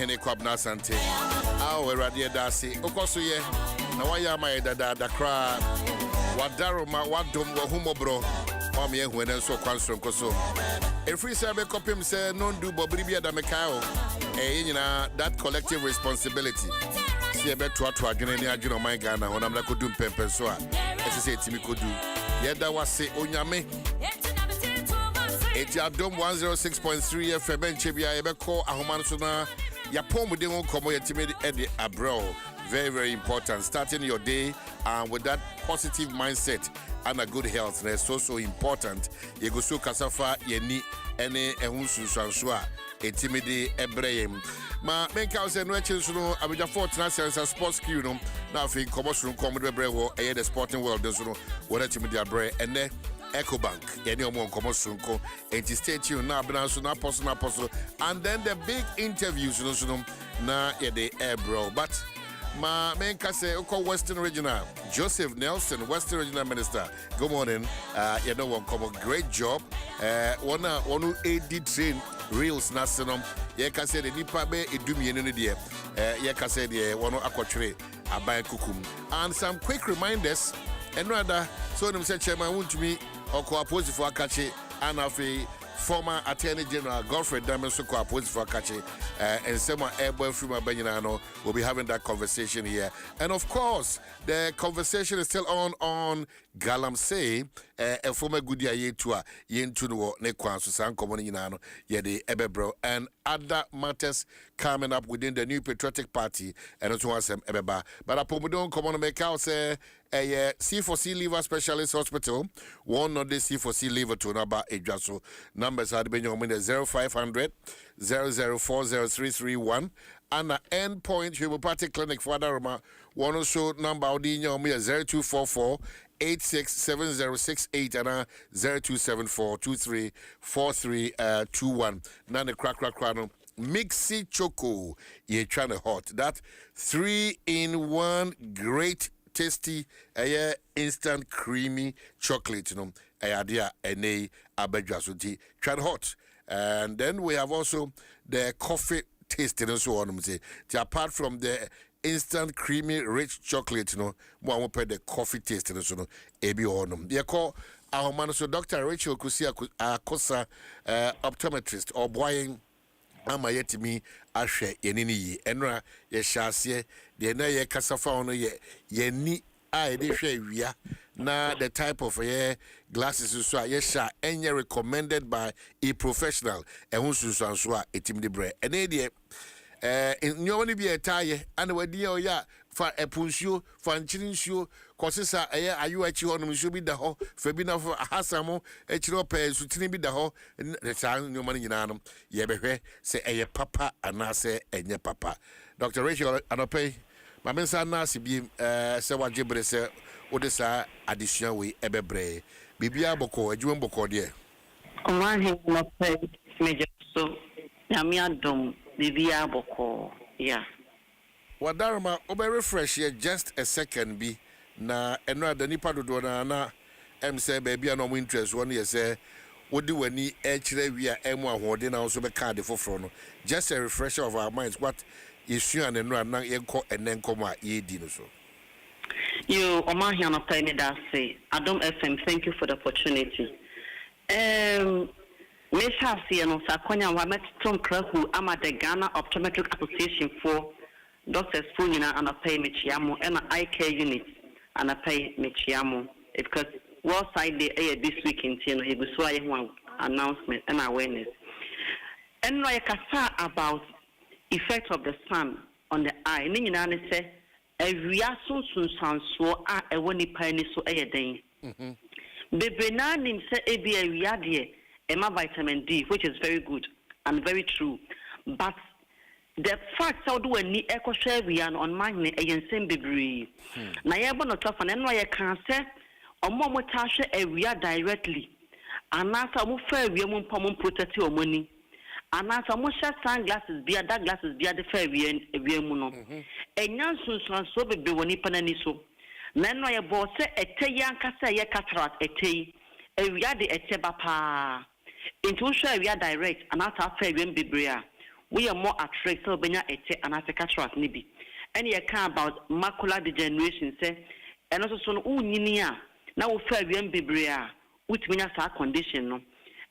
Ohene Kwabna Sante. Awe Radia Dasi. Okoso ye. Na waya ma da kra. Wadaroma wadom wo humobro. Mami ehu enen so kwansro nkoso. Every sabe kopim say non do bobri bia da mekao. Nyina that collective responsibility. Si ebe to adwene ni adwene man Ghana honam na kodum pempen so a. Ese say timi kodu. Yeda wase onyame. Eti Adom 106.3 FM Nchebia ebeko ahoman so na yapom de won komo yetimi ede abro. Very, very important. Starting your day with that positive mindset and a good health. That's so important. You go so kasafa yeni ene ehunsu swanswa etimidi ebreyem. Ma menka say no chinsuno abija 4 sense sports queue no. Na fi commercial comedy brewo eye the sporting world so no what etimidi abre ene EcoBank yeni omo commercial ko enti stay tuned na abna so na apostle and then the big interviews no na ye the bro but Ma menka say Oko Western Regional Joseph Nelson, Western Regional Minister. Good morning. You know one come great job. One who AD train reels national. Ye ka say the nipa be edumi enu de. Ye ka say the one akwatre aban kukum. And some quick reminders. And rather, so them say chairman want to me Oko opposite for Akachi and afi former Attorney General Godfrey Damenso ko opposite for Akachi. And someone airborne from Beninano will be having that conversation here. And of course, the conversation is still on Galamsey, a former Goodia Yetua, Yentuno, Nekwan, Susan Comoninano, Yede Ebebro, and other matters coming up within the new Patriotic Party, and also want some Ebeba. But Apomodon, come on, to make out say a C4C liver specialist hospital, one of the C4C liver to number a Dwaso. Numbers had been your minute 0500 0040331 and an endpoint homeopathic clinic for Adaroma. One also number Odinho 0244 867068 and 0274 234321. None crack Mixi Choco, ye trying to hot. That 3-in-1 great tasty instant creamy chocolate, you know, idea ene abedjasuti trying hot. And then we have also the coffee tasting and so on. Apart from the instant creamy rich chocolate, you know, more pay the coffee tasting and so on. Ebi onum. They call our man so Dr. Rachel Kusia Kosa optometrist or boying. Ama yetimi ahwe yenini yi enra ye hyase de na ye kasafa ono ye ni a de hwe wia na the type of glasses so ye sha enye recommended by a professional ehun sunsun so a etimi de bre ene de nyoma ni bi etaye ana wadi o ya fa epunsuo fa nchirinsuo kosesa ayu achi honum nsuo bi da ho fa bi na hasamo echiro pe sutini bi da ho sa nyoma ni nyina no ye behwe se papa anase enye papa. Dr. Rachel Anope mamensa na sibi se wajebre se odesa addition we ebebre bibia boko adwum boko de Omahe no pe meje so nyame adom bibia boko yeah. Wadarma obe refresh here just a second bi na eno adanipa dodo na say baby no mo interest one ye say wodi wani e kire wi a emu ahode na so be card foforo no just a refresher of our minds what issue and eno na yenko enenkomo a ye di no so You Omahe no pe me da say Adom FM, thank you for the opportunity. Mesha see no sakonya wa metom krahu ama the Ghana Optometric Association for Doctors Funina and a pay Michiamo and an eye care unit and a pay Michiamo because what side they air this week in Tino, he was one announcement and awareness. And like I about effect of the sun on the eye, Nina say, a reason soon so a one penny so a day. The Benanim say a be a readia, Emma vitamin D, which is very good and very true. But the fact how do any echo share we are on magnet against same degree. Na ya bono tough and why can say or more mutasha area directly. And after mo fair we mon pomon protect your money. And after mo share sunglasses be that glasses be the fair we muno. And yansun so be woni panani so. Nano ya bo say a te yanka say ya cataract a te area de eteba pa. Into share we are direct and after fair we be brea. we are more at risk so benya ete and cataract nibi. And you care about macular degeneration say and also so uninia now we fair bibria which means our condition no.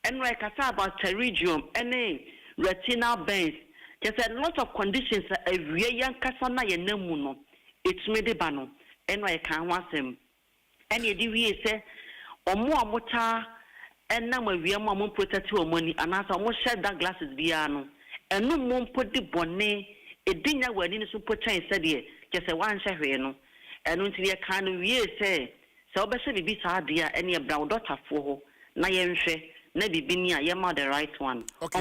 And like I say about pterygium and retinal veins, there's a lot of conditions a very young kasana yenemuno. It's made a bano. And I can't want them. And you do say or more mota and now we are more protect your money and as almost shed that glasses biano. And no more put the bonnet a dinner when in a super chain said ye just a one share no. And until you kind of year say so basically be dear any a brown daughter for na yenhwe na bibinia yema the right one. Okay.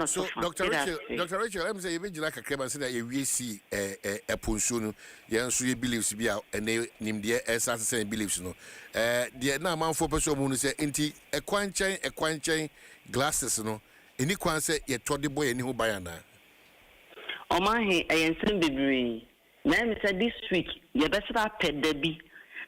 So Dr. Rachel, I'm saying you like a crema say that you see a punsun yensu ye believes be and nim the assassin beliefs no. The na man for person who say inti a quanchain glasses no. Any kwan say ye todi boy any who buy na. Omahe ayensen bebre. Na me say this week ye besa pet debi.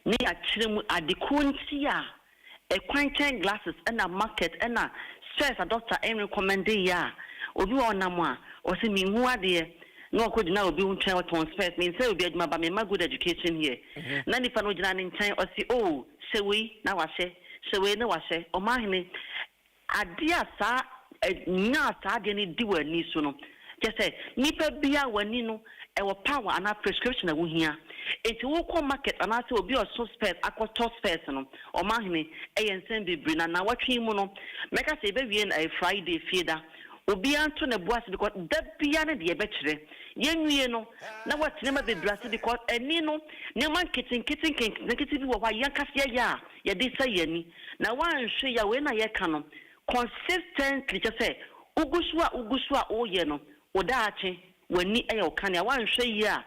Ni achire mu adekunti a quanchain glasses and a market and a stress a doctor and recommend ya. Obi onamwa or see me who are there. No could now be unchained to space means so be my good education here. Nani panojan in time or see oh say we now I say so we know I say or my adia sa nya sa de ni diwa ni so no. Just say nipa bia wani no e wo power and a prescription a wo hia. Enti wo ko market and I say obi or so space akwato space no o ma hene e yensen bibri na watwe mu no meka say be wie na Friday fieda obi anto na boas because that bia na de be kire yenwie no na watene ma bebrase because eni no ne man kitten bi wo wa yankase ya ye de say yani na wan hwe ya we na ye ka no consistently just say ugusua oye no odaache wani e o kan ya wan hwe ya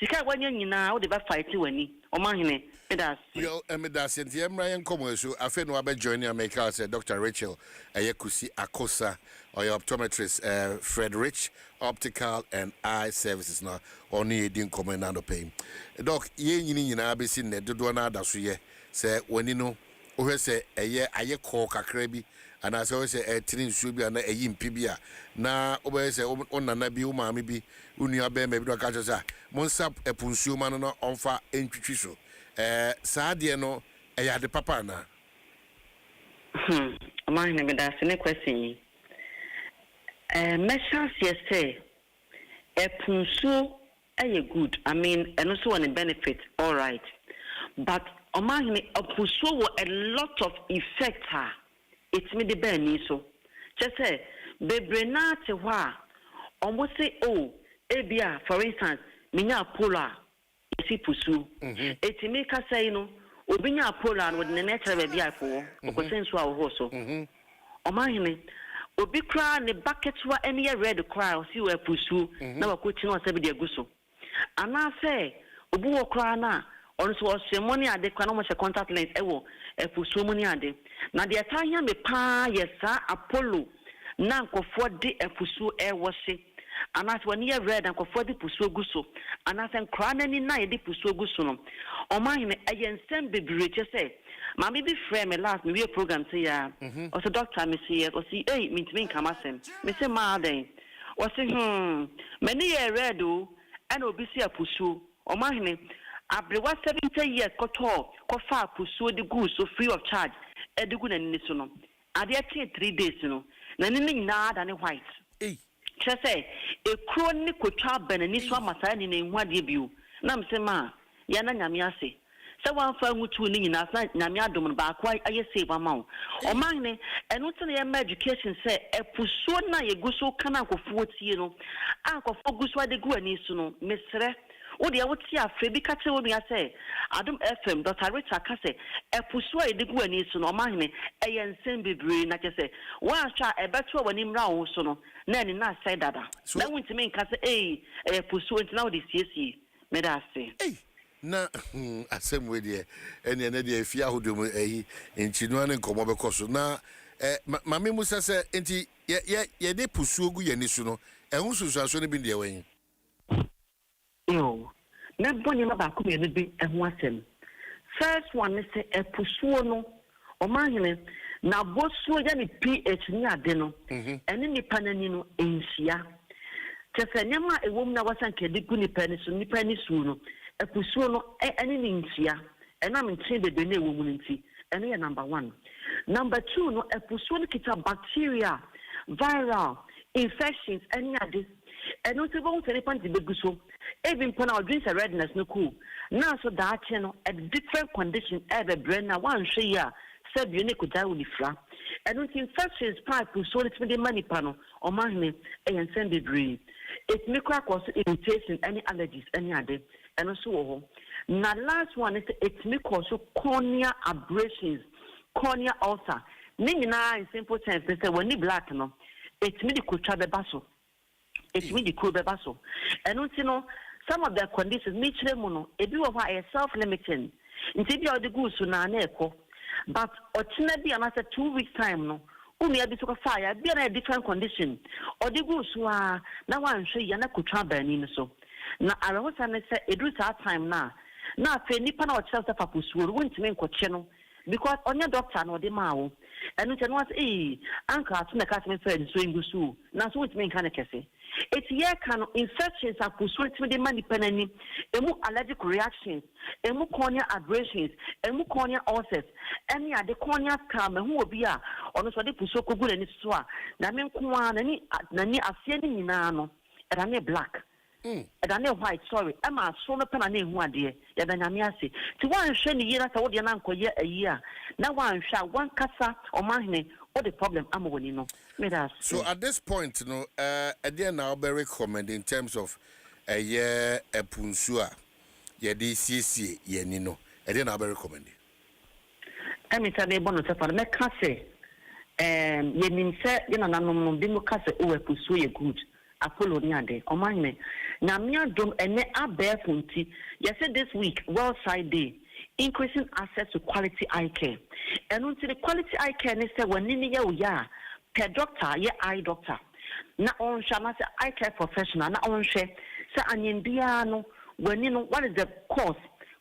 sika wanya nyina wo de ba fight wani o ma hene edas yo emedas enti emra yen komo so afa no aba join America say Dr. Rachel ayekusi akosa or your optometrist Frederick Optical and Eye Services na oni edin komo na do pay doc ye nyina be sin ne dodo na adaso ye say wani no o hwe say aye ko kakra bi ana say say trin nsuo bi ana ayi mpi bi a na obo say onana bi o maame bi unua be me bi do ka say monsa epunsuo ma no onfa entwitwi so saade no ade papa na ama hene me da se ne question measures say epunsuo good. I mean and also one benefit all right but ama hene epunsuo a lot of effect it's me the ben so just say bebre na te ho a almost say oh ebia for instance minya polar isi pusu eti me ka say no obinya polar no de na chere bia afo ko senso a wo so o ma hene obi kra ne bucket wa ene red kra o si we pusu na wa ko chi no se be de aguso ana say obi wo kra na on so se money ade kwa no mo se contact lens ewo pusu money ade na de atahia me pa yesa apollo na nkofo de pusu ewo se anas when you red and for the pusu guso anas and cranny na ye de pusu guso no o ma hene ayensen bebree say mama be frame me last me program say ya o so doctor me say o see eh me ntimi nka masem me say ma den o say many ye red o and obi see pusu o ma hene abrewa 70 years koto fa pusu de guso free of charge edigu na ni so no ade 3 days no na ni nyina da ne white say a chronic kotwa benani so amasa ni na enhu ade biu na msema ya na nyame ase se wan fa ngutu ni nyina na nyame adom ba kwa aye save amount o man enu tene ya education say epuso na yeguso kana akofo tie no akofo guso ade gu ani so no mesre wo de wotie afre bi ka che wo bia say Adom FM Dr. Rachel ka say epuso ade gu ani so no man ensem bebre na che say wa sha ebeto wani mra wo so no na ni na say dada na wonti me nka say epuso nti na wo de siesie me da say na asem we de ene na de afia hodom enchinu ane nkomo bekoso na mame musa se enti ye de pusuo gu yani su no ehun susuaso ne bi de wen yo na bonye ma ba ko me ne bi ehun asem first one is epusuo no o ma hene na bosuo ya ni pH ni ade no ene nipa nani no enhia tefe nyama ewom na wasanke de gu nipa ni so no epusuo no ene ni nhia ena menche de na ewom nti ene ya number 1. Number 2 no epusuo no kita bacteria viral infections ene ade eno se bon tele pan de beguso even pon our drinks redness no cool now so that no a different condition ever brain na one hwe ya said you need to die with fra and with infections pipe so it's the money panel or mahne and send the breed it make cause irritation any allergies any other and also na last one is it make cause cornea abrasions cornea ulcer nina in simple terms they say when you black no it me the kucha be baso it me the cool be baso and you know some of the conditions nature mono e bi wo ha self limiting nti bi o de gu so na na eko but otina bi anasa 2 weeks time no umi abi to fire bi na different condition o de gu so a na wan hwe ya na kotwa bani no so na arahosa ne se edu sa time na fe nipa na o chelse papusuo wontime nkoche no because onye doctor na o de ma wo enu te no was anka to na ka me friend so ngusu na so wontime nka ne kese it's here can infections are pursued with the money penny, emu allergic reactions, emu cornea abrasions, emu cornea ulcers, any other cornea scam, who will be a on so they pursue good and it's so. Namin Kuan, any Asiani Nano, and I'm black. And I'm white, sorry. I'm a son of a name one dear, Yadanamiasi. To one shiny year after what your uncle a year. Now one shall one casa or mahine. What the problem I'm going to know. So at this point, you know, again, I'll be recommend in terms of a year a punsua, ye DCC, ye nino. Again, I'll be recommending. I mean, I'm able to for me case. Ye mean say, you know, no bimu case uwe pusuye good. Apollo nyade. O mine. Na mi adom ene abe funti. Ye said this week, World Side Day. Increasing access to quality eye care. And until the quality eye care, they say, when you ya per doctor, ya eye doctor. Na on shama say eye care professional, na on share. Say, and biano, when you know what is the cause,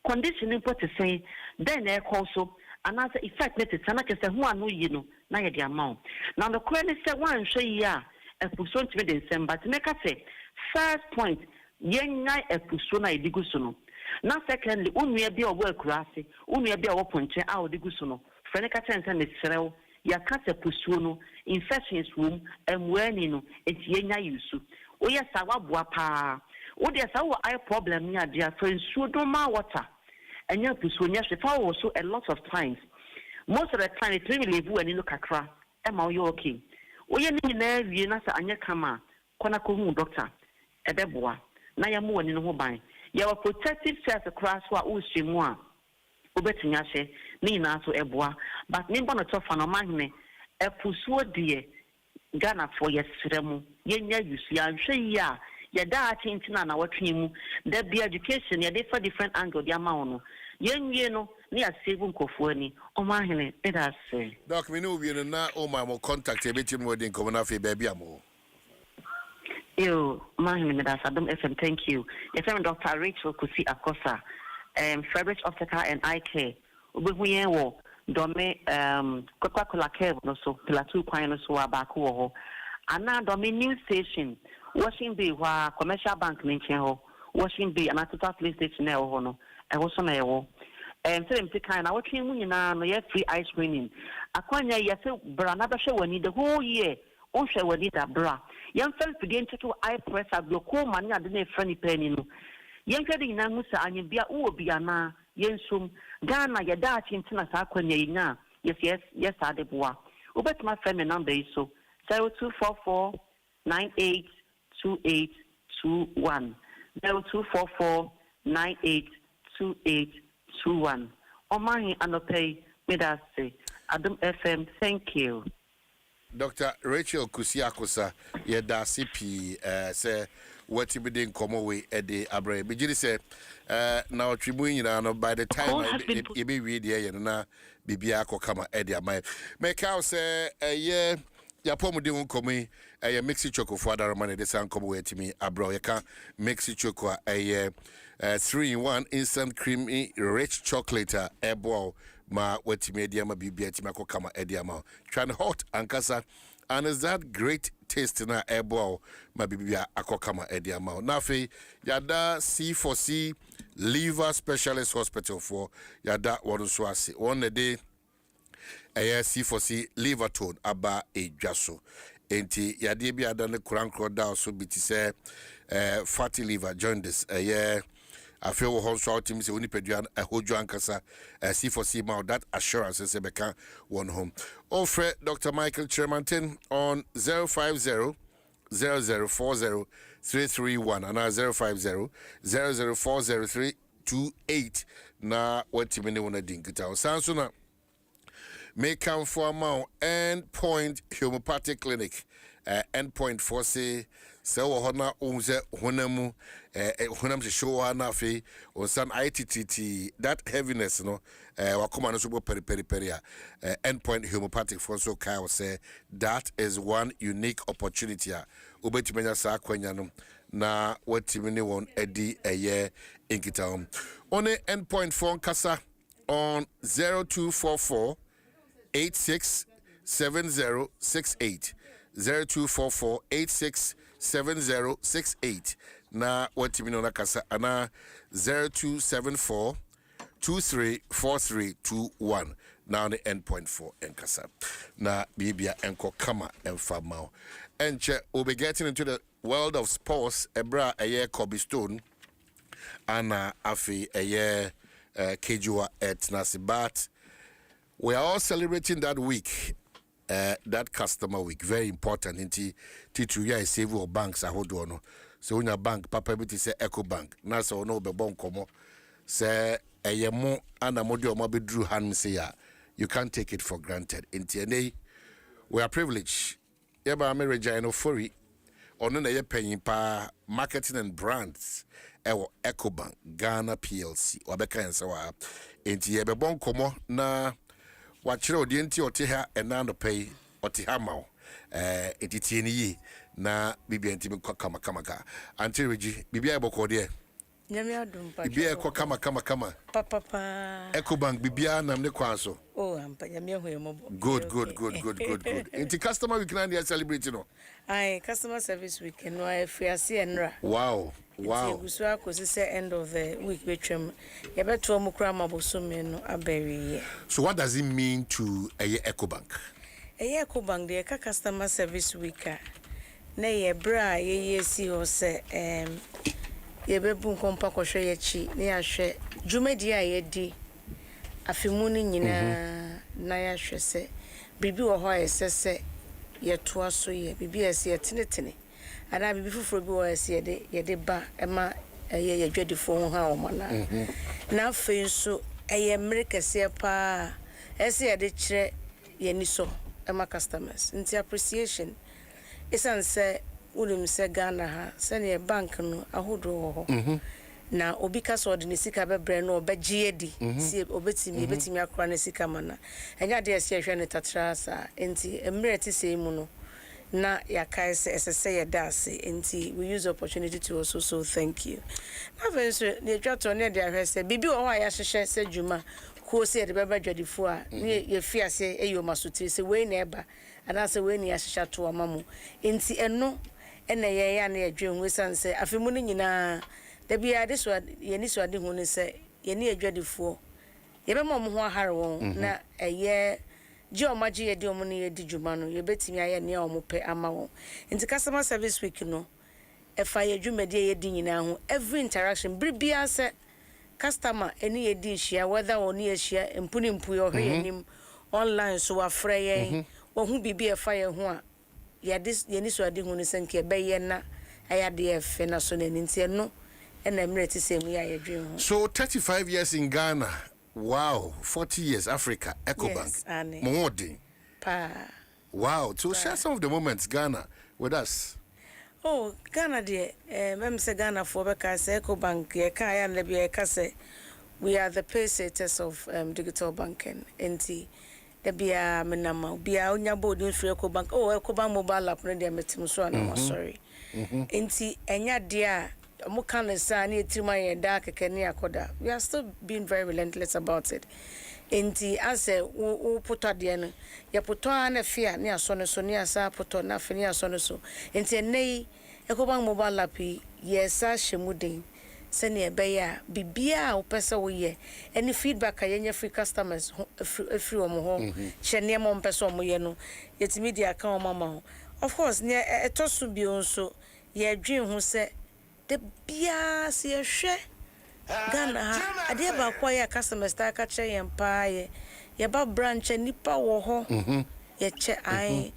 conditioning what to say, then they also, and as a effect, let it, and I can say, who are no, you know, na the amount. Now the question say, one share ya, a person to be the but make us say, first point, yen a pusona idigusuno. Now, secondly, we be a work rassy, we be a open chair out the gusono. Frenica and the cell, ya cat a pusuno, infections room, and when you know it's yena yusu. Oh, yes, our guapa. Oh, there's our eye problem near dear friends, so do my water. And your pusunia, she found also a lot of times. Most of the time, it's really leave when you look at cra. Am I okay? Oh, you need never, you know, and your kama, Konaku doctor, a beboa. Na ya mu no ho ban ya wa protective cells across wa ushimu a obetinya hye ni na so eboa but me bono to fa no mahne epusuo de Ghana for yesremu yenya yusu ya hwe ya ya da atintina na watwe mu da be education ya dey for different angle dia ma wono yenwie no ni asave nkofo ani o mahne it has say doc me no wie no na o ma mo contact e betim wodin komona fe ba bia mo. You, my name is Adom FM. Thank you. Yes, I'm Dr. Rachel Kusi Akosa, Fabric Optical and Eye Care. We will dome Coca-Cola Care, no so Pilatu Quine so abaku. And now dome news station, Washington Bay, where commercial bank mention ho, Washington Bay, and total police station there ho. I was on air. And so I'm kind. I watch him now. No, free ice screening. Akwanya, yes, but another show we need the whole year. On share we need that bra. Young fellow begin to eye press at your core money at the friendly penny. Young fellow in Namusa and you be a oo be a na, yensum, Ghana, your Dutch in Tina Saquania na. Yes, I de bois. Ubet my family number is so 0244 982821. 0244 982821. On my and pay, may I say, Adom FM, thank you. Dr. Rachel Kusiakosa, ye da CP, say, what you be doing come away at the Abre. But you say, now tribune, you know, by the time you be read here, you know, Bibiako come at the Amai. Make out say, a year, ya pomo de un come, a mixi choco for other money, the sun come away to me, Abro, you can mixi choco, a 3-in-1 instant creamy rich chocolate, a ball, ma watimi ediama bibia tima ko kama ediama twan hot ankasa and is that great taste na ebo ma bibia akokama ediama na fe yada C4C liver specialist hospital for yada wonu so ase one day C4C liver tone aba Dwaso enti yade bi ada ne krankro da so biti se fatty liver jaundice I feel we hold short teams when Pedrian a hojo ankasa C4C mouth that assurance is beka one home. Offer Dr. Michael Chermanton on 050 0040 331 and 050 0040 328 na what timene wona dinkita. Sansuna may come for amount Endpoint Homeopathic Clinic. Endpoint for say so hona unze honamu honam se show na fe on san ITTT that heaviness no wakoma no so peri Endpoint Homeopathic for so kai say that is one unique opportunity a obetimenya sa kwanya no na watimini won edi eye inkita on Endpoint for kasa on 0244 867068 0244 867068 na watimino na kasa ana 0274 234321 now the Endpoint for enkasa na bibia enko kama enfamao enche we'll be getting into the world of sports ebra eye Kobe Stone ana afi eye kejua etnasibat. We are all celebrating that week, that customer week, very important. Inti tituya is save or banks a hold on. So when your bank, papa biti say Eco Bank. Na so no be bon komo. Say a yemo and a modio mobi drew hand say you can't take it for granted. Inti we are privileged. Yeba America no furry. Ono na ye paying pa marketing and brands. Ewo Eco Bank, Ghana PLC. Wabeka yansawa. Inti yebe bon komo na wachire odienti oteha enando pay oteha mawo etitieni yi na bibia ntimi kama anti regi bibia eboko de nyame adom pa bibia ekọ kama papa Eco Bank bibia nam ne kwanso oh ampa nyame hoyemo good inti customer week na dey celebrate no ai customer service week no afiase enra wow gusu akosi say end of the week betwem yebeto mu kra mabosome no aberi. So what does it mean to Eco Bank? Eco Bank dey ka customer service week na ye bra ye si ho se yebebu nkompa kohwe ye chi na ya hwe dwumadi a ye di afemu ni nyina na ya hwe se bibi wo ho esese ye toa so ye bibi ese ye tenetene ana bibi fufuro bi wo ese ye de ba ema ye dwadifo ho ha o mana na fe nso eye mrekese pa ese ye de kire ye ni so ema customers nti appreciation isan se ulim se Ghana ha se ne bank no ahodo ho na obi ka so de ne sika bebre no obegye di si obetimi akora ne sika mana enya de ese hwe ne tatra sa enti emre ti se mu no na yakai se ye dase enti we use opportunity to also so thank you na venso ne twato ne de ahwe se bibi wo ha ya hyehye se dwuma ko se de beba dwadifo a ne ye fiase eyo masotire se we na eba ana se we ne ya hyehye to amamu enti eno ene ye ya na adwe hu sanse afemu no nyina da bia de so ye ni so ade hu ne se ye ne adwadifo ye be mo ho ahare won na eye ji omaji ye di omo ne ye di dwuma no ye betimi aye ne omo pe ama won enti customer service week no efa ye dwumadi ye di nyina ho every interaction bribia se customer eni ye di hia whether oni ye hia mpunimpu yo hwe yenim online so afre ye wo hu bibia efa ye ho a ye ni so ade hu ne senke be ye na ayade efe na so na nti no ena emreti semu ya ye dwen ho. So 35 years in Ghana. Wow, 40 years Africa, Eco Bank. Yes, Pa. Wow, so share some of the moments Ghana with us. Oh, Ghana de mem se Ghana for because Eco Bank ye ka ya na be ka say we are the pacesetters of digital banking. Enti de bia menama bia onya boarding free Eco Bank. Oh, Eco Bank mobile app no de metim so na sorry. Enti enya de a we are still being very relentless about it. enti ase wo poto de no ye poto na fia ne aso no so ne asa poto na fe ne aso no so enti nei ekoban mobile app yesa hemuden se ne ebeya bibia wo pese wo ye any feedback ayenye free customers free omo ho hye ne mo pese omo ye no yetimi dia ka o mama ho of course ne etosu bi onso ye dwen ho se de bia se ye hwe Ghana ha ade ba kwa ya customers ta ka che yen pa ye ba branch nipa wo ho ye che ai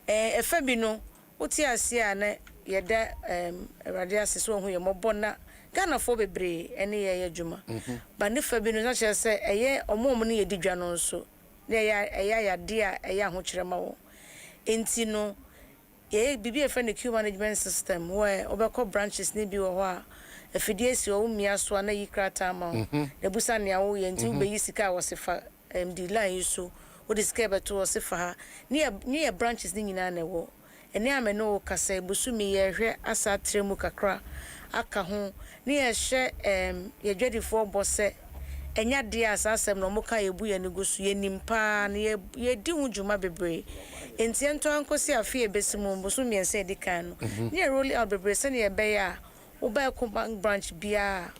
efa bi no uti ase a na ye da radio asese wo hu ye mobo na Ghana fo bebre ene ye adwuma ba ne fa bi no na che se eye omo ne ye didwa no nso na ya de a eye ho kire ma wo enti no ye bibi e fa ne queue management system where obekọ branches ne bi wo ho a afidie si o mia so na yi krata ma na busa ne awo ye nti wo be yi sika wo sefa MD line so wo discover beto wo sefa ha ne branches ni nyina na wo ene ameno kasa busu mi ye hwe asa tremu kakra aka ho ne ye hye ye dwedifo bose enya de asasem no muka ye bu ye ne gosu ye nimpa ne ye di hu dwuma bebre enti ento ankosi afi e besimu busu mi ense edikan no ne roll out bebre se ne ye be ya wo ba ko branch bia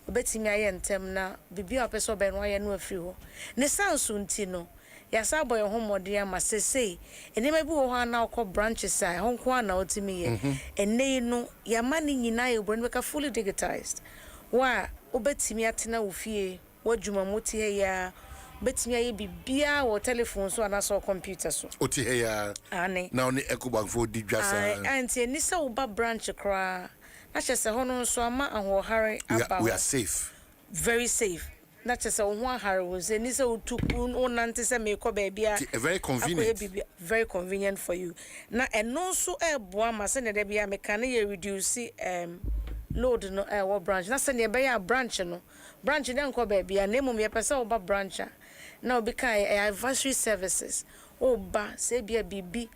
obetimi aye ntem na bibia opeso be no aye no afiri ho ne sanso nti no ya sa boy ho mode ama sesei enema bi wo ho na okọ branches a ho nko na otimi ye enei no ya mani nyina ye bro ka fully digitized wa obetimi atena wo fie wadwuma moti he ya betimi aye bibia wo telephone so ana so computer so oti he ya ane na oni ekobank fo di dwasa anti ni se wo ba branch kra na chese ho no so ama ahohare aba we are safe, very safe na chese wo ho ahare wo se ni se utuku onante se me ko ba bia very convenient, very convenient for you na eno so eboa ma se ne de bia me kan ye reduce load no wo branch na se ne be ya branch no branch den ko ba bia na mum ye pese wo ba branch na obi kai advisory services oba se bia bibi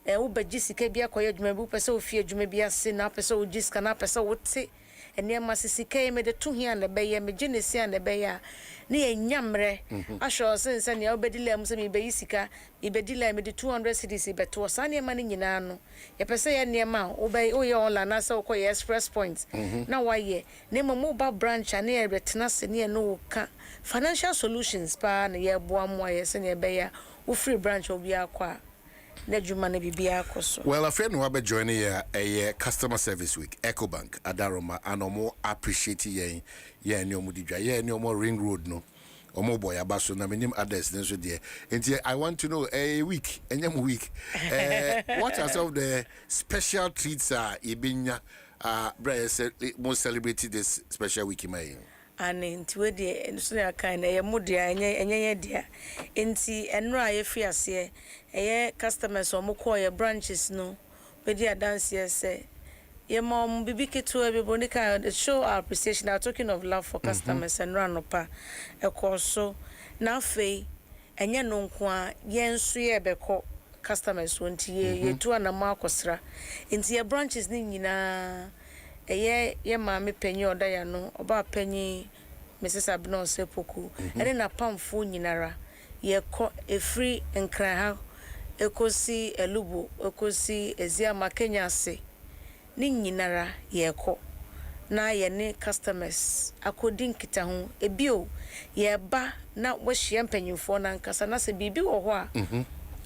wo baji sika bia koye adwuma bu pese wo fie adwuma bia se na pese wo jiska na pese wo te ene ma sisika ye me de to hia na be ye me genesi na be ya ne ye nyamre ahwo sense ne obedile mu se me be yisika me bedile me de 200 cedis beto sa ne ma ne nyina no ye pese ye ne ma wo be wo ye online na se wo koye express points na wa ye ne mo mobile branch na ye retena se ne no ka financial solutions pa na ye boa mo ye se ne be ya wo free branch obi akwa na djuma na bibia akoso. Well, a friend who have joined here a customer service week, EcoBank, Adaroma, and more appreciate ye no mudija, ye no more ring road no. Omo boy abaso na menim others then so there. And I want to know a week, week. What are some of the special treats ibinya most celebrated this special week in my Ani nti we de nso ya kan na ye mudia enye dia enti enro aye fi ase eye customers o mko ye branches no we dia dance say ye mom bibi ketu everybody can show our appreciation. Are talking of love for customers and run up e course na fei enye no nko a ye nso ye beko customers wonti ye tu anama akosra enti ye branches ni nyina ye maame panyi oda ya no oba panyi Mrs. Abno Sepoku ene na pamfo nyinara ye ko efri nkran ha ekosi elubu ekosi eziama Kenya se ni nyinara ye ko na ye ne customers akodi nkita ho ebio ye ba na wohye mpanyimfo na nkasa na se bibi wo ho a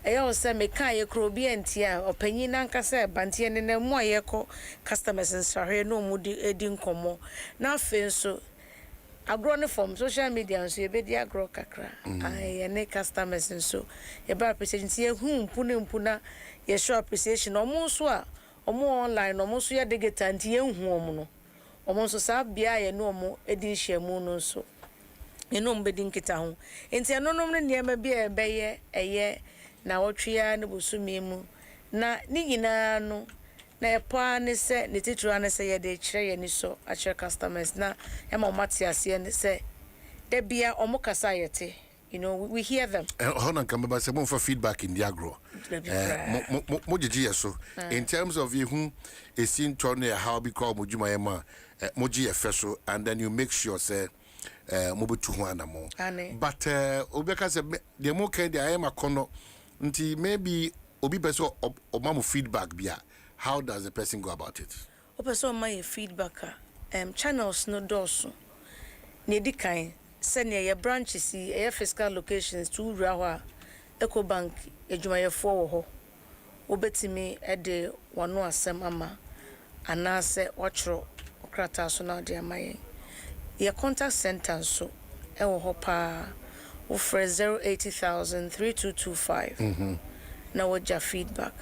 eya o se meka ye krobi entia opanyi na nkasa bantie ne na mu aye ko customers nsahwe no mu edi nkomo na afi nso agro ne from social media nso ye bedi agro kakra ai ne customers nso ye ba appreciation ye hu mpuna ye show appreciation omo nso a omo online omo nso ye digital nti ye hu omo no omo nso sa bia ye no omo edi nhyiamu no nso eno mbedi nkita ho enti enonom ne niam bia ebe ye eye na wotwea ne busumi mu na ni nyina no na epa ne se ne titru ne se ye de kire ye ni so a kire customers na e ma matiase ne se de bia omukasa yete we hear them honan kan baba se mo for feedback in the agro mo gigi so in terms of you who is in turn how be call mo juma ma mo gi e so and then you make sure say mobetu ho anamo but obeka say the mo can the am akono nti maybe obi person omamu feedback bia how does the person go about it o person my feedback channels no doso ne dikan sene ye branches ye fiscal locations to wura ho a Ecobank adwumayefo wo ho obetimi ede wano asem ama anase wachro okrata so na de amaye ye contact center so e wo ho pa wo frɛ 080,000-3225 na wajja feedback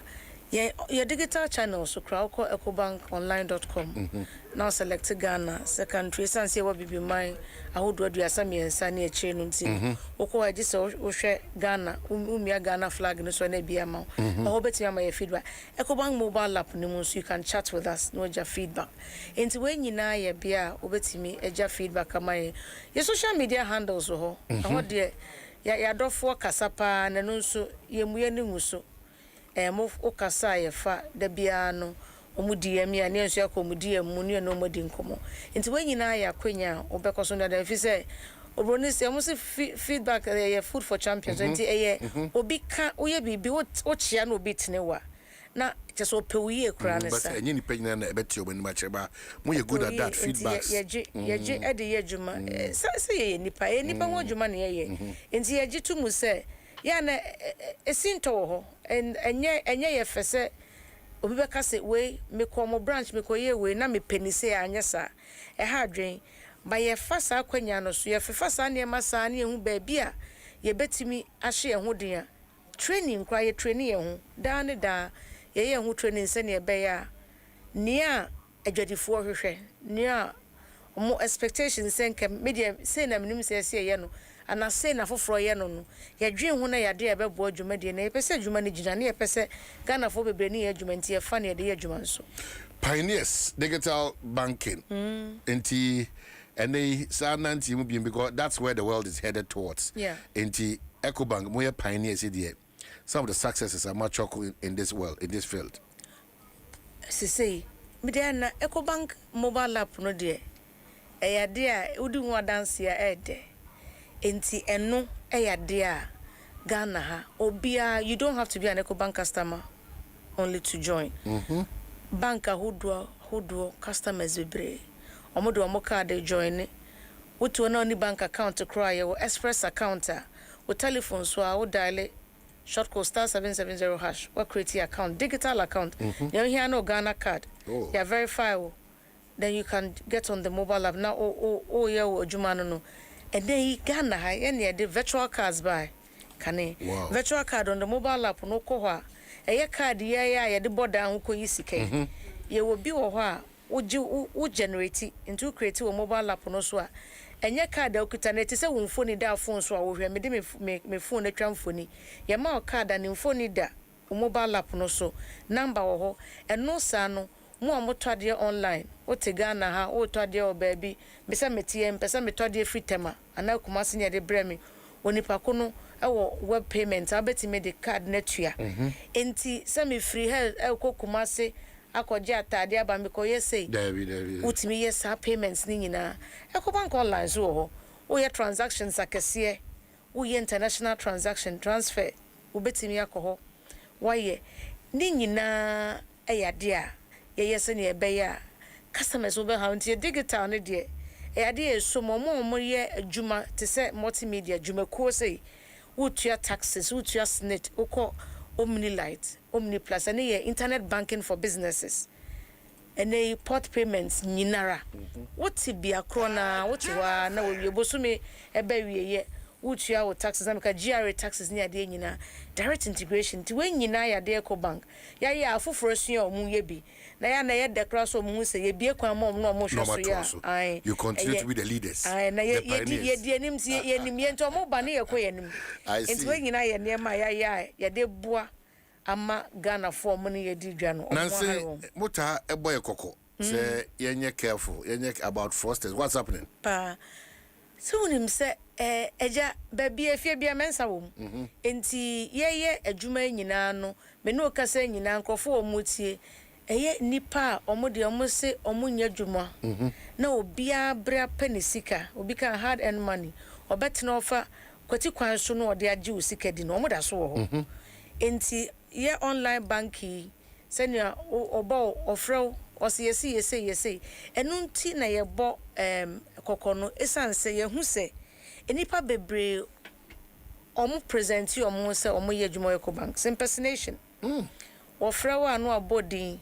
your digital channels so crowko ecobankonline.com now select Ghana secondary sense we bibi man ahodo aduasa miensa na eche no nti woko waji se wo hwe Ghana umia Ghana flag no so na bia ma ho betima my feedback Ecobank mobile app no so you can chat with us no ja feedback enti we nyina ye bia obetimi eja feedback amaye your social media handles ho ho de ya dofo kasapa na no so ye muye ni nguso mo okasa ye fa da bia no omudi am ya ne enso akomudi am mu ne no modi nkomo nti wanyina ya kwenya obekoso na da fi se obroni se mo se feedback ye food for champions nti eye obi ka oye bibi o chia na obi tnewa na cheso pewuye kura ne sa but enyi ni panyina na ebeti obani ma cheba mo ye good at that feedbacks yeje ede ye djuma se ye nipa ho djuma ne ye nti yeje tumu se ya na esinto ho enye ye fese obi beka se we me ko branch me ko ye we na me penise anya sa ha adwen ba ye fasa akwanya no so ye fasa na masa na ehu ba bia ye betimi ahye ehu den a training kwa ye training ehu da ne da ye ehu training se ne be ya nia adwadifo hwehwe nia mo expectations senke media say na minim se ye no ana say na foforo ye no ye dwen ho na ya de e be bo adwuma de na ye pese adwuma ne gina na ye pese Ghana fo bebre ne ye adwuma nti ye fa na ye de ye adwuma nso Pioneers digital banking nti ene sananti mu bi because that's where the world is headed towards nti Ecobank mo ye pioneers here some of the successes are much in this world in this field say me dey na Ecobank mobile app no de eya de a udi ho dance ya ede enti eno eya de a Ghana ha obia you don't have to be an Ecobank customer only to join bank hodo customers bebre omodo omo card join wotu na oni bank account cry your express account o telephone so a wo dial short code *770 hash or create your account digital account you here no Ghana card you verify then you can get on the mobile app now yeah ojuma no and then Ghana ha any the virtual cards by can virtual card on the mobile app no ko ho a card yeah the border ho ko yisike ye will be wo ho a wo generate into create a mobile app no so a enye card okuta na tise wo phone da phone so a wo hwe me de me phone na twa phone ye ma card na phone da mobile app no so number wo ho eno sa no mo amotwade online o te Ghana ha o twade o baby bisa metie mpesa metwade fitema ana kuma se nye de bremi onipa ko no ewo web payment abeti me de card na tua enti se me free hell kuma se akọje atade aba me ko yesei David utimi yesa payments ni nyina Ecobank online so ho o ye transactions akese o ye international transaction transfer ubetimi akọ waye ni nyina eyade a ye yese ne ebeya customers obe ha nti digital ne de eyade so mo ye adwuma te se multimedia adwuma ko sei utua taxes utua snit ukọ Omni Light, Omni Plus, and internet banking for businesses. And a port payments, Ninara. What's it be a crona? What you are now? You bosume a baby ye. Which you taxes, and GRA taxes near the Nina. Direct integration to when Yinaya de Ecobank. Ya, for first year, Muyebi. Nayana yet the cross of Musa, ye be a quam no more. You continue to be the leaders. I know ye dear names ye to mobile queen. It's when Yinaya near my ya de bois. Ama Ghana for money ye di dwano Nancy Muta a boy coco say yenye careful yenye about frosters what's happening pa so him say eja baby efie bia mensa wo enti ye adwuma nyina no me no kasa nyina nkofo omutie eye nipa omo de omo se omo nya dwuma na obia bra penisika obi kan hard earn money obetena ofa kwati kwan so no ode age usika di no omo da so ho enti ye online banking senia obo ofrew osi yesi enu nti na ye bo kokono esanse ye hu se enipa bebre omo present omo se omo ye dwuma Ecobank impersonation ofrew anu abodin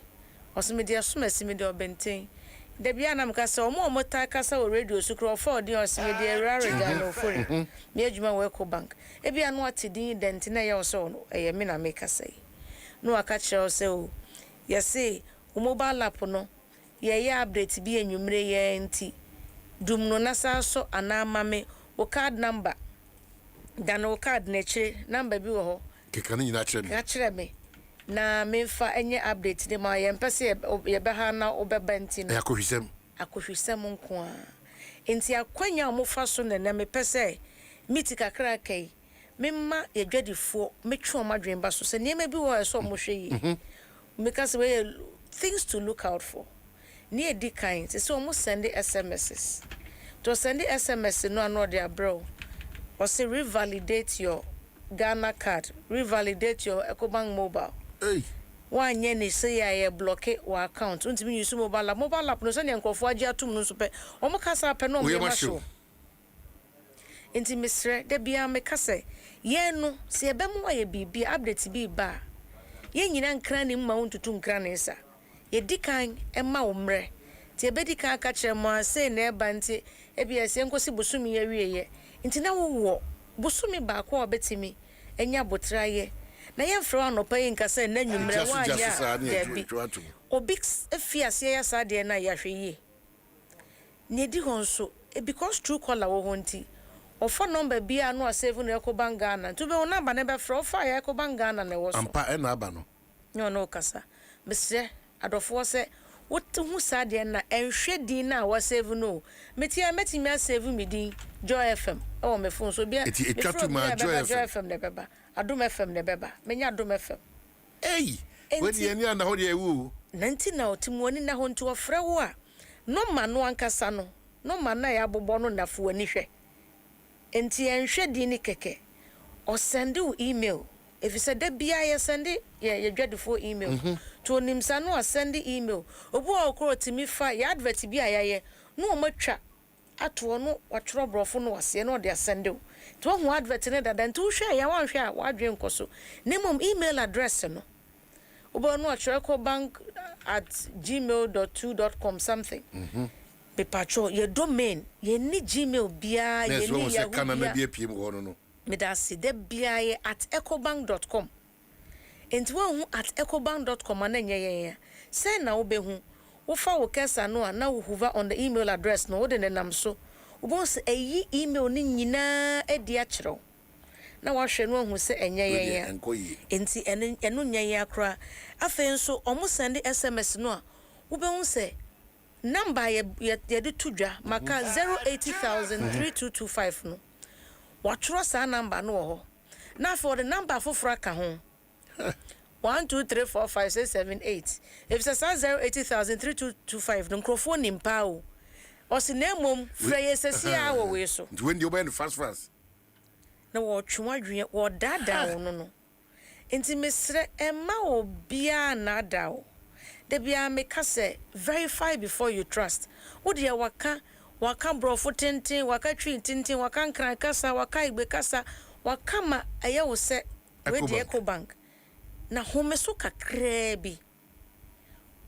osimede asumasi de obenten da bia na mka se omo ta kasa o radio sukro for de osimede rare ga no fori me adwuma wo Ecobank e bia no atidin dent na ye so no eye me na make say no aka kire se o ye say o mobile app no ye update bi enwumre ye nti dum no na sa so anama me o card number dan o card na kire number bi wo ho keka ni nyina kire me na memfa enye update de ma ye mpese ye be ha na obeba nti no akohwisem nko a enti akwanya omofa so na mepese miti kakra kai memma ye dwadifo metwe omadwen ba so se niema bi wo so mo hwe yi because we things to look out for near di kind so omo send SMSs to send SMS no ano de abro or say revalidate your Ghana card revalidate your Ecobank mobile. Hey. One yen is say I block it or account. Unti use mobile app no send yanko for aja tum no super. Omo kasa pe no me show. Inti misre de bia me kase. Ye no se ebe mo ye bibi update bi ba. Ye nyina nkran ni mma untutu nkran nsa. Ye dikan emma omre. Ti ebe dikan aka kire mo say na eba nti e bia se nkosi busumi ye wieye. Inti na wo busumi ba kwa obetimi enya botraye. Na ye mfro anopa yin ka se na nwumre wa ya debi obix efiase ya sa de na ya hweye ne di honso because true caller wo honti ofa number bia no save no Ecobank Ghana to be o number na be fro fa ya Ecobank Ghana na wo so ampa e na aba no no kasa mesre adofo se wote hu sa de na enhwe din na wo save no metia metimi save me din Joy FM o me phone so bia eti etwatu ma Joy FM ne beba Adom FM ne beba menya Adom FM hey when ye ni na ho de ewu nanti na otimoni na ho nti ofre wo a no ma no ankasa no ma na ya bobọ no na fo ani hwe enti enhwe di ni keke o send you email if you said bia ye send ye dwadefo email to nimsa no send email obu okro timi fa ya advert bia ye no o matwa ato no watro brofo no wase no de send you to hu advert ne dada nti hwe ya wan hwe a wadwe nkoso nemom email address no obo no Ecobank@gmail.2.com something be patrol your domain ye ni Gmail bia ye ni ya kana na bia piem ho no me da se de bia ye @ecobank.com enti wo hu @ecobank.com ananye ye say na wo be hu wo fa wo kesa no na wo hover on the email address no wo de nam so wo bon se eyi email ni nyina edi a kiro na wa hwe no hu se enye ye enti enu nye ye akra afen nso omo send SMS no a wo be hu se number ye de tudwa maka 080,3225 no wa tro sa number no ho na for the number foforo ka ho 1 2 3 4 5 6 7 8 if it's 080,3225 no microphone nimpa o osinamom freye sesia wo we so when you bend fast na wo twwadwe wo dada wo no enti mesre emma obia na da wo de bia me ka se verify before you trust wo de waka brofo tenten waka twi tenten waka nkran kasa waka igbe kasa waka ma eye wo se we de Ecobank na home so kakra bi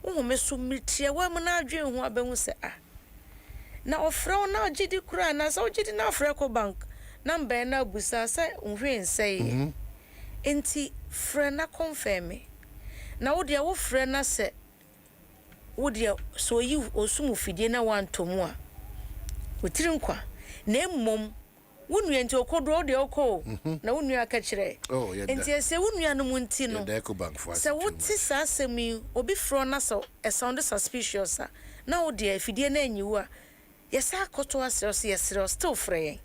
home so mitie wa mu na adwen ho abehu se na ofra na ogidi kura na so ogidi na ofra Ecobank number na busa se nhwe nsei enti frɛ na confirm na wo de wo frɛ na se wo de so yi osum fidie na wantomu a wotiri nkwa na emmom wonu enti okodo de okọ na wonu aka kire enti ese wonu anu munti no se wuti sa asemi obi fro na so e sound suspicious na wo de fidie na anyiwu a yesa akoto asere so yesere still frɛ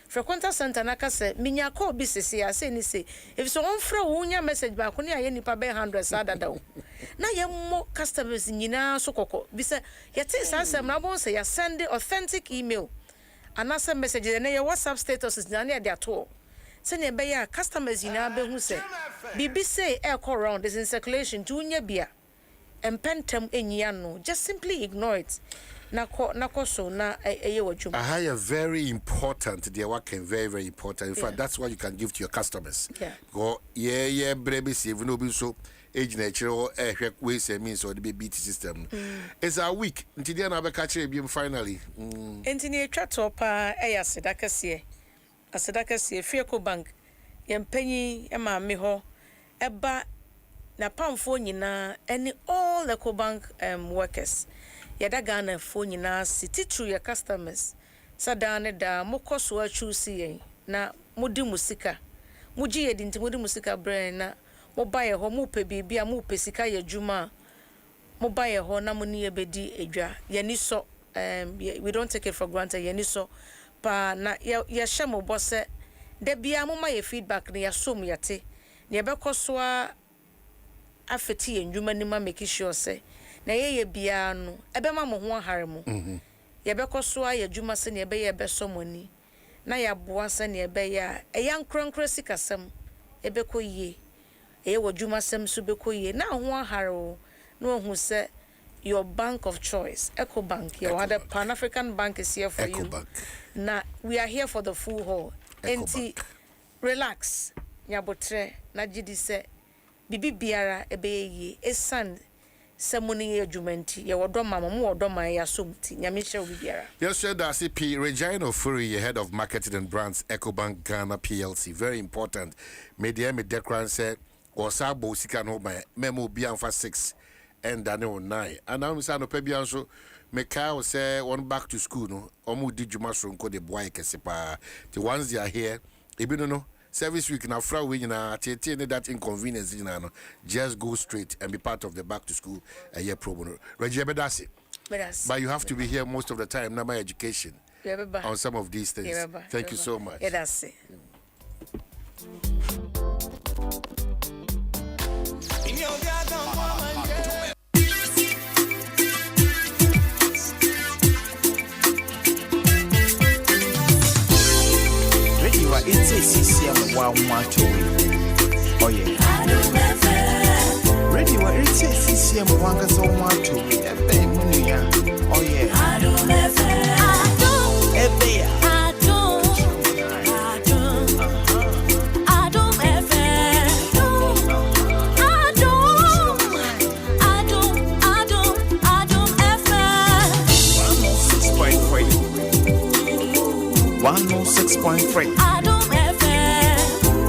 frequency center na ka say minya call bi sisi ase ni say if so on fra wo nya message ba ko ne aye nipa be 100 sada da wo na ye mo customers nyina so kokko bi say ye te sansem na bon say ya send authentic email anasa message na ye WhatsApp status na ne dia to say ne be ya customers nyina be hu say bibi say e call round is in circulation to nya bia empentem enyia no just simply ignore it nako so na eye wadwuma. I have very important, they working very important. In fact, that's what you can give to your customers. Go baby save no be so age natural way say means or the BT system. It's a week until the na catch you finally. Entini atwa top asedaka sie Fieko Bank yempanyi ema me ho eba na pamfo nyina any all the bank workers yada Ghana fo nyina city through your customers sadane da mokoso achusi yen na mudi musika muji yedi nti mudi musika brand na mo baye ho mo pe bibia mo pe sika ya djuma mo baye ho na mo ni ebedi edwa yani so we don't take it for granted yani so pa na ya shamo bose de bia mo ma ye feedback na ya som yate ne bekoso afeti endwuma ni ma make sure say na ye bia no ebe ma mo ho ahare mo ye bekoso ya dwuma se ne ebe ye be somoni na ya boa se ne ebe ya eya nkronkro sikasem ebe ko yie eye wadwuma sem so be ko yie na ho ahare o na ohu se your bank of choice Eco Bank your other Pan African Bank is here for Eco you Bank. Na we are here for the full haul enti relax nyabotre na gidi se bibi biara ebe ye esan semoni ye adwumanti ye wodoma mo wodoma ya somti nyame hye biara. Yes, sir, that's CP Regina Ofuri, head of marketing and brands Eco Bank Ghana PLC. Very important. Media me decran said or sabo sika no my memo be for 6 and Daniel 9. And I'm saying no pebian so me ka say one back to school no omu di djuma so nko de boy kesepa. The ones they are here e bi no service week na fra we na tete that inconvenience no just go straight and be part of the back to school year program. Reggie Bedasi. But you have to be here most of the time now my education on some of these things. Thank you so much. It's a CCM oh yeah. Ready what it's a CCM wanga so want to oh yeah. Adom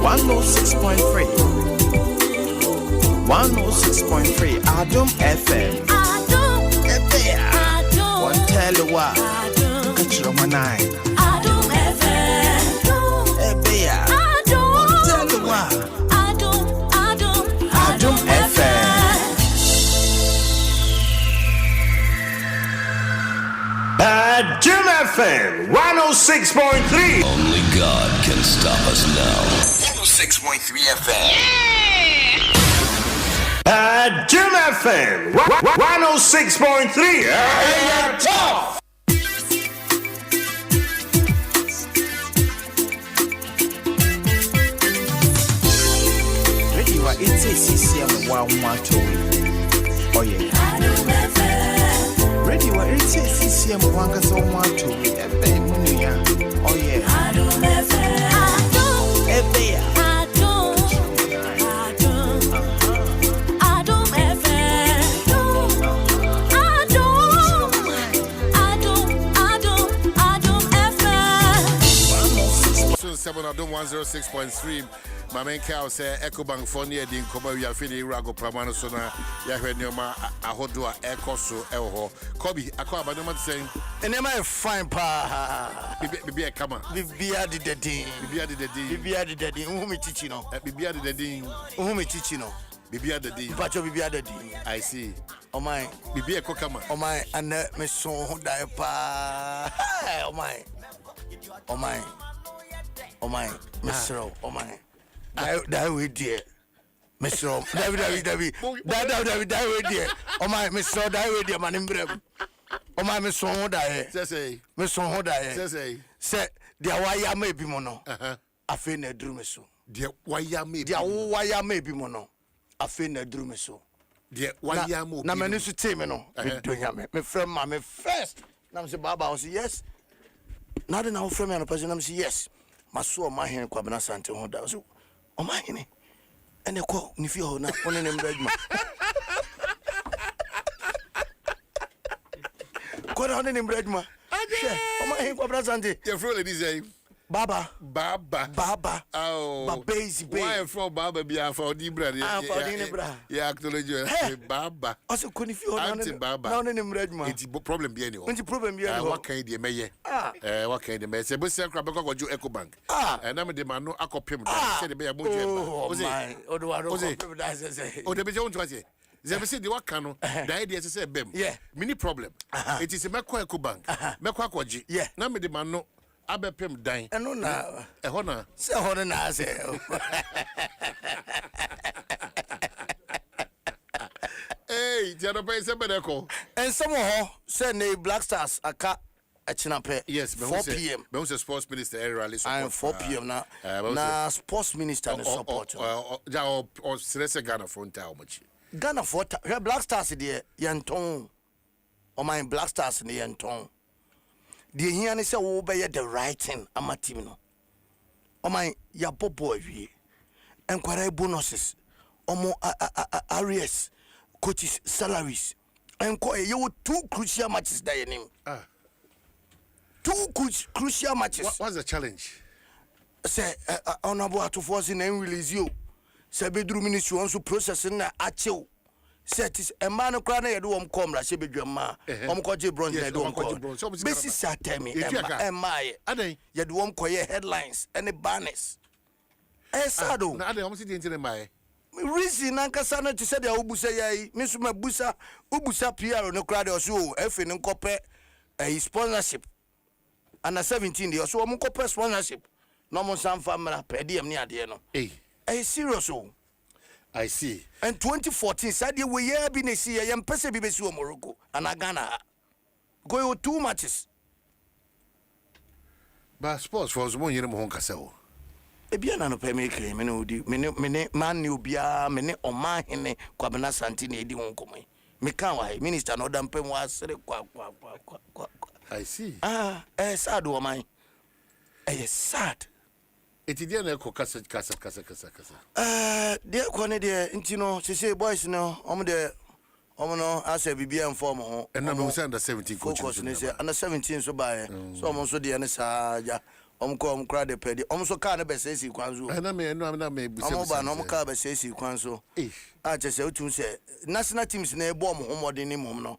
106.3 106.3 Adom FM One tell you what Catch your man Adom FM One tell you what Adom FM Adom FM 106.3 Only God can stop us now. 106.3 FM. Adom FM 106.3. Hey, tough. Ready what it's a CCM 112. Oh yeah. Ready what it's a CCM 112. Oh yeah. Adom 106.3. My main cow say Eco Bank for near the Incomo, we are feeling Rago Pramano Sona, Yahuenoma, Ahodua, Ecoso, Elho, Kobe, Aqua, but no man saying, and am I fine pa? Be a come on. Be added the dean, be added the dean, be added the dean, whom it teaching, be added the dean, whom it teaching, be added the dean, but you'll be added the dean. I see. Oh my, be a cocama, oh my, and me so die pa, oh my, oh my. Oh my, Mr. Oh my. That we dear. Mr. David. Oh my, Mr. David, man in Brem. Oh my, Mr. Hoda. Say. Mr. Hoda. Say, there why may be mono. I feel a drumeso. Dear, why ya may There why may be mono. I feel a drumeso. Dear, why ya mo? Na menu to tame no. Me friend my first. Nam say Baba I say yes. Now then our friend me and person nam say yes. Maso my hen kwabena sante Hoda. So o my hen. Ene ko ni fi ho na one nem redma. Ko na one nem redma. O my hen kwabena sante. Your friend lady say Baba. Oh. Babazy. Why from Baba be for the brother? Yeah, acknowledge you. Baba. Also, couldn't feel Baba. Now, name Redman. It's problem be anyone. What's the problem? What can the mayor? What can the mayor say? But say, Crabbe got you Eco Bank. And I'm the man no acopim. Said the bear moon. Oh, my. Oh, the Bijon was it. They say the Wakano, the idea is say, Bem. Yeah. Mini problem. It is a Macquarie Bank. Macquarie. Yeah. Name the man no. Abepem dying. And no, a honor. Say, honor, say. Hey, Janope is a better. And somehow send a Black Stars a cat at Chinape. Yes, 4 p.m. But a sports minister area. I am 4 p.m. now. Now, sports minister and support. Or Seresa Ghana front how much? Ghana for Black Stars, dear Yanton. Or my Black Stars in the Yanton. The here is a obey the writing amatimino. Oh my ya boy and quite bonuses or more areas coaches salaries and quite you 2 crucial matches name. 2 crucial matches. What's the challenge? Say honorable to force in and release you. Say bedroom ministry wants to process in actual. Set is a man of crying at home, come like she be your ma. Omcoji bronze, I don't call. Bessie sat tell me, and my, yet won't call your headlines and the banners. Sado, I don't see into my reason, Nankasana to say the Ubusa, Miss Mabusa, Ubusa Pierre, no crowd or so, F in Cope, a sponsorship. And a 17 years so, Mocope sponsorship. No more some family, pedium near the end. A serious. I see. And 2014, said you were here being a sea, I am Pacific Morocco, and Ghana. Go 2 matches. But sports for 1 year more castle. A piano pay me claim, many man you be a many or my in a Quabana Santini, the won't come. Mekawa, Minister no dampen was I see. Sad woman. Sad. It is the echo casa. Dear Connie, dear, Intino, she say, boys, no, no, I say, be and form, and I'm under 17 coaches, under 17, so by so almost the NSA, Omcom cried the petty, almost kind of says he quanzo, and I may be no car says he quanzo. I just say to say, national teams near bomb home than him, no.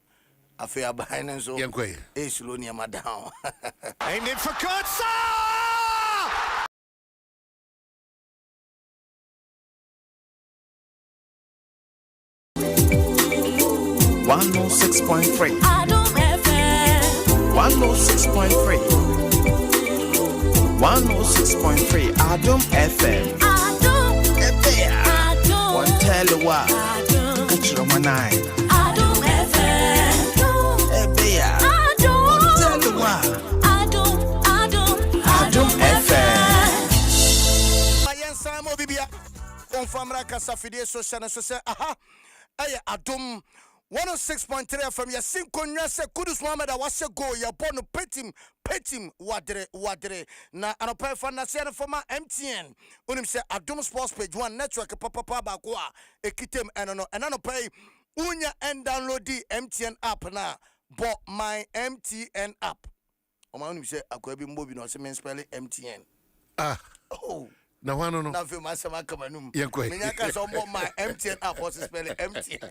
I fear behind and so, a slow near my down. Ain't it for Kutsa? 106.3 Adom FM 106.3 106.3 Adom FM Adom FM One tell you what Catch your manai Adom FM Ebea One tell you what Adom FM Mayen Samo Bibia on Famra Casafide so aha Aya Adom 106.3 from your Sinkonya se Kudus Mohammed was a go ya born petim wadre na anopa fana se for my MTN unim se Adom Sports page 1 network papa bakwa ekitem eno pay unya and download the MTN app na but my MTN app o ma unim se akwa bi mbobi no se men spell MTN oh na wano no na fe masama kamanum menya ka so mo my MTN app was spell MTN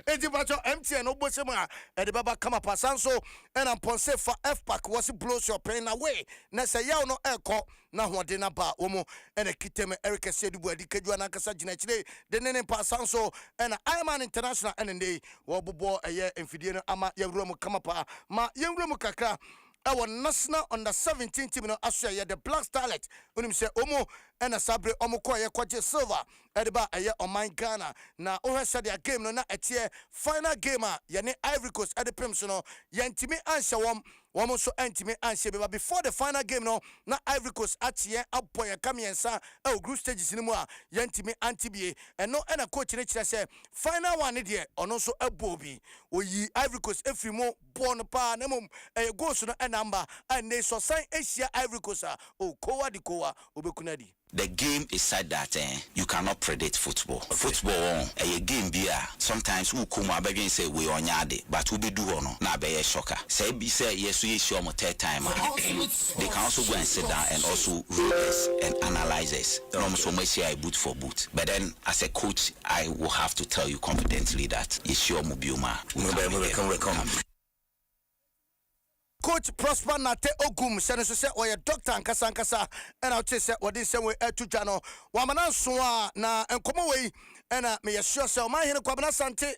enti bacho MTN obosema e de baba kama pasanso and am ponse for F pack was blows your pain away na say yaw no eko na hode na ba wo mo ene kiteme Eric Sedubu adi kedua na kasa gina chire de nene pasanso and Ironman International ene dey wo bobo eye emfidie no ama yewura mu kama pa ma yewura mu kakra our national under 17 team no aso ye the Black Starlet unim se omo ena sabre omo ko ye kwaje silver edeba aye oman Ghana na ohwese dia game no na etie final game a ye ne Ivory Coast edepem so no ye ntimi anhye wom so antimi anhye beba before the final game no na Ivory Coast atie aboye kamiensa group stages ni mu a ye ntimi antibie eno ena coach ne kire se final one de ono so abobi oyi Ivory Coast efrimo born pa na mum go so no enamba and they so sign Asia Ivory Coast kowa di kowa obekunadi. The game is said that you cannot predict football. Football, a game beer. Sometimes we come again say we on yard, but we be do no na be a shocker. Say be say yes we show more third time. They can also go and sit down and also read this and analyze this. No so much say I boot for boot. But then as a coach, I will have to tell you confidently that you sure Mubiuma will come. Coach Prosper Nate Ogum sene so se oye doctor ankasa and I say what this way to jano wamana so na enkomo wei ena me sure se o man hene kwabena sante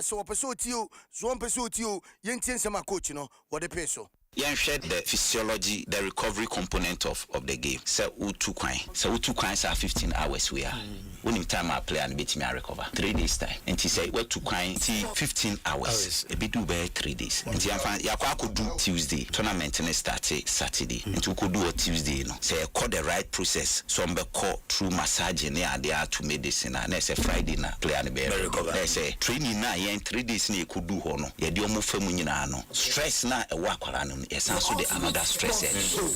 so opeso tio so opeso tio yentie nsema coach no what the peso. Yeah, share the physiology, the recovery component of the game. So we two coins are 15 hours we are. When time I play and beat me I recover 3 days time. And he say what two coins 15 hours. A bit do by 3 days. And he find ya could do Tuesday tournament and start Saturday. And you could do a Tuesday, no. Say call the right process. Some be call through massage and there to medicine and say Friday na play and be recover. They say training na in 3 days ni could do hono. Ya di omo femu nyina no. Stress na e work yes, also the another stress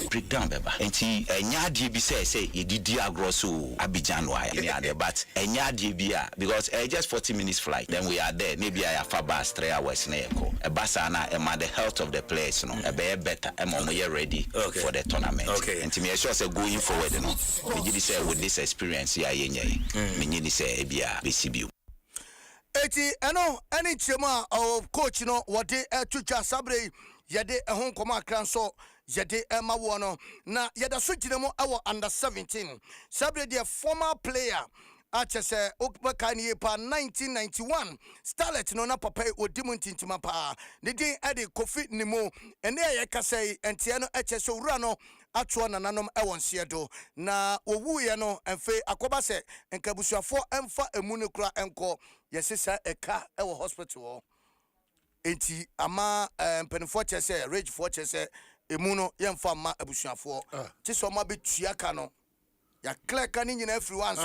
breakdown beba. And he nyadi bi say you did agroso Abidjan why but nyadi bi because just 40 minutes flight then we are there maybe I have bus 3 hours na eko e basa na e the health of the players no e be better e mo ready for the tournament and me sure say going forward no me just say with this experience ya yenye me nyini say e bia be sibiu eti eno any chema of coach no what they tuja sabre yede ehon koma kranso yede ema wono na yeda so ginemo awo under 17 sabre the former player achese okbaka ni pa 1991 starlet no na papa odimu ntintima pa ne din ade kofi nimo ene ye kasai entie no achese wura no atwo nananom ewon siedo na owu ye no enfe akoba se enkabusuafo emfa emu ne kura enko yesesa eka ewo hospital enti ama mpenfo chese rage for chese emu no yemfa ma abusuafo tiso ma betua ka no ya clear ka ni nyina free once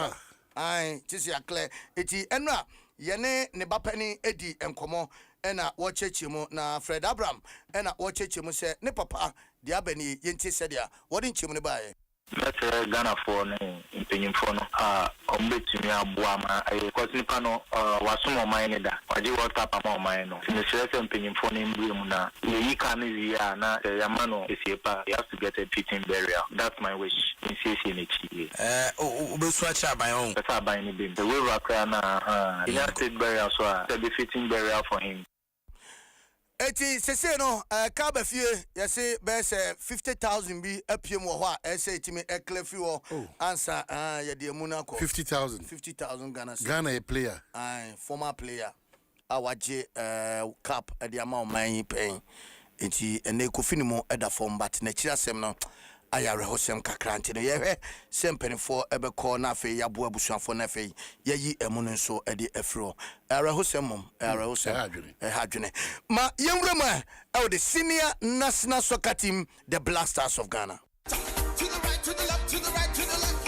ai tisi ya clear eti enra yene ne bapani edi enkomo ena wo chechemu na Fred Abraham ena wo chechemu se ne papa dia bani yenti se dia wodi nchemu ne bae. That's Ghana for in Penin Fono. Between Abuama, a cosmic no was some mine that. I did what up among mine. In the certain Penin Fono in Brimuna, you can easy, na Yamano is here, you have to get a fitting burial. That's my wish. In CCNH. Swatch my own. That's how by any beam. The way Rakana, he has to burial, so the fitting burial for him. Eti sese no ka fie yesi be se 50,000 bi apiem wo ho a ese timi eklefi wo answer ye de mu na ko 50,000 Ghana a player former player awaje cap e de ama o man pen enti ene ko finimo e da form but na kira sem no ayare hosem kakranti no ye sempeni for ebe call na fe yabo abusuafo na fe yeyi emu no so e de afro are hosem hadwene ma yemwura ma e the senior national soccer team the Black Stars of Ghana. To the right, to the left, to the right, to the left.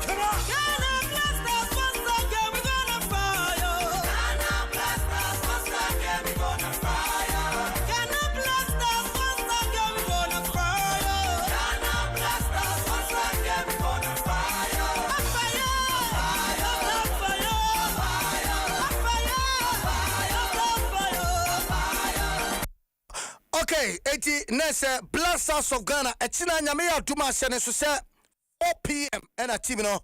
Come on. Ghana Blasters, once again we're gonna fire. Ghana Blasters, once again we're gonna fire. Ghana Blasters, once again we're gonna fire. Ghana Blasters, once again we're gonna fire. Okay, eti nese Black Stars of Ghana etina nyame ya duma se ne so se 4 p.m. and a team no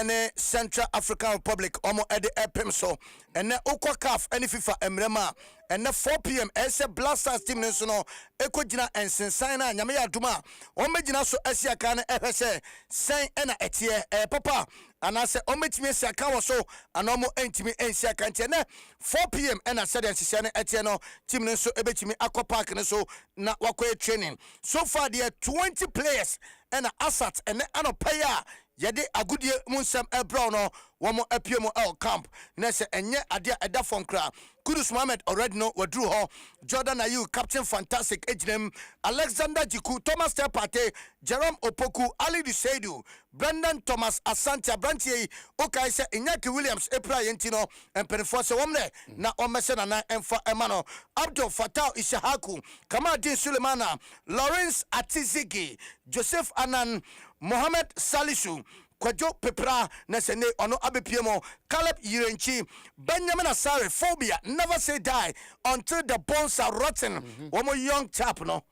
ene Central African Republic omo ede epem so ene okwa CAF ene FIFA emrema ene 4 p.m. ese Blasters team nso no ekogina ensensan na nyame ya aduma omegina so asia kan ehwese sen ena etie papa anase ometimi asia kan wo so anomo entimi ensia kan tie ne 4 p.m. ena said ensisia ne etie no team nso ebetimi akọ park ne so na wakọ training so far there 20 players ena asat ene anopaya yede agudie munsem ebro no womo apiemo el camp na se enye ade eda fon kra Kudus Mohammed already know wadru ho Jordan Ayew Captain Fantastic ejinem Alexander Jiku Thomas Tepate Jerome Opoku Ali Duseidu Brendan Thomas Asante Brantie okay se Inyaki Williams Epra Yentino empenfo se womne na omese na emfa emano Abdul Fatah Ishahaku Kamadin Sulemana Lawrence Atizigi Joseph Anan Mohammed Salisu Kwajo Pepra Nesene ono abepiemo Caleb Yirenchi Benjamin Asare phobia never say die until the bones are rotten. One more young chap no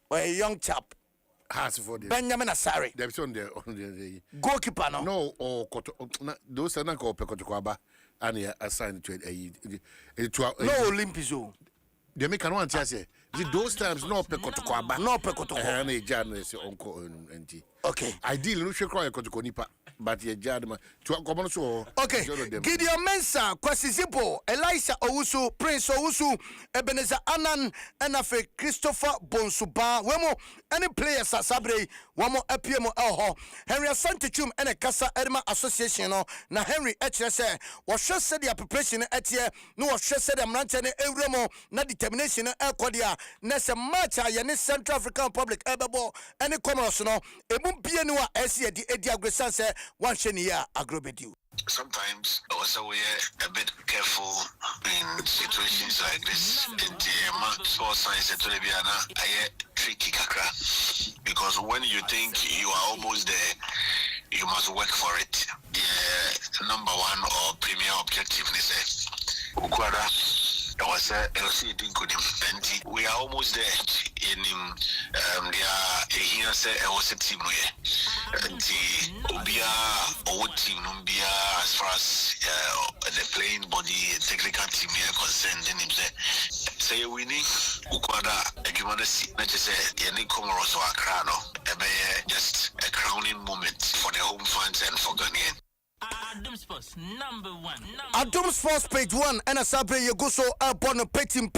or a young chap has for this Benjamin Asare there's on the goalkeeper no or those are not called Pekotokwaba and assigned to no Olympizo. They make an one say those times no Pekotokwaba no Pekotokwaba and a journalist uncle and okay ideally no should cry a Kotokonipa but your jadma to a common so okay Gideon Mensah Kwasizipo Elisha Owusu Prince Owusu Ebenezer Anan Enafe Christopher Bonsuba Wemo any players at Sabre Wamo Epiemo Elho Henry Asantechum and a Casa Edema Association na Henry HSA was just said their preparation at year no was just said them ranchane Euremo na determination Kodia Nessa Macha Yanis Central African Republic Ebebo any commerce no Ebum Pianua Esia di Edia Gresanse one shenia agrobedu. Sometimes also we're a bit careful in situations like this. In the sports science at tricky kakra because when you think you are almost there, you must work for it. The number one or premier objective is Ukwara. We are almost there in here say I was a team as far as the playing body technical team here concerned in him say winning Ukwada Agumana not just say any Comoros or Akrano just a crowning moment for the home fans and for Ghanaian. Adom Sports number one. Adom Sports page 1 and a sabre you go so upon petim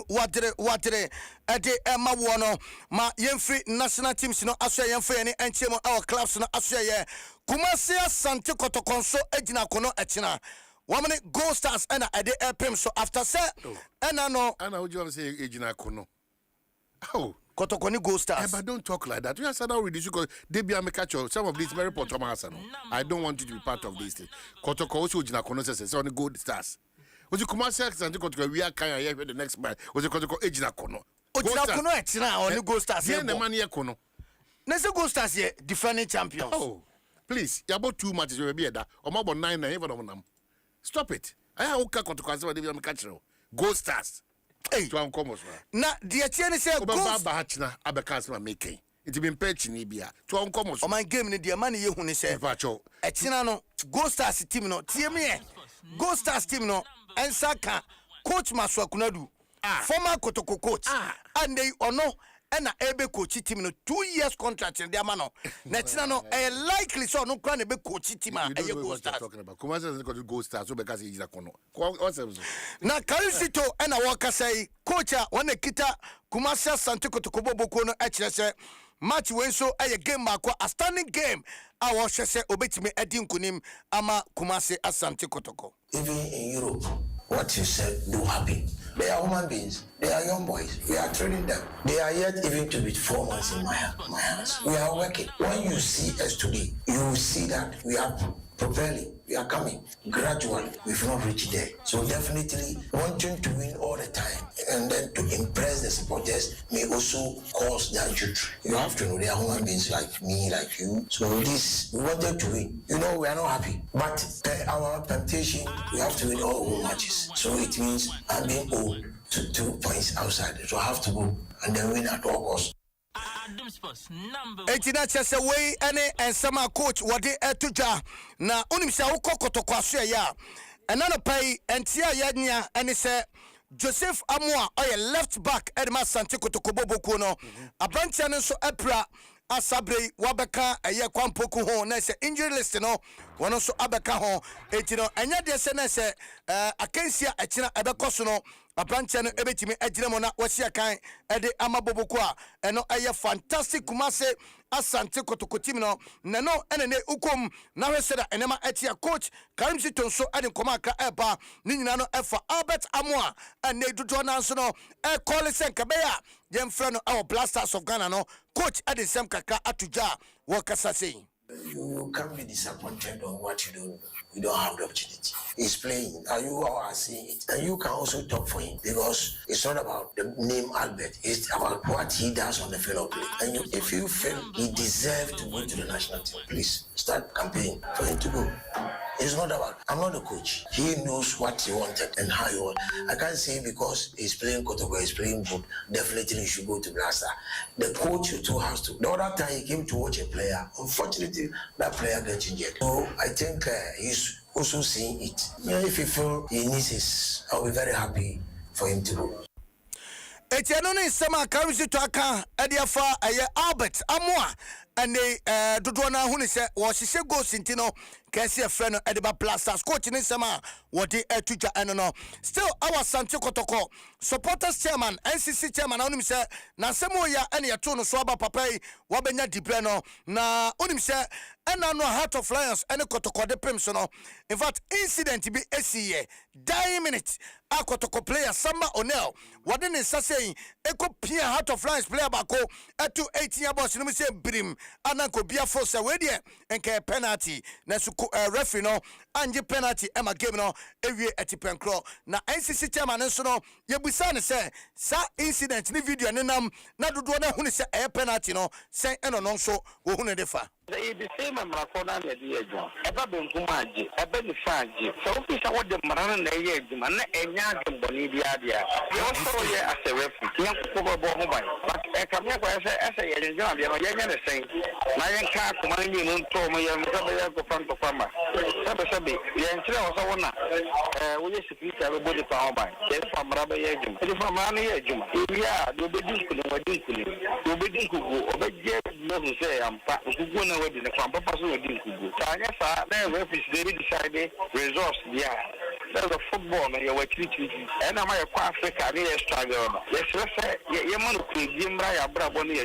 watere ade Emma Wono ma yemfri national teams no asya yemfri any enchemo our clubs no asya ye Kumasi Asante Kotokonso ejina kono echina wamane Gold Stars and ade epem so after say and no and how you say ejina kono oh Kotokoni Gold Stars. But don't talk like that. We are sad now with this because they be a catch some of these very important Thomas. I don't want you to be part of this thing. Kotoko also Jina Kono says on the Gold Stars. Was you come and say we are kind of the next man? Was you Kotoko Ejina Kono? Ojina Kono Echina on the Gold Stars. Yeah, the man here Kono. Next Gold Stars here defending champions. Oh, please, you about 2 matches will be there. Or more about 9 even on them. Stop it. I have Oka Kotoko say they be catch Gold Stars. Hey, to come na the tiene say go bahachna abekas ma making it been patch ni bia to come o my game ni the man ye hu ni say pacho etina no Gold Stars team no tie me Gold Stars team no ensaka coach Maswakunadu former Kotoko coach and they ono na ebe coach team no 2 years contract in the amano na tina no likely so no kra na be coach team a Gold Stars talking about come say Gold Stars so because he is a kono what's na Karisito na waka say coach one kita Kumasi Asante Kotoko boko no ekire say match when so a game mako a standing game a wo hwese obetime adi nkunim ama Kumasi Asante Kotoko. Even in Europe, what you said do happen. They are human beings. They are young boys. We are training them. They are yet even to be 4 months in my hands. We are working. When you see us today, you will see that we are propelling. We are coming gradually. We've not reached there. So definitely wanting to win all the time and then to impress the supporters may also cause that youth. You have to know they are human beings like me, like you. So this, we wanted to win. You know, we are not happy. But our temptation, we have to win all matches. So it means I'm being owed to 2 points outside. So I have to go and then win at all costs. Adom Sports number 1. Etina chese we ene ensema coach wode etuja na unim se wokɔ kotokwaso ya ɛna no pay entia yadnia ene se Joseph Amoa oye left back Edma Sante Kotokoboboku no abrantia no so epra asabre wabeka eye kwampoku ho na se injury list no wono so abeka ho etino enya de se na se akansia ekina ebekoso no abrantia no ebetimi agire mo na wasia kan ede amaboboku a eno eye fantastic kumase Asante Kotokotim no nano ene ukom na hweseda enema etia coach Karim Sitonso ade komaka eba ni nyina no efa Albert Amoa ene dodo na nso no e call senkabeya yemfra no our Blasters of Ghana no coach ade sem kaka atuja wo kasa sei. You can't be disappointed on what you don't. You don't have the opportunity. He's playing, and you are seeing it, and you can also talk for him because it's not about the name Albert. It's about what he does on the field of play. And if you feel he deserves to go to the national team, please start campaigning for him to go. It's not about. I'm not a coach. He knows what he wanted and how he wanted. I can't say because he's playing Kotoko, he's playing good. Definitely he should go to Blaster. The coach too has to. The other time he came to watch a player. Unfortunately, that player gets injured. So I think he's also seeing it. Yeah, if you feel he needs his, I'll be very happy for him to go. Etiano ni sema Karim to aka ediafa eye Albert Amoa ane dodo na hu ni se wo hihye goals ntino kesi efre no ediba Blasters coach ni sema wodi etuja eno no still our Sante Kotoko supporters chairman NCC chairman onim se na semo ya ene yeto no so aba papai wabenya dibre no na onim se ena no Heart of Lions ene Kotoko de pem so no in fact incident bi esiye 10 minutes a Kotoko player Samba Onel wade ne sasei eko pia Heart of Lions player bako etu 18 year boss no se brim ananko bia for se we de enke penalty na su referee no anje penalty ema game no ewie etipenkro na NCC chairman nso no yebusa ne se sa incident ni video ne nam na dodo na hu ne se penalty no sen eno no nso wo hu ne defa. The same Maracona, the Diego. Ever been Kumaji, a benny Faji. So, if I want the Maran and the Yagman and Yagan Bonidia, you also as a referee, young Kuba but I come here as a young John, you know, you're saying, Mayan car commanding you to my young front of Farmer. Sabi, the entry also one. We used to keep everybody power by. There's from Rabbi Yagum. If I'm on Yagum, yeah, you'll be dinkum, you'll be dinkum, obey, say, I'm going to the Papa didn't go. So I guess there they decided results. Yeah, there's a football and you're treating. And I'm a Africa, they struggle. Yes, let's say, you want to play Jimbra, Braboni,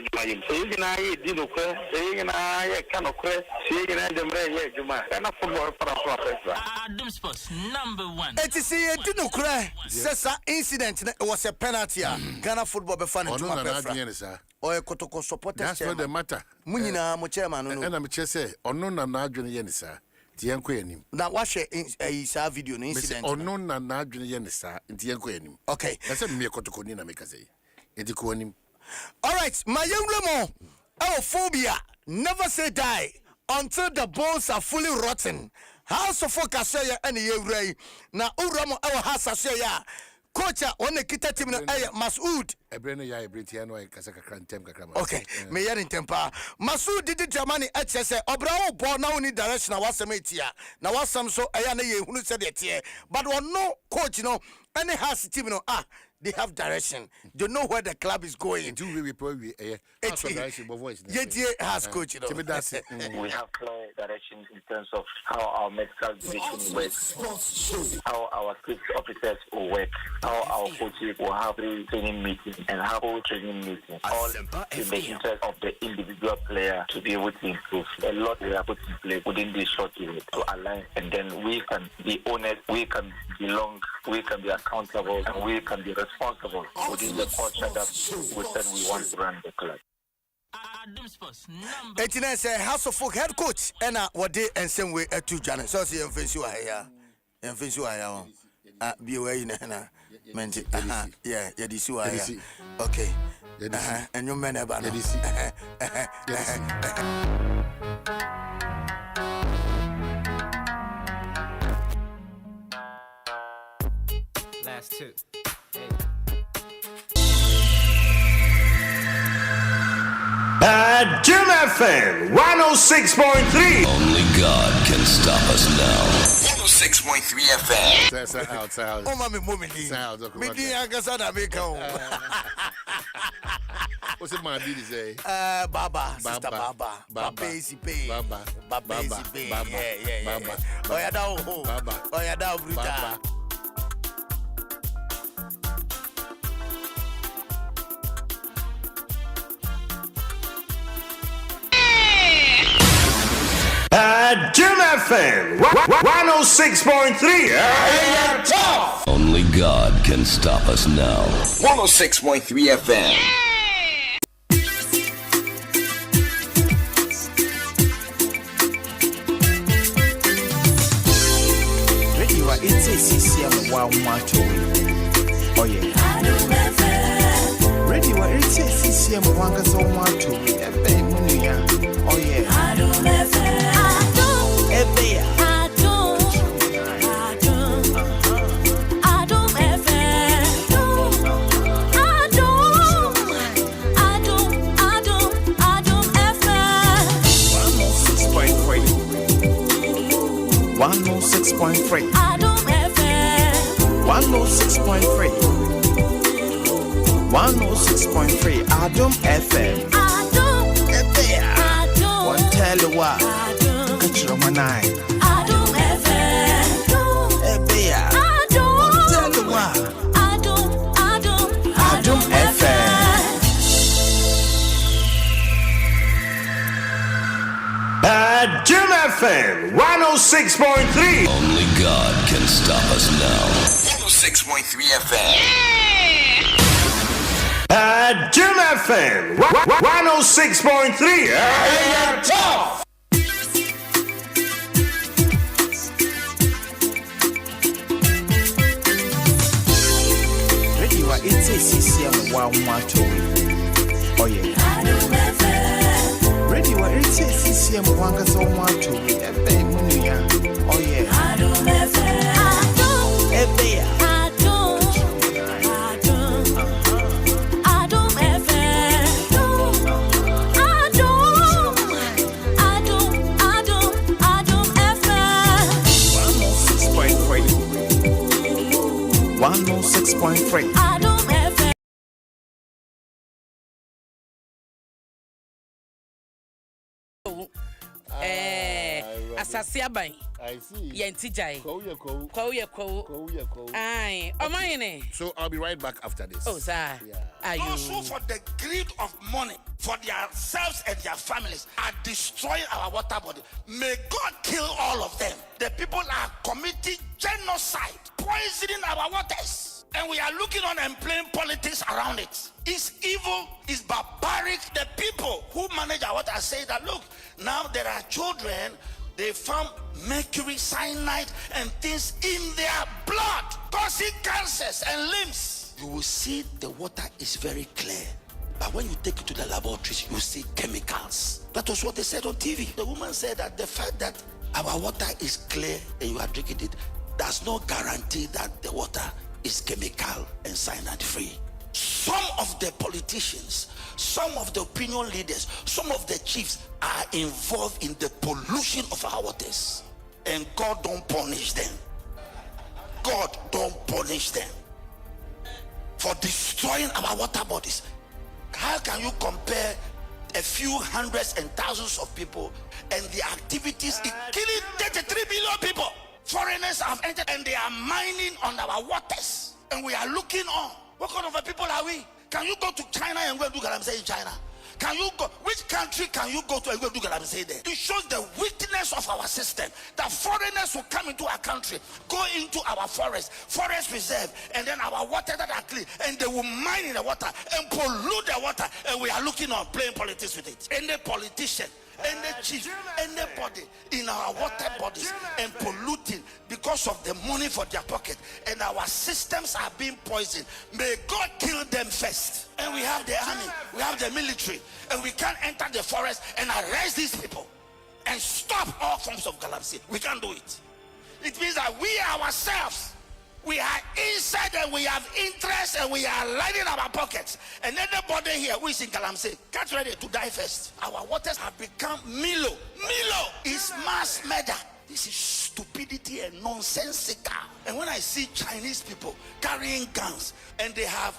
so you can I did okay, so you can I cannot crash, so you can end them right, Juma, and a football for a Adom Sports number 1. It is a didn't cry. Sessa incident was a penalty. Ghana football be fun to my or a Kotoko supporters. That's not the matter. Munina, mo chairman, and I'm just say, or no, na Yenisa, Tianquenim. Now, watch a video incident. Or no, na Yenisa, Tianquenim. Okay, that's a mere Kotokonina make us say. Edikonim. All right, my young Remo, our phobia never say die until the bones are fully rotten. House of focus and ye now Uramo our house ya. Coach, on the kita team Masoud. Ebrene Britiano Kasaka Krantem Kakram. Okay, me in temper. Masoud did Germany HSA. Obrao born now in direction. I was a mate here. Now was some so Ayana who said it here. But one no coach, any has team they have direction. They know where the club is going. Do we probably has coach. We have clear direction in terms of how our medical division works, how our safety officers will work, how our coaches will have training meetings and have all training meetings, all in the interest of the individual player to be able to improve. A lot we are put in place within this short period to align, and then we can be honest, we can belong, we can be accountable, and we can be responsible within the culture that we said we want to run the club. It's a House of Folk head coach, and what day and same way at 2 Janet. So, see, and face you are here. And face you are be away in Hannah. Meant yeah, this you are here. Okay, and your man about this. Last two. Hey. Adom FM 106.3. Only God can stop us now. 106.3 FM. Sound. Oh, mommy, me di angasa na make What's it, my baby say? Baba, sister Baba. Baba is pay. Baba. Yeah. Oh, yeah, down. Oh, yeah, down, brutal. Adom FM 106.3. Only God can stop us now. 106.3 FM. Radio it's a CCM wow macho. Oh yeah. Radio it's a CCM wanga so macho. Oh yeah. Adom 106.3. Adom FM 106.3. 106.3. Adom FM. Adom FM. One tell you what. Catch your man eye. Adom FM. Adom. One tell you what. Adom FM. Adom FM 106.3. Only God can stop us now. 106.3 FM. Adom FM 106.3. Radio it's a CCM wow macho. Oh yeah. Radio it's a CCM wanga so macho. Oh yeah. Adom FM. Adom FM. Adom FM. 106.3. Adom FM. Asase aban. I see. Yenti jai. Ko. Aye. Omayene. So I'll be right back after this. Oh, sir. Are you? Also for the greed of money for themselves and their families are destroying our water body. May God kill all of them. The people are committing genocide, poisoning our waters. And we are looking on and playing politics around it. It's evil, it's barbaric. The people who manage our water say that, look, now there are children, they found mercury, cyanide, and things in their blood, causing cancers and limbs. You will see the water is very clear. But when you take it to the laboratories, you see chemicals. That was what they said on TV. The woman said that the fact that our water is clear and you are drinking it does not guarantee that the water is chemical and cyanide free. Some of the politicians, some of the opinion leaders, some of the chiefs are involved in the pollution of our waters. And God don't punish them. God don't punish them for destroying our water bodies. How can you compare a few hundreds and thousands of people and the activities in killing 33 million people? Foreigners have entered and they are mining on our waters, and we are looking on. What kind of a people are we? Can you go to China and go and do galamsey in China? Can you go? Which country can you go to and go do galamsey there? It shows the weakness of our system. That foreigners will come into our country, go into our forest reserve, and then our water that are clean, and they will mine in the water and pollute the water, and we are looking on playing politics with it. Any politician, any chief, anybody in our water bodies and polluting because of the money for their pocket, and our systems are being poisoned. May God kill them first. And we have the army, we have the military, and we can't enter the forest and arrest these people and stop all forms of galamsey. We can't do it. It means that we ourselves We are inside and we have interest and we are lining our pockets. And anybody here who is in Galamsey, get ready to die first. Our waters have become Milo. Milo is mass murder. This is stupidity and nonsensical. And when I see Chinese people carrying guns and they have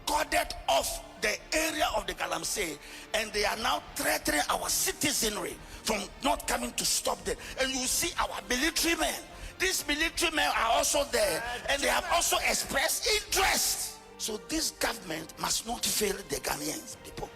corded off the area of the Galamsey and they are now threatening our citizenry from not coming to stop them. And you see our military men. These military men are also there and they have also expressed interest. So this government must not fail the Ghanaians people.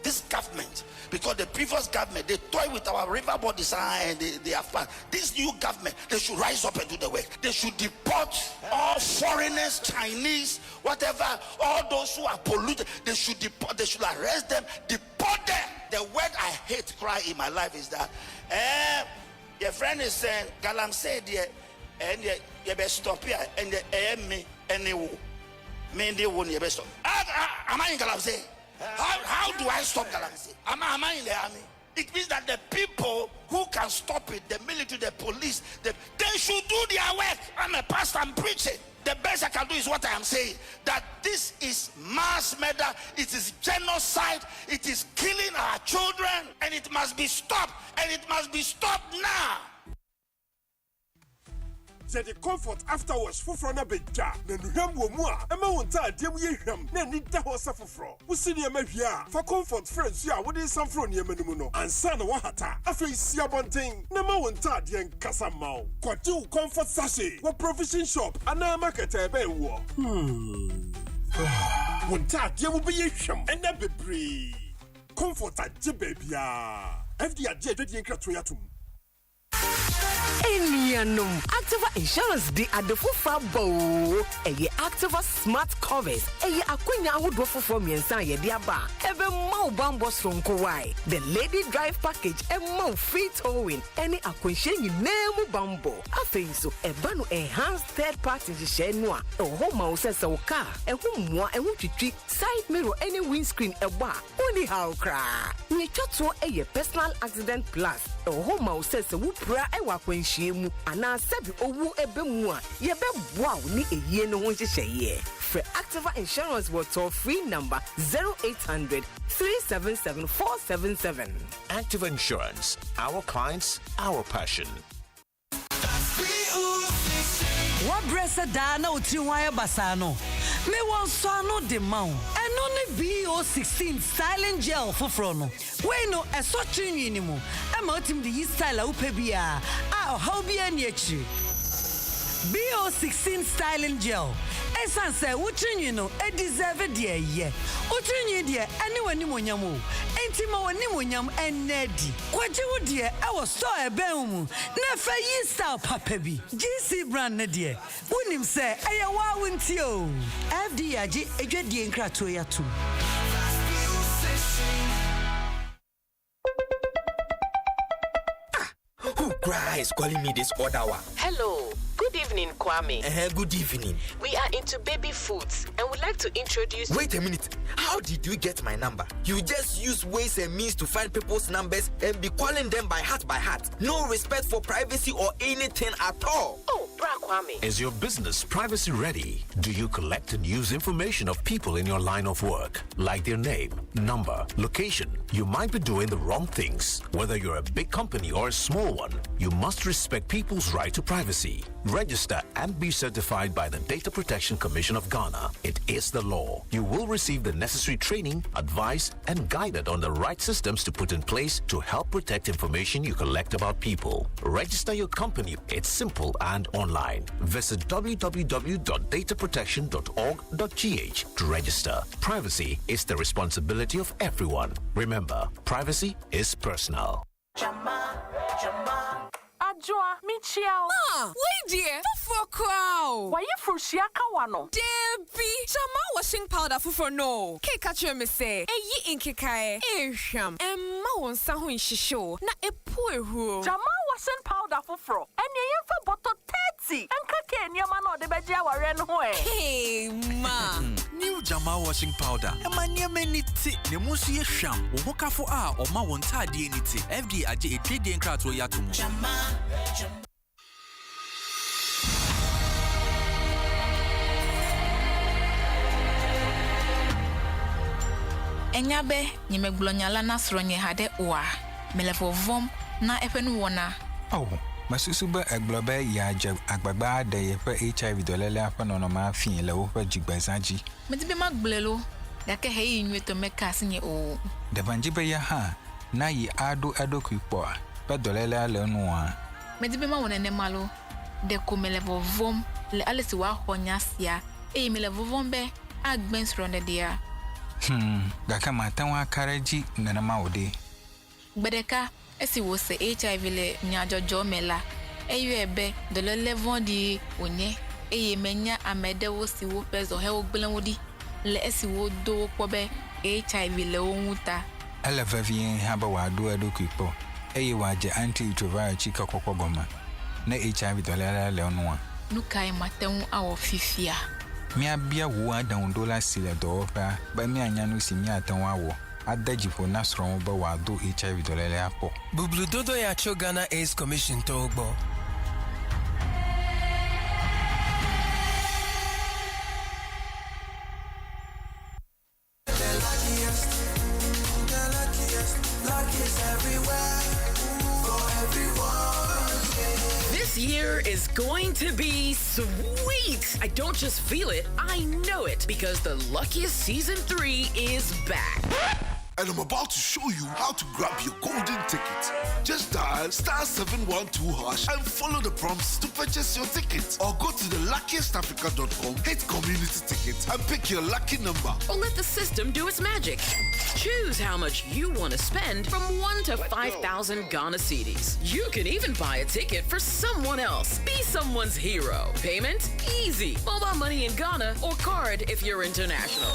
This government, because the previous government, they toy with our river bodies and they have fun. This new government, they should rise up and do the work. They should deport all foreigners, Chinese, whatever, all those who are polluted. They should deport, they should arrest them, deport them. The word I hate cry in my life is that your friend is saying, Galamsey there, and you best stop here, and me, and they will. Me, they won't, you best stop. Am I in Galamsey? How do I stop Galamsey? Am I in the army? It means that the people who can stop it, the military, the police, they should do their work. I'm a pastor, I'm preaching. The best I can do is what I am saying, that this is mass murder, it is genocide, it is killing our children, and it must be stopped, and it must be stopped now. The comfort afterwards for na beja na nuham wo mu a ema won ta adem ye hwam na ni da ho safofro wo sini ema hwia for comfort friends ya wo de samfro ne ema numu no ansa na wo hata afei sia bonten na ma won ta ade nkasa mawo kwaji comfort sachet wo provision shop ana market ebe wo won ta ade wo be ye hwam ena bebre comfort age bebia fd ade adwedi enkrato yatum Enianum Activa Insurance di adefufa bo eye Activa Smart Covers eye akwanya ahodo fofo miensa ye dia ba ebe ma bambo sonko wai the lady drive package e ma free towing any akwenhye nyinemu bambo afenso eba no enhanced third party hye no a ho ma wo sese wo car e ho moa e ho twitwi side mirror any windscreen e ba oni how kra ni twato eye personal accident plus ho ma wo sese wo pra e wa kwenhye ana sebi owu ebe mu a ye be boa ni eyie no ho nhyehyeye for Activa Insurance with toll free number 0800 377 477. Activa Insurance, our clients, our passion. What bresa da na utriwa basano me won so ano de ma eno ne BO16 styling gel foforo no we no eso twinwi ni mu e ma otim de yi style a upa bia a how bia ni achi BO16 styling gel esan se utrinwi no e deserve de ye utrinwi de ene wani monyam o enti ma wani monyam enedi kwaje wo de e wo store ebe mu na fa yi style papa bi GC brand ne de wonim se eye wa wonti o FD agi edwadie nkrato ya tu. Who cries calling me this other one? Hello. Good evening, Kwame. Good evening. We are into baby foods and would like to introduce. Wait a minute. How did you get my number? You just use ways and means to find people's numbers and be calling them by heart. No respect for privacy or anything at all. Oh, Bra Kwame. Is your business privacy ready? Do you collect and use information of people in your line of work, like their name, number, location? You might be doing the wrong things. Whether you're a big company or a small one, you must respect people's right to privacy. Register and be certified by the Data Protection Commission of Ghana. It is the law. You will receive the necessary training, advice, and guided on the right systems to put in place to help protect information you collect about people. Register your company. It's simple and online. Visit www.dataprotection.org.gh to register. Privacy is the responsibility of everyone. Remember, privacy is personal. Joa, Michiao. Wait dear, for crow. Why you for Shiaka wano? Debbie, Jama washing powder for no. Catcher me say, ye in kikae, sham, and Mount Sahun Shisho, na a poor who. Jama washing powder for fro, and ye for bottle 30, and cake and your man or the Bejawa ran away. Hey, ma. New Jama washing powder, and my near many tea, the Musi sham, Woka for our or my one tie dignity, FD at a trading crato yatum. Enyabe, Nimeglonyala Nasronye hade wa. Melevovom na epenu wona. Oh, Masusuba Aglobe Yaja Agbaba de HIV dolele afano ma fin le wo jigbazaji. Medibe magblelo, dake hei nweto meka sinye o. De banjibe ya ha, na yi ado kwipo. Pe dolele le nuwa. Medibe ma wona ne malo. De ko melevovom le alesi wa honyasia. Melevovom be agbens ronde dia. Gaka matanwa kareji nanama ode. Bedeka esi wo se HIV le nyajojo mela. Ebe de le levondi onye. Menya amede wo si wo pezo he ogbelenwodi. Le esi wo do kwobe HIV le onwuta. Ele vavien haba wa do kwipo. Waje anti-retroviral chika kokogoma. Na HIV dolele le onwa. Nukai maten awo fifia. Mi abia wo adan dola sile do fa ba mi anya no si mi atan wawo adajifo nasro ba wa do HIV dolele apo Bublu dodo ya cho Ghana AIDS Commission to ogbo. This year is going to be sweet. I don't just feel it, I know it, because the luckiest season 3 is back. And I'm about to show you how to grab your golden ticket. Just dial *712# and follow the prompts to purchase your ticket. Or go to theluckiestafrica.com, hit community tickets, and pick your lucky number. Or let the system do its magic. Choose how much you want to spend from 1 to 5,000 Ghana cedis. You can even buy a ticket for someone else. Be someone's hero. Payment? Easy. Mobile money in Ghana or card if you're international.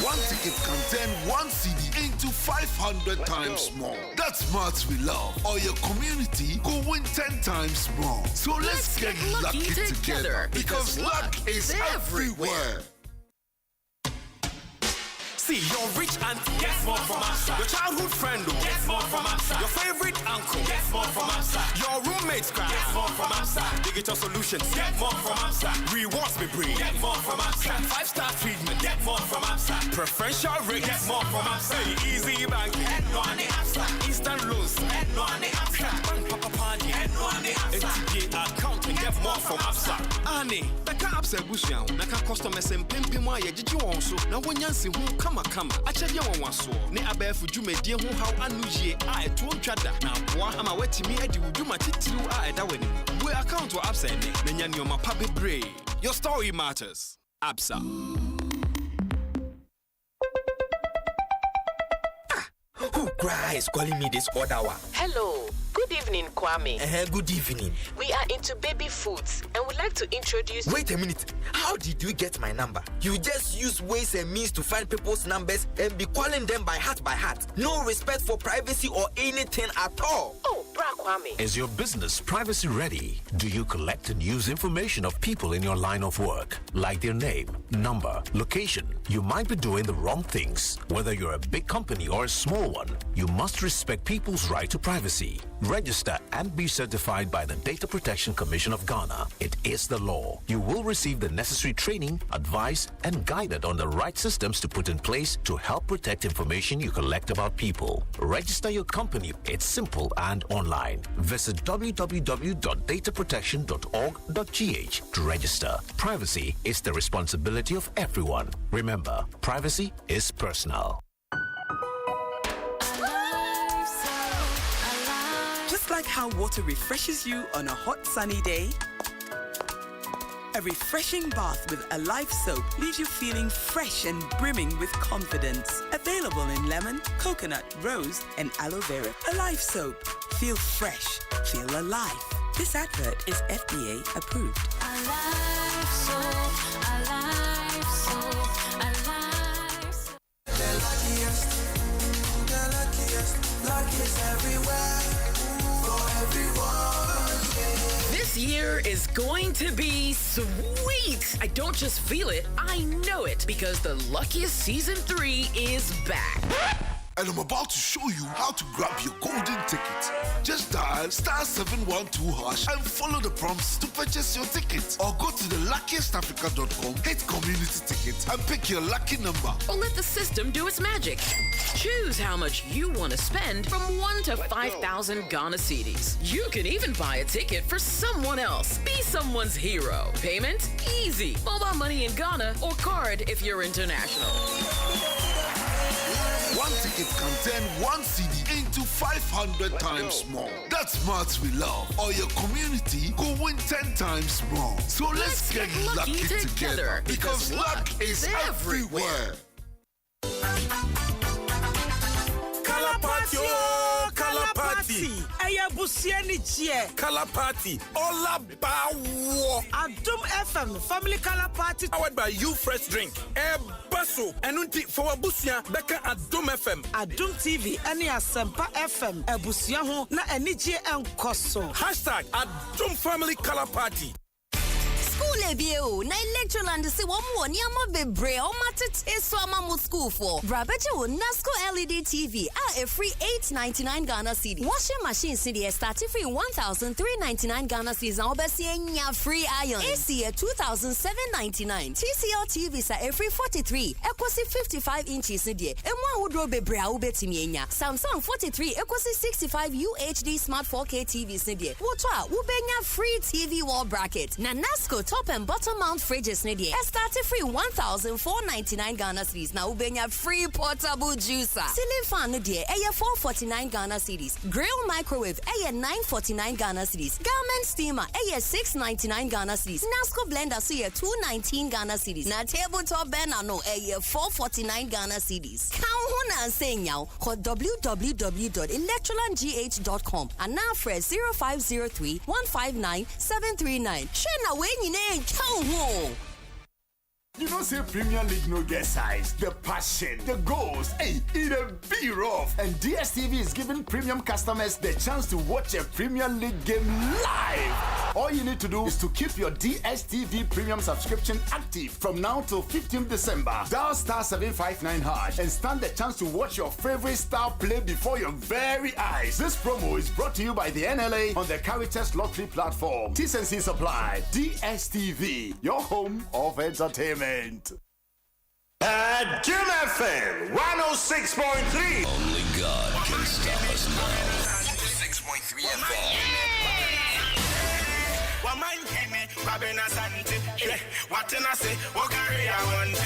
One ticket can turn 1 CD into 500 times more. That's maths we love. Or your community go win 10 times more. So let's get lucky together because luck is everywhere. See, your rich auntie gets more from us. Your childhood friend gets more from us. Your favorite uncle gets more from us. Your roommates gets more from us. Digital solutions get more from us. Rewards we bring get more from us. 5-star treatment get more from us. Preferential rate get more from us. Easy bank get no on the instant loans get no on the bank papa party get no on the account and get more from us. Annie, the caps are bushing. Naka customers and pimpima ye jiji wonso. Na wonyansi hu kama achaje wanwaso ne abafu dwumadie ho haw anuye a eto ntwada na aboa ama watimi adi wudwuma titiriw a eda wani we account wa absa ne na nya nioma pa bebre. Your story matters. Absa. Who cries calling me this other one? Hello. Good evening, Kwame. Good evening. We are into baby foods and would like to introduce... Wait a minute. How did you get my number? You just use ways and means to find people's numbers and be calling them by heart. No respect for privacy or anything at all. Oh, Bra Kwame. Is your business privacy ready? Do you collect and use information of people in your line of work, like their name, number, location? You might be doing the wrong things. Whether you're a big company or a small one, you must respect people's right to privacy. Register and be certified by the Data Protection Commission of Ghana. It is the law. You will receive the necessary training, advice, and guided on the right systems to put in place to help protect information you collect about people. Register your company. It's simple and online. Visit www.dataprotection.org.gh to register. Privacy is the responsibility of everyone. Remember, privacy is personal. Just like how water refreshes you on a hot sunny day, a refreshing bath with Alive soap leaves you feeling fresh and brimming with confidence. Available in lemon, coconut, rose, and aloe vera. Alive soap. Feel fresh. Feel alive. This advert is FDA approved. Alive soap. Alive soap. Alive soap. The luckiest, luck is everywhere. This year is going to be sweet. I don't just feel it, I know it, because the luckiest season 3 is back. and I'm about to show you how to grab your golden ticket. Just dial *712# and follow the prompts to purchase your ticket. Or go to the luckiestafrica.com, hit community tickets, and pick your lucky number. Or let the system do its magic. Choose how much you want to spend from 1 to 5,000 Ghana cedis. You can even buy a ticket for someone else. Be someone's hero. Payment? Easy. Mobile money in Ghana or card if you're international. One ticket can turn one CD into 500 times more. That's maths we love. Or your community go win 10 times more. So let's get lucky together because luck is everywhere. Color party, oh, color party. Aya busiani chie. Color party, all about Adom FM family color party. Powered by You Fresh Drink. Basso, Enunti for Busia, Becca Adom FM. Adom TV, any Asempa FM. Busia ho na enije enkoso. Hashtag Adom Family Color Party. School ebio na electroland se wo mo ni ama bebre o matete so ama mo school for brabeje wo Nasco LED TV a free 899 Ghana cedi washing machine cedi start free 1399 Ghana cedis na obesi enya free iron AC 2799 TCL TV sa free 43 ekosi 55 inches cedi emu awodro bebre a obetimi enya Samsung 43 ekosi 65 UHD smart 4K TV cedi wo to a wo benya free TV wall bracket na Nasco top and bottom mount fridges nedia. Started free 1,499 Ghana cedis. Now ubenya free portable juicer. Ceiling fan nedia. 449 Ghana cedis. Grill microwave 949 Ghana cedis. Garment steamer 699 Ghana cedis. Nasco blender so 219 Ghana cedis. Na tabletop banner no 449 Ghana cedis. Count hona senyao ho www.electrolandgh.com and now fresh 0503 159 739. Shena when you You know, say Premier League no get size, the passion, the goals, hey, it a be rough. And DSTV is giving premium customers the chance to watch a Premier League game live. All you need to do is to keep your DSTV premium subscription active from now till 15th December. Dial *759# and stand the chance to watch your favorite star play before your very eyes. This promo is brought to you by the NLA on the Caritas Lottery platform. T&C Supply, DSTV, your home of entertainment. At Jim FM 106.3. Only God can stop us now. 106.3 FM. Waman keme babena sante. What I say? What carry I want?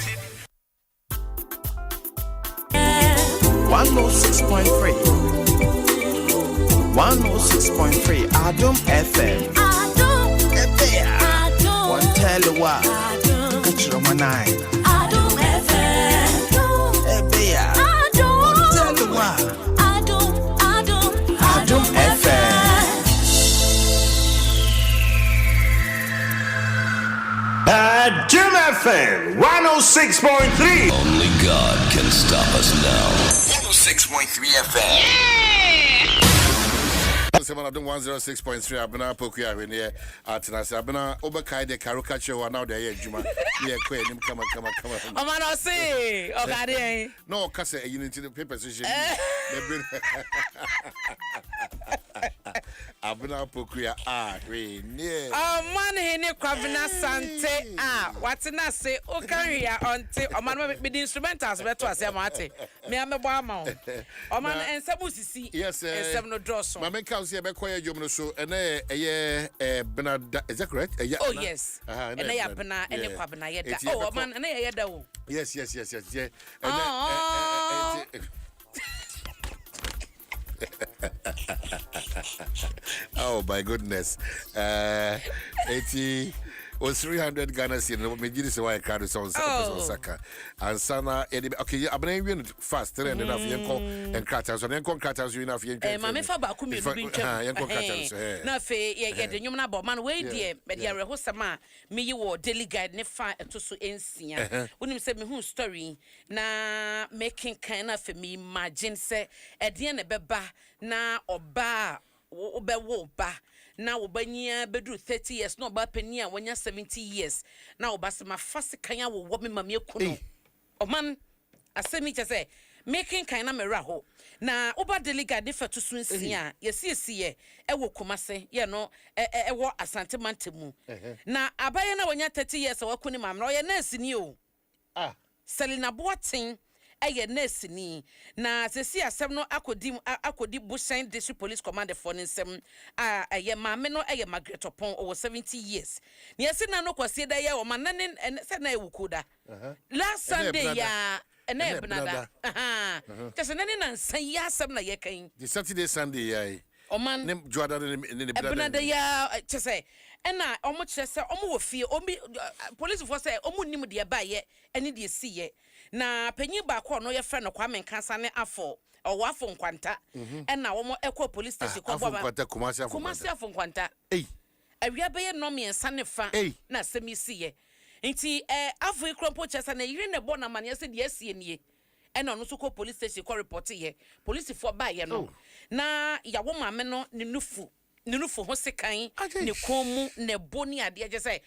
106.3 106.3 Adom FM. Adom. One tell you what. Adom FM. Adom FM. At Jim FM 106.3. Only God can stop us now. 106.3 FM. Adom 106.3 abena pokuya we ne atenase abena obekai de caricature wa now dey adwuma ye kwa enim kama Oma no say o ka dey no ka say eyin into the paper session abena pokuya we ne man he ne kwabena sante what na say o carry onte o man me the instrumentals beto ase amate me amebo ama o man ensabu sisi yes ensam no draw so mama ka say be koya dwom no so ene bena is that correct oh yes ene ya bena ene kwabena yeda oh man ene ya yeda o yes yeah oh my goodness 80 was 300 Ghana cedis. Me gidi se why card so saka. And sana okay, abena win fast 300 na fienko and kratas so yenko kratas you na fienko. Ma me fa ba ku me bi ntwam. Yenko kratas. Na fe ye de nwum na bo man we die me de areho sama me yi wo daily guide ne fa to so ensia. Wonim se me hu story na making kind of for me imagine se e de na beba na oba obewo ba na obanya bedru 30 years no ba penia wanya 70 years na obasema fase kanya wo me mame kuno o man asemi che say making kind of meraho na oba delegate de fetu so nsia yesi ewo komase ye no ewo asante mantemu na abaye na wonya 30 years wakuni mamra oye nurse ni o Selina Boatin eye nurse ni na sesi asem no akodi Bushine District Police Commander for nsem eye maame no eye Margaret Opon over 70 years na yesi na no kwase da ye o manane se na ewukoda last Sunday ya ena ebnada just nani na nsan ya asem na ye kan the Saturday Sunday ya oman ne juada ne ebnada ya chese ena omo chese omo wo fie omi police for say omo nim de ba ye ene de siye na panyi ba ko no ye frɛ no Kwame Nkansa ne afọ owo afọ nkwanta ena omo ekọ police station ko baba Kumasi afọ nkwanta awia be ye no me nsa ne fa na semi siye nti afọ ikrompo chese na yire ne bo na mane se de asie nie ena no so ko police station ko report ye police for ba ye no na yawo maame no ne nufu ho sekan ne komu ne boni ade je say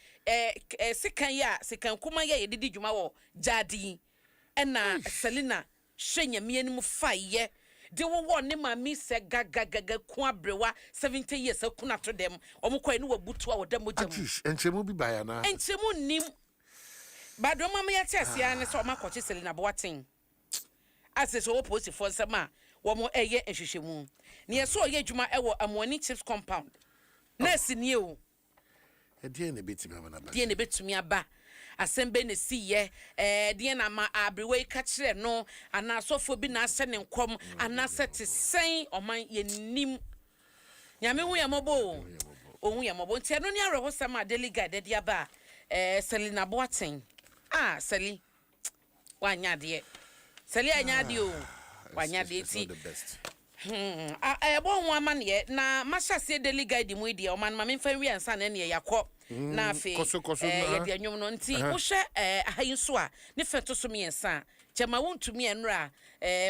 sekan kuma ye didi dwuma wo jadi ena Selina hwenya mianim faye de wo ne mami se gagaga ku abrewa 70 years akuna to dem omukoi ne wabutu a wodam jam enchemu bi baya na enchemu nim badro mama ya tiasia ne so makoche Selina Boatin ase so post for sama wo mo eye ehwehwemu ne yeso ye dwuma ewo Amoni Chips compound nurse ni o die ne betimi aba na ba die ne betumi aba asembe ne siye die na ma abrewe ka kire no ana sofo bi na ase ne nkom ana sete sen oman ye nim nyame hu ya mobo ohun ya mobo ntia no ni areho sama delegate de aba Selina Boatin Seli wanya de Seli anya de o wanya de ti ebo ho amane na mashase delegate mu de o man ma memfa wi ansa na ne yakọ na afi ye de anwom no nti wo hwe ahayin so a ne feto so me ensa chema wontumi enra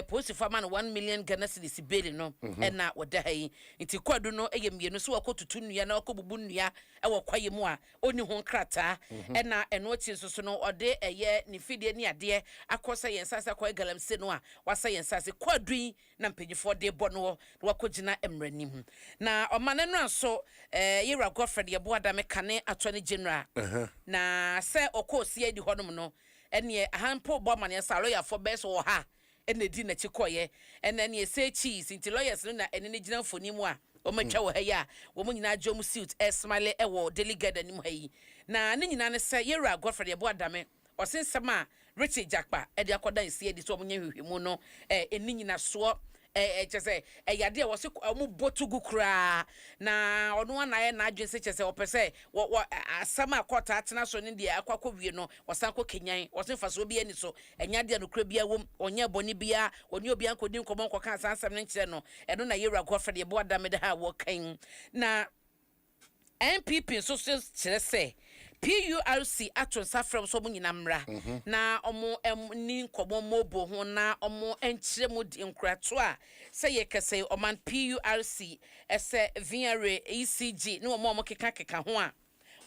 post for man 1 million Ghana cedis beli no na woda hayi nti kwadu no eye mienu so wakotutu nnua na wakobubu nnua wakwaye mu a oni ho krata na eno ti so no ode eye ni fidie ni ade akosa yensasa kwa galamse no a wasa yensase kwadu na mpanyifo de bɔ no wakogina emranim na omane no so yira Godfred ye boada me kane attorney general na se okosi edi honom no ene ahampo bɔ mane sa lawyer for best wo ha ene di na chikoye ene ne se cheese nti lawyers no na ene ne gina mfoni mu a o matwa wo ha ya wo mu nyina jom suit smile ewo delegate anim ha yi na ne nyina ne se yira Godfred ye boada me osensem a Richard Jakpa edi akoda nsi edi so omunye hwehwemu no eni nyina so chese yade a wose omu botugu kra na ono anaye na adwense chese opese asama akota atena so ne de akwakọ wie no wasanko kenyan wosenfa so obi ani so enyade no kra bia wom onye boni bia oni obi ankodi nkomo nkoka asansam ne nkire no eno na yewura Godfred ye bo adame de ha wo kan na NPP so chire se PURC atonsa from so munyina mra na omo ni nkomo mobo ho na omo enkyere mu di nkrato a se ye kese oman PURC ese VR ECG no omo keka ho a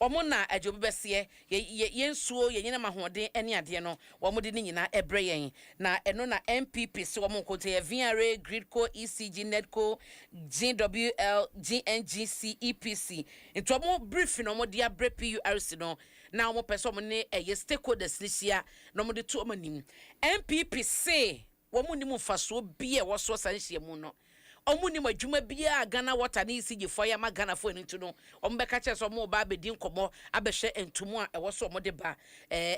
omo na ajobe bese yensuo yenyina mahode ene ade no omo de nyina ebre yen na eno na MPP se omo nkote VR Gridco ECG Netco GWL GNGC EPC into omo brief no omo de abre PURC no na omo person omo ne stakeholders lisia no omo de to omo nim MPP se omo nim faso bia wo so sanhye mu no omuni madwuma bia Ghana water ni sigi for ya ma Ghana for ntu no ombeka che so mo ba bedi nkomo abehwe entumu a ewo so mo de ba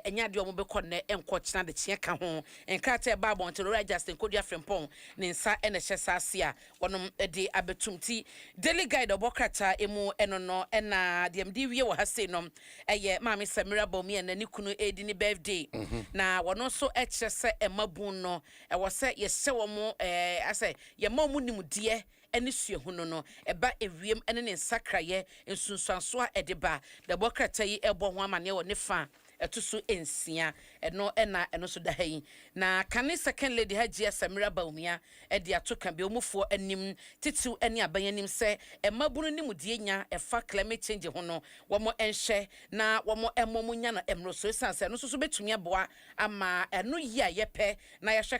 enya de omo be konne enko kina de chie ka ho enkrata ba bonte Royal Justin Kodua Frempong ne nsa ene hye sase a wonom de abetumti delegate obokrata emu eno no ena DMD wie wo hase no eye maami Samira Bomi ena ni kunu edi ni birthday na wono so eche se emabun no ewo se ye se wo mo ase ye ma mu nimu eni suehunu no eba ewiem ene ne nsakraye nsunsuanso a edeba de bokrata yi ebo ho amane wo ne fa eto so ensia eno ena eno so da hayi na kane second lady Hagia Samira Baumia e de atoka be omufo anim titiu ene aban anim se emabunu ni mudie nya efa climate change ho no womo enhye na womo emomunya na emro so sanse no so betumi aboa ama eno yi a yepe na yehwe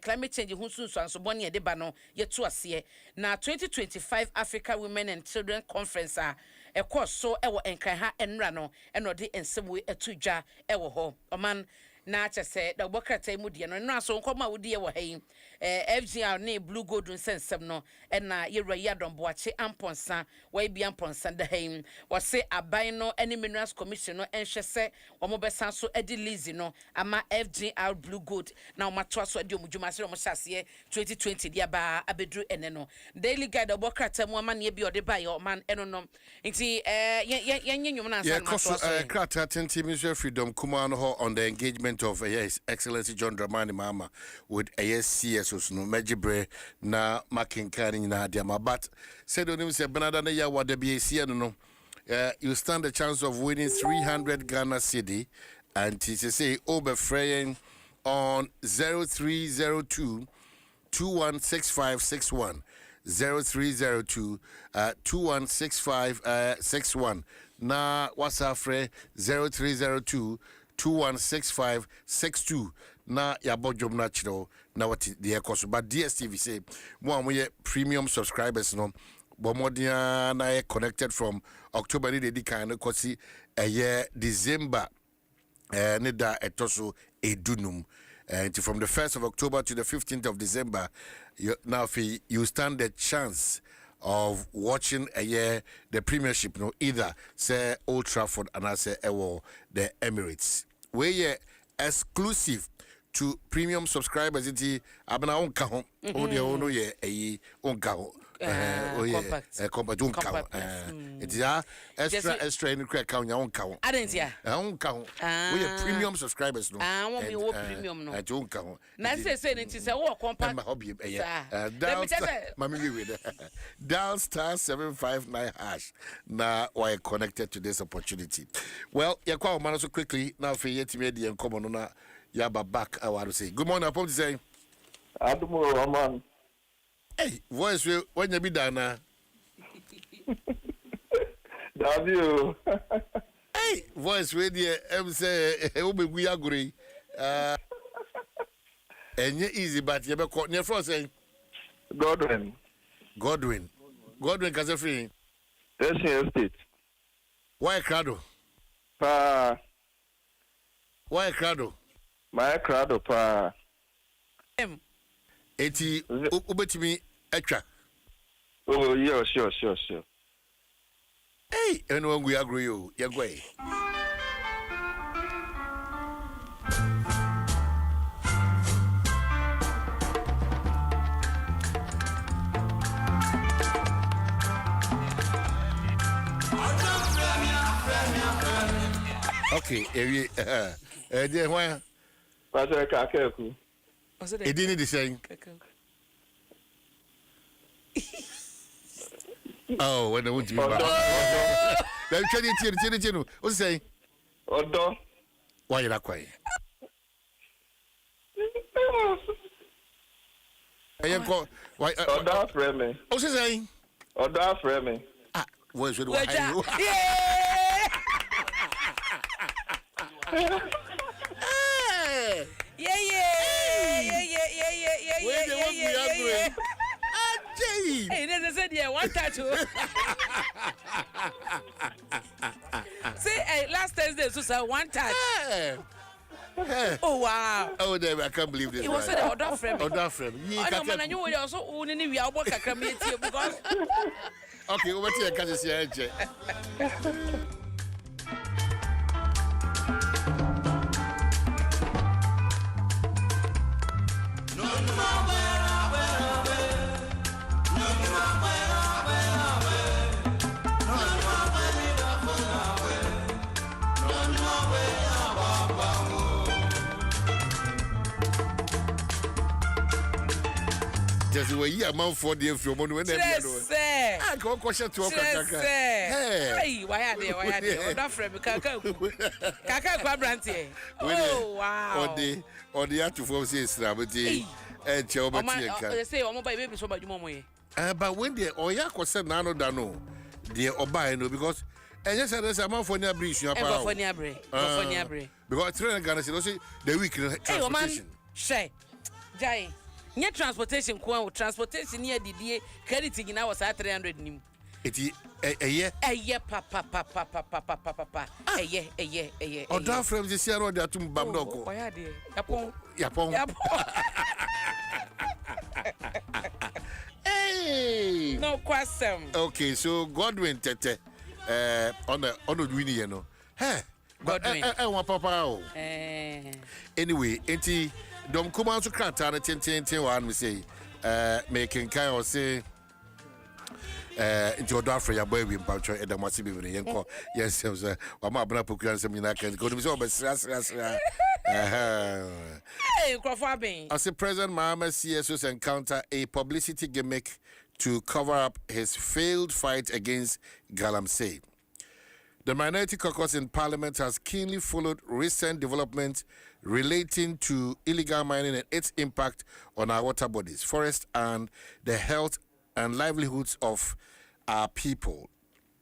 climate change ho sunsu anso bone de ba no yeto ase na 2025 Africa Women and Children Conference a ekoso ewo enkan ha enra no eno de ensem etudwa ewo ho oman na chese da bokrata mu de no no aso nkoma wo de wo hayi FGR ne blue gold nsensem no na yewra Adom boache amponsa wai bi amponsa da hayi wo se aban no ene minerals commission no enhwese wo mo besan so edi lease no ama FGR blue gold na wo mato so edi omudwuma se wo hyase 2020 dia ba abedru ene no daily guide da bokrata mu ama ne bi ode ba yo man eno no nti yenye nwum na ansa mato so krata tenti Ministry Freedom kuma no ho on the engagement of His Excellency John Dramani Mahama with ASCS no Mejibre na makinkani nyina adiama but said onim se benada na ya wada BAC no you stand a chance of winning 300 Ghana cedi and to say over fraying on 0302 216561 0302 216561 na WhatsApp 0302 216562 na ya bodjom natural na what the cost but DSTV say one we premium subscribers no bomodia na connected from October ni dey kind ko si December ne da etoso edunum and from the 1st of October to the 15th of December you stand a chance of watching the Premiership, no either say Old Trafford and I say the Emirates. We exclusive to premium subscribers. It abana on kaho. Oh the ono ye on kaho. Compact. It is extra in the account your own count. I didn't ya. On count. We are premium subscribers, no. Want me premium no. I don't count. Na say it is a war compact. My hobby. Dial star 759 hash. Now why connected to this opportunity. Well, you call man so quickly now for yet media and come on na yaba back I want to say. Good morning, I'm saying. Adom man. Hey, voice when you be done now. W. Hey, voice radio say we agree. And you easy but you be caught near for saying Godwin can say free. Yes, state. Why crado? Why crado? My crado pa. Eti ubetimi etwa. Oh yeah, sure. Hey, anyone we agree you go. Okay, dear why? Pastor Kakeku. It didn't the same. Oh, when I want to be back. Let me tell you. What's saying? Odo. Why you not quiet? Why? Odo frame. What's saying? Odo frame. Ah, what's with what? Yeah. Hey, there's a dear one tattoo. Say, last Thursday, so one touch. Oh, wow. Oh, damn, I can't believe this. It was an order frame. Order frame. I knew we also own any we are working community because. Okay, over to your cousin here. Just the way you amount for the from when they say. I go question to Kaka. Hey, why are they? That friend Kaka. Kaka Quabrante. Oh wow. Or the art to force is Rabati and Chobati. They say, oh, my baby, so much more. But when the Oyako said Nano Dano, the Obaino, because and yes, there's a man for near bridge. For near break. Because train Ghana, the week transportation. Shay, Jay. Near transportation, transportation near the crediting in our 300 nim. It is a year, papa, a year. Or down from the Sierra de Atum Bamdoko. Yapon. Hey, no question. Okay, so Godwin Tete, on the Winnie, you know. Hey, Godwin. I want Papa. Anyway, Auntie. Don't come out to crack on the one we say, making kind of say, into a for your boy, we pouch at the Massive Yanko. Yes, sir. Or my brother Pukan, some United go to be over. Hey, Crawford. As the President Mahama CSOs encounter a publicity gimmick to cover up his failed fight against Galamsey. The Minority Caucus in Parliament has keenly followed recent developments relating to illegal mining and its impact on our water bodies, forests, and the health and livelihoods of our people.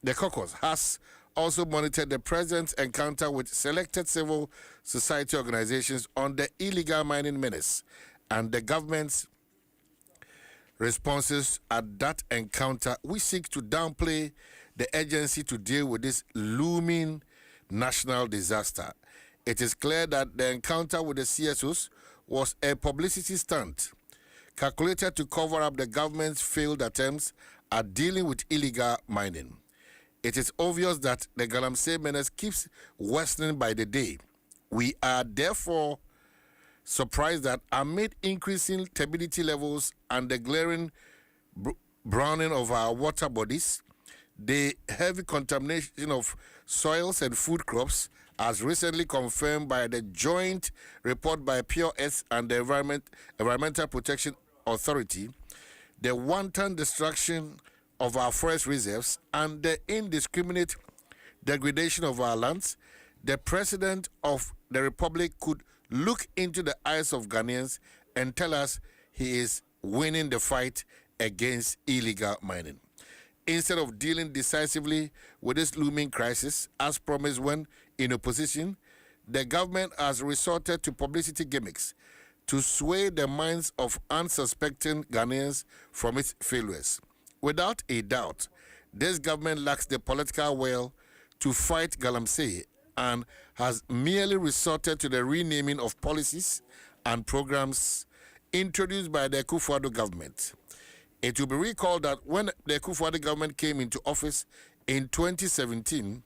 The caucus has also monitored the President's encounter with selected civil society organizations on the illegal mining menace and the government's responses at that encounter. We seek to downplay the urgency to deal with this looming national disaster. It is clear that the encounter with the CSOs was a publicity stunt calculated to cover up the government's failed attempts at dealing with illegal mining. It is obvious that the Galamsey menace keeps worsening by the day. We are therefore surprised that amid increasing turbidity levels and the glaring browning of our water bodies, the heavy contamination of soils and food crops, as recently confirmed by the joint report by Pure Earth and the Environmental Protection Authority, the wanton destruction of our forest reserves, and the indiscriminate degradation of our lands, the President of the Republic could look into the eyes of Ghanaians and tell us he is winning the fight against illegal mining. Instead of dealing decisively with this looming crisis, as promised when in opposition, the government has resorted to publicity gimmicks to sway the minds of unsuspecting Ghanaians from its failures. Without a doubt, this government lacks the political will to fight Galamsey and has merely resorted to the renaming of policies and programs introduced by the Akufo-Addo government. It will be recalled that when the Akufo-Addo government came into office in 2017,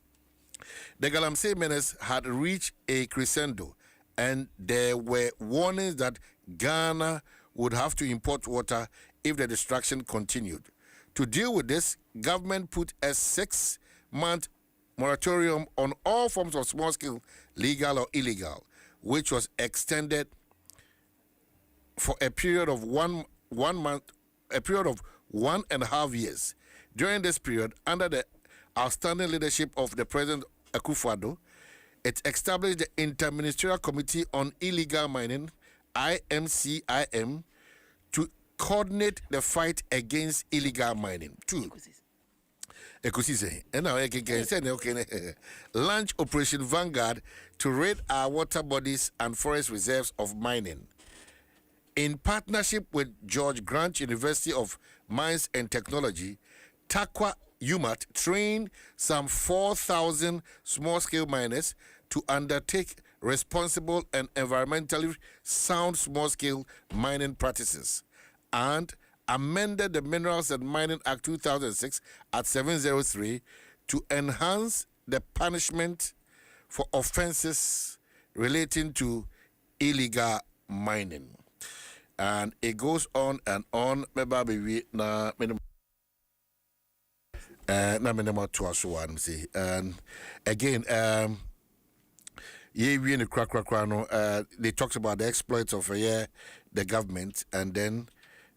the Galamsey menace had reached a crescendo, and there were warnings that Ghana would have to import water if the destruction continued. To deal with this, government put a 6-month moratorium on all forms of small-scale, legal or illegal, which was extended for a period of one month, a period of 1.5 years. During this period, under the outstanding leadership of the President Akufo-Addo, it established the Interministerial Committee on Illegal Mining, IMCIM, to coordinate the fight against illegal mining. Two. Launch Operation Vanguard to raid our water bodies and forest reserves of mining. In partnership with George Grant University of Mines and Technology, Takwa UMAT trained some 4,000 small-scale miners to undertake responsible and environmentally sound small-scale mining practices, and amended the Minerals and Mining Act 2006 at 703 to enhance the punishment for offenses relating to illegal mining. And it goes on and on. And again, they talked about the exploits of the government, and then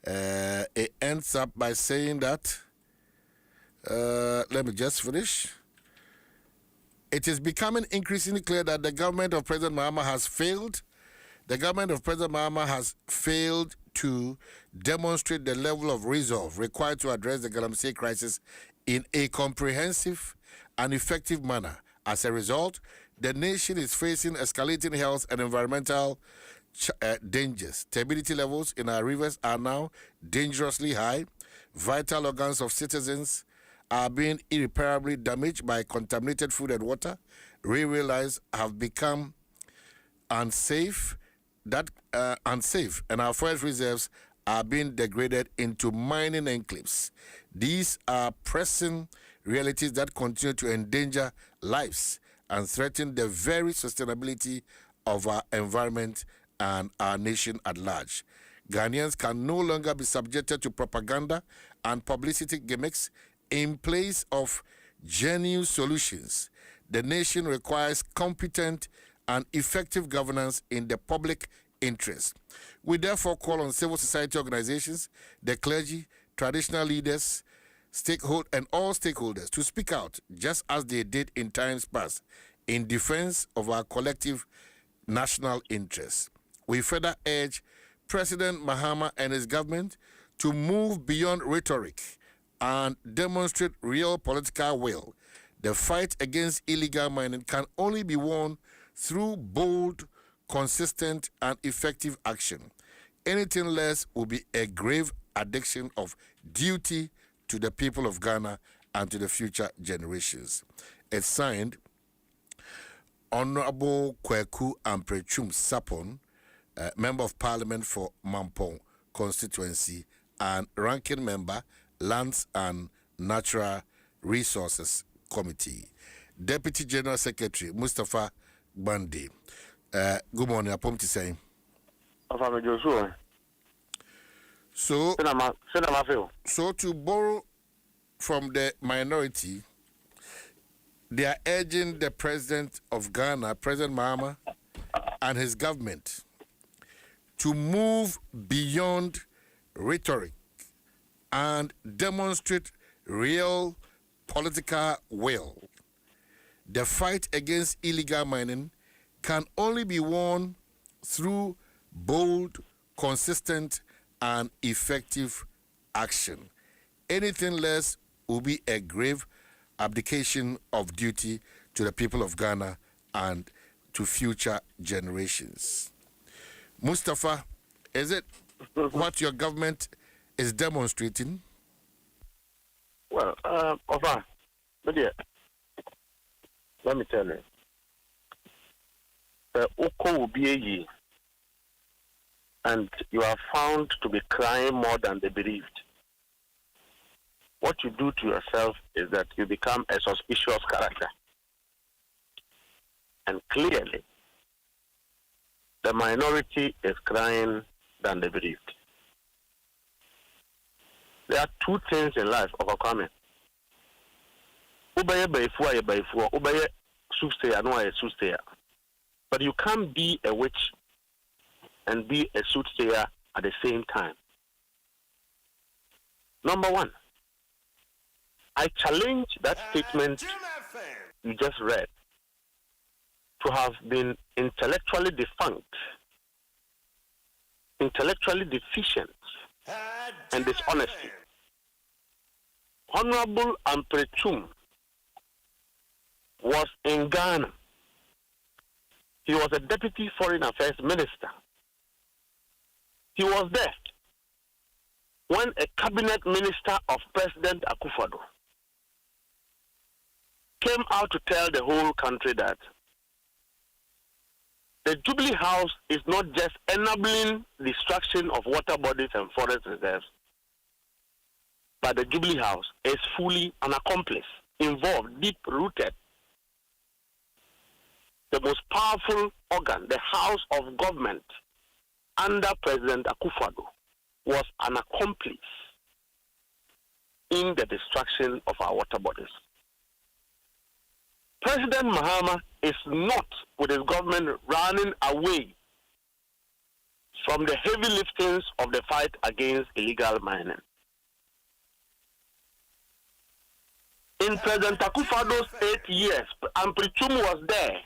It ends up by saying that, let me just finish. It is becoming increasingly clear that the government of President Mahama has failed. The government of President Mahama has failed to demonstrate the level of resolve required to address the Galamsey crisis in a comprehensive and effective manner. As a result, the nation is facing escalating health and environmental dangers. Turbidity levels in our rivers are now dangerously high. Vital organs of citizens are being irreparably damaged by contaminated food and water. Railway lines have become unsafe, and our forest reserves are being degraded into mining enclaves. These are pressing realities that continue to endanger lives and threaten the very sustainability of our environment and our nation at large. Ghanaians can no longer be subjected to propaganda and publicity gimmicks in place of genuine solutions. The nation requires competent and effective governance in the public interest. We therefore call on civil society organizations, the clergy, traditional leaders, and all stakeholders to speak out, just as they did in times past, in defense of our collective national interests. We further urge President Mahama and his government to move beyond rhetoric and demonstrate real political will. The fight against illegal mining can only be won through bold, consistent, and effective action. Anything less will be a grave addiction of duty to the people of Ghana and to the future generations. It's signed Honorable Kweku Amprechum Sapon, Member of Parliament for Mampong constituency and ranking member, Lands and Natural Resources Committee. Deputy General Secretary Mustafa Bandi. Good morning, Apom Tisay. So to borrow from the minority, they are urging the President of Ghana, President Mahama, and his government to move beyond rhetoric and demonstrate real political will. The fight against illegal mining can only be won through bold, consistent, and effective action. Anything less will be a grave abdication of duty to the people of Ghana and to future generations. Mustafa, is it what your government is demonstrating? Well, Ofa, let me tell you. The Oko will be a ye, and you are found to be crying more than they believed. What you do to yourself is that you become a suspicious character. And clearly, the minority is crying than they believed. There are two things in life overcoming. But you can't be a witch and be a soothsayer at the same time. Number one, I challenge that statement you just read to have been intellectually defunct, intellectually deficient, and dishonesty. Honorable Amprechum was in Ghana. He was a deputy foreign affairs minister. He was there when a cabinet minister of President Akufo-Addo came out to tell the whole country that the Jubilee House is not just enabling destruction of water bodies and forest reserves, but the Jubilee House is fully an accomplice, involved, deep-rooted. The most powerful organ, the House of Government, under President Akufo-Addo, was an accomplice in the destruction of our water bodies. President Mahama is not, with his government, running away from the heavy liftings of the fight against illegal mining. In President Akufado's 8 years, Amprichum was there.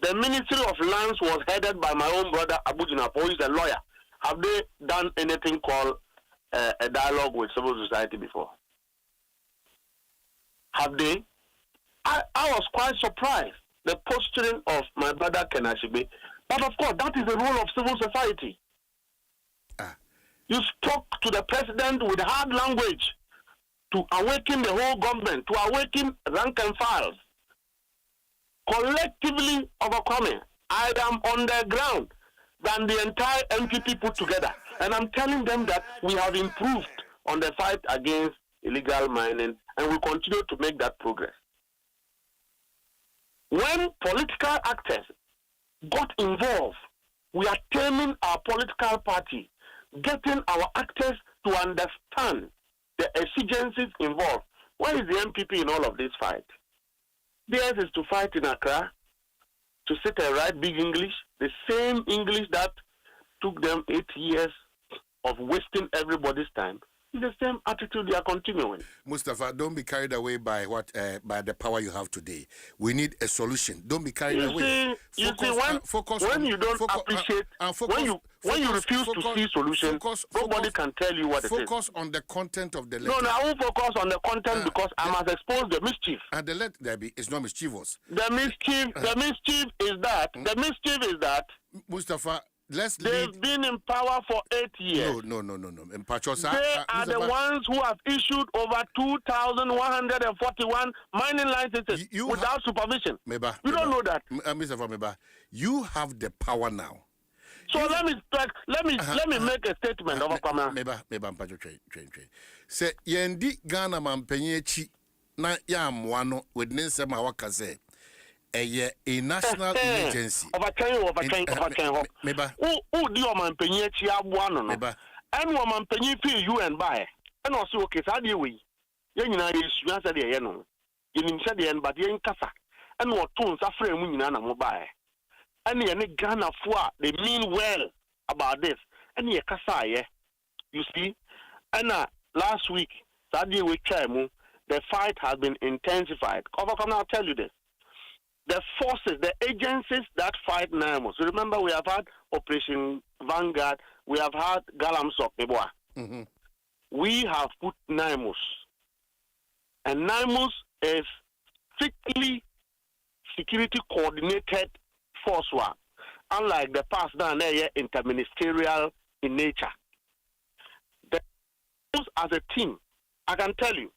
The Ministry of Lands was headed by my own brother Abu Jinapo, who is a lawyer. Have they done anything called a dialogue with civil society before? Have they? I was quite surprised, the posturing of my brother Kenashibe. But of course, that is the role of civil society. You spoke to the president with hard language to awaken the whole government, to awaken rank and files. Collectively overcoming, I am on the ground than the entire MPP put together. And I'm telling them that we have improved on the fight against illegal mining and we continue to make that progress. When political actors got involved, we are taming our political party, getting our actors to understand the exigencies involved. Where is the MPP in all of this fight? Theirs is to fight in Accra, to sit and write big English, the same English that took them 8 years of wasting everybody's time. It's the same attitude they are continuing. Mustafa, don't be carried away by by the power you have today. We need a solution. Don't be carried away. When you don't appreciate, when you refuse to see solutions, nobody can tell you what it is. Focus on the content of the letter. No, I won't focus on the content because I must expose the mischief. And the letter there it's not mischievous. The mischief is that Mustafa, they've been in power for 8 years. No. They are the ones who have issued over 2,141 mining licenses without supervision. You don't know that. Mr. Fameba, you have the power now. So let me make a statement of a comment. Say yendi Ghana mampenye chi na ya mwano with Nsem awakaze. A national emergency. Overtrain. Meba. Who do your man penny chia one? Meba. And woman penny fee you and buy. And also, okay, how do you we? Yen you answer the yen. You said the end, but yen kasa. And what tones are frame when you are mobile. And the Ghana for they mean well about this. And ye kasa, you see. And last week, Saturday we the fight has been intensified. I'll tell you this. The forces, the agencies that fight NIMOS. Remember, we have had Operation Vanguard, we have had Galamsok, We have put NIMOS. And NIMOS is strictly security coordinated force work, unlike the past down there, interministerial in nature. The NIMOS as a team, I can tell you,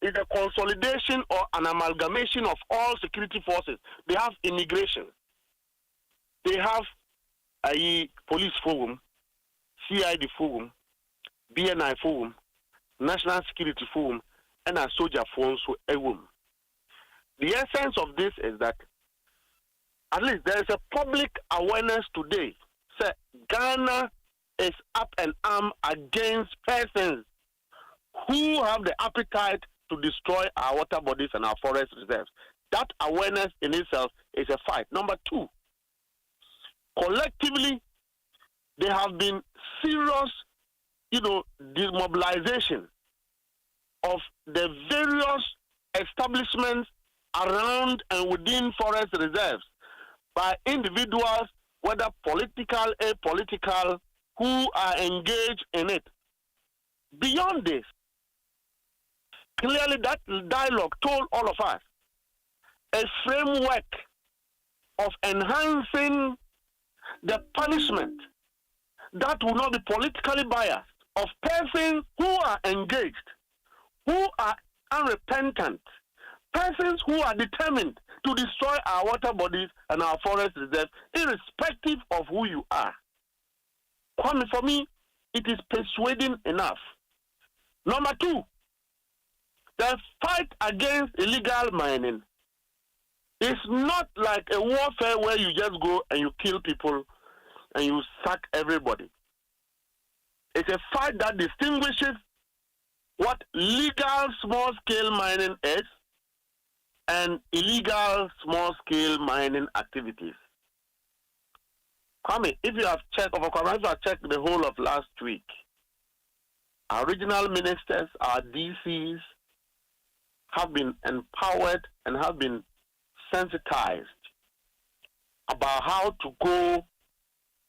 is a consolidation or an amalgamation of all security forces. They have immigration. They have a police forum, CID forum, BNI forum, national security forum, and a soldier forum. The essence of this is that at least there is a public awareness today. Say Ghana is up and arm against persons who have the appetite to destroy our water bodies and our forest reserves. That awareness in itself is a fight. Number two, collectively, there have been serious, demobilization of the various establishments around and within forest reserves by individuals, whether political, apolitical, who are engaged in it. Beyond this, clearly that dialogue told all of us a framework of enhancing the punishment that will not be politically biased of persons who are engaged, who are unrepentant, persons who are determined to destroy our water bodies and our forest reserves, irrespective of who you are. Kwame, for me, it is persuading enough. Number two, the fight against illegal mining is not like a warfare where you just go and you kill people and you sack everybody. It's a fight that distinguishes what legal small-scale mining is and illegal small-scale mining activities. Kwame, if you have checked the whole of last week, our regional ministers, our DCs have been empowered and have been sensitized about how to go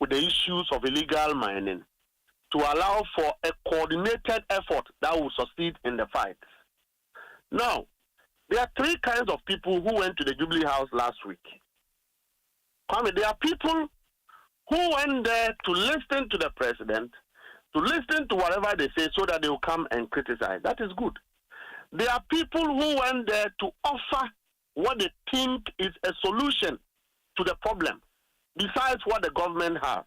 with the issues of illegal mining to allow for a coordinated effort that will succeed in the fight. Now, there are three kinds of people who went to the Jubilee House last week. Kwame, there are people who went there to listen to the president, to listen to whatever they say so that they will come and criticize. That is good. There are people who went there to offer what they think is a solution to the problem, besides what the government has.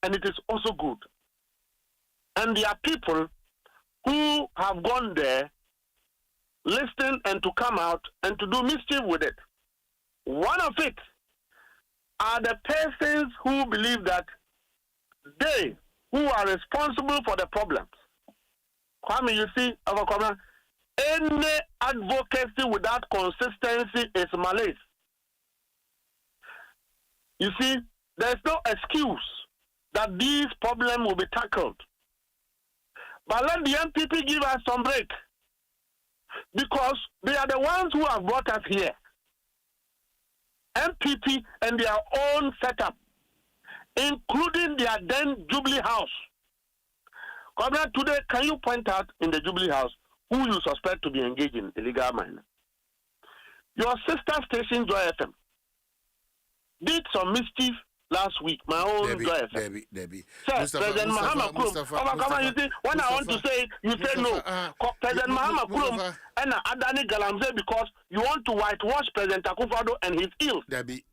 And it is also good. And there are people who have gone there, listen and to come out and to do mischief with it. One of it are the persons who believe that they who are responsible for the problems. Kwame, you see, any advocacy without consistency is malice. You see, there's no excuse that these problems will be tackled. But let the MPP give us some break, because they are the ones who have brought us here. MPP and their own setup, including their then Jubilee House. Governor, today, can you point out in the Jubilee House who you suspect to be engaged in illegal mining? Your sister station, Joy FM, did some mischief last week. My own Joy FM. Debbie. Sir, President Mahama Kurum, you see, when I want to say it, you say no. President Mahama Kurum and Adani Galamsey, because you want to whitewash President Akufo-Addo and his ills. Debbie,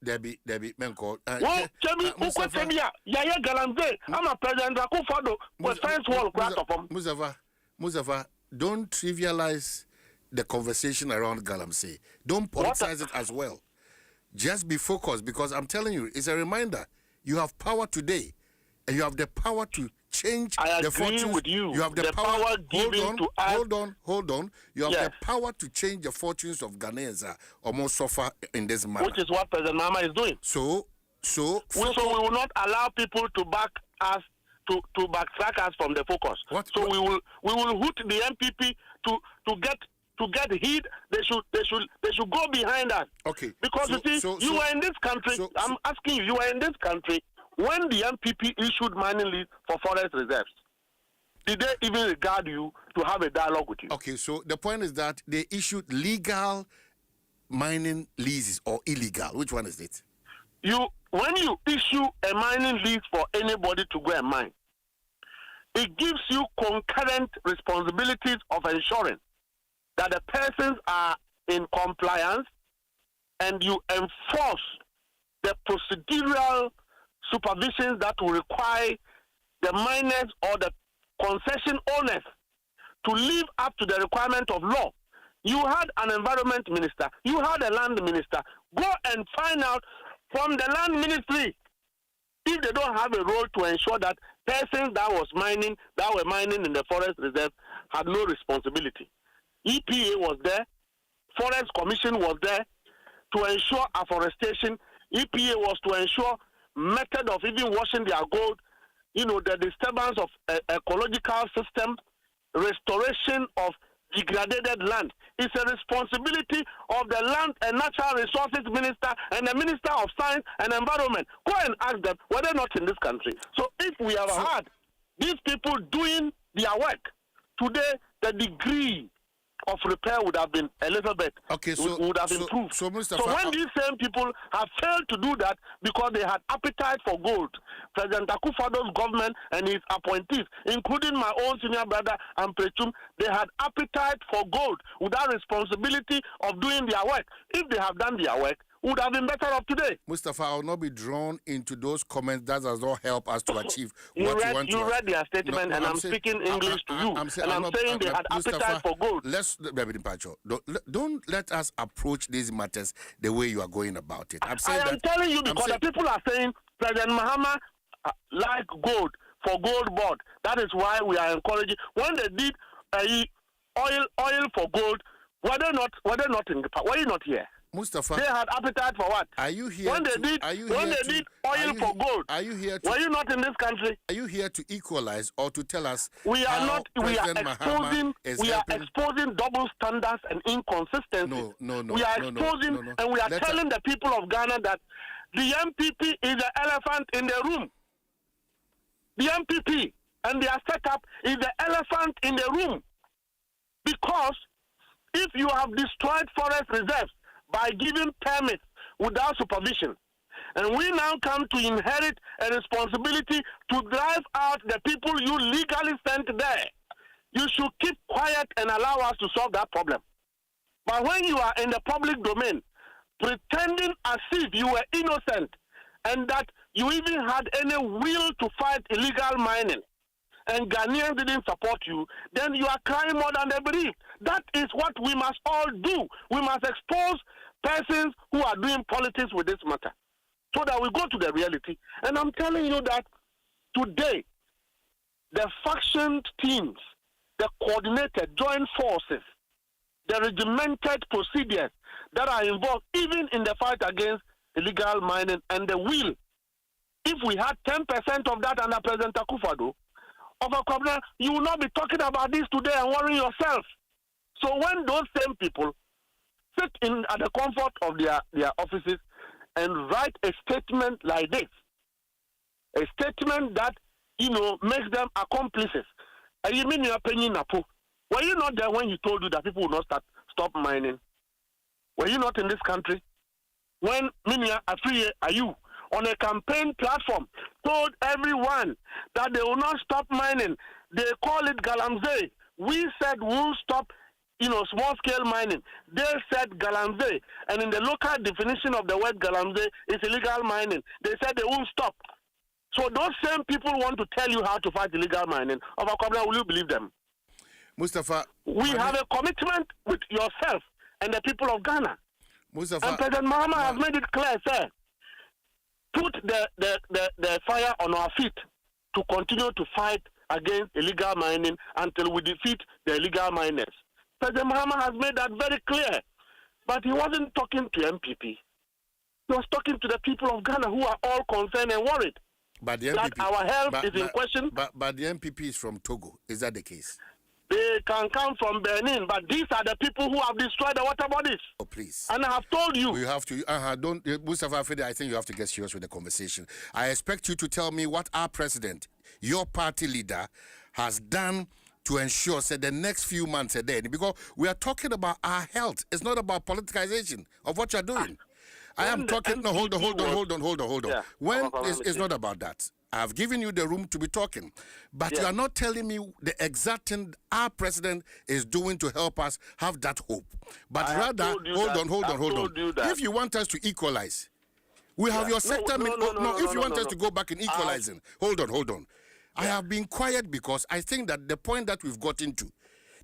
Menko. Well, Chebi, Yaya Galamsey, I'm a President Akufo-Addo with fence wall cracked up. Muzafa, don't trivialize the conversation around Galamsey. Don't politicize it as well. Just be focused, because I'm telling you, it's a reminder. You have power today, and you have the power to change the fortunes. I agree with you. You have the power given to us. Hold on. You have the power to change the fortunes of Ghanaians almost suffer in this manner. Which is what President Mahama is doing. So we will not allow people to back us to backtrack us from the focus. We will hoot the MPP to get heat. They should go behind us. Okay. Because you were in this country. I'm asking you were in this country when the MPP issued mining lease for forest reserves. Did they even regard you to have a dialogue with you? Okay, so the point is that they issued legal mining leases or illegal. Which one is it? When you issue a mining lease for anybody to go and mine, it gives you concurrent responsibilities of ensuring that the persons are in compliance, and you enforce the procedural supervisions that will require the miners or the concession owners to live up to the requirement of law. You had an environment minister, you had a land minister. Go and find out from the land ministry if they don't have a role to ensure that persons that were mining in the forest reserve had no responsibility. EPA was there, Forest Commission was there to ensure afforestation. EPA was to ensure method of even washing their gold, the disturbance of ecological system, restoration of degraded land. It's a responsibility of the Land and Natural Resources Minister and the Minister of Science and Environment. Go and ask them whether or not in this country. So if we have had these people doing their work, today the degree of repair would have been a little bit, would have improved. So when these same people have failed to do that because they had appetite for gold, President Akufo-Addo's government and his appointees, including my own senior brother Amprechum, they had appetite for gold without responsibility of doing their work. If they have done their work, would have been better off today. Mustafa, I will not be drawn into those comments. That does not help us to achieve what we want to. You read their statement, and I'm speaking English to you. I'm saying they had appetite for gold. Don't let us approach these matters the way you are going about it. I'm telling you because the people are saying President Mahama like gold for gold board. That is why we are encouraging. When they did oil for gold, were they not in the were you not here? Mustafa, they had appetite for what? Are you here? When they did oil for gold, are you here? Were you not in this country? Are you here to equalize or to tell us we are not? We are exposing double standards and inconsistencies. No. We are exposing and we are telling the people of Ghana that the MPP is the elephant in the room. The MPP and their setup is the elephant in the room. Because if you have destroyed forest reserves by giving permits without supervision, and we now come to inherit a responsibility to drive out the people you legally sent there, you should keep quiet and allow us to solve that problem. But when you are in the public domain, pretending as if you were innocent and that you even had any will to fight illegal mining, and Ghanaians didn't support you, then you are crying more than they believe. That is what we must all do. We must expose persons who are doing politics with this matter so that we go to the reality. And I'm telling you that today, the factioned teams, the coordinated joint forces, the regimented procedures that are involved even in the fight against illegal mining and the will, if we had 10% of that under President Akufo-Addo, you will not be talking about this today and worrying yourself. So when those same people sit in at the comfort of their offices and write a statement like this, a statement that, makes them accomplices, and you mean your opinion, Napo? Were you not there when he told you that people will not stop mining? Were you not in this country? When Minia Afriye Ayu on a campaign platform told everyone that they will not stop mining. They call it galamsey. We said we'll stop, small-scale mining. They said galamsey. And in the local definition of the word galamsey, it's illegal mining. They said they won't stop. So those same people want to tell you how to fight illegal mining. Will you believe them? Mustafa, we have a commitment with yourself and the people of Ghana. Mustafa, and President Mahama has made it clear, sir. Put the fire on our feet to continue to fight against illegal mining until we defeat the illegal miners. President Mahama has made that very clear. But he wasn't talking to MPP. He was talking to the people of Ghana who are all concerned and worried. But the MPP, that our health is in question. But the MPP is from Togo. Is that the case? They can come from Benin, but these are the people who have destroyed the water bodies. Oh, please. And I have told you. You have to, don't, Mustafa Afede, I think you have to get serious with the conversation. I expect you to tell me what our president, your party leader, has done to ensure that the next few months are there. Because we are talking about our health. It's not about politicization of what you're doing. I am talking, no, hold on. Yeah, when it's not about that. I've given you the room to be talking, but you are not telling me the exact thing our president is doing to help us have that hope. But rather, hold on. If you want us to equalize, we have your sector. If you want us to go back in equalizing, hold on. I have been quiet because I think that the point that we've got into,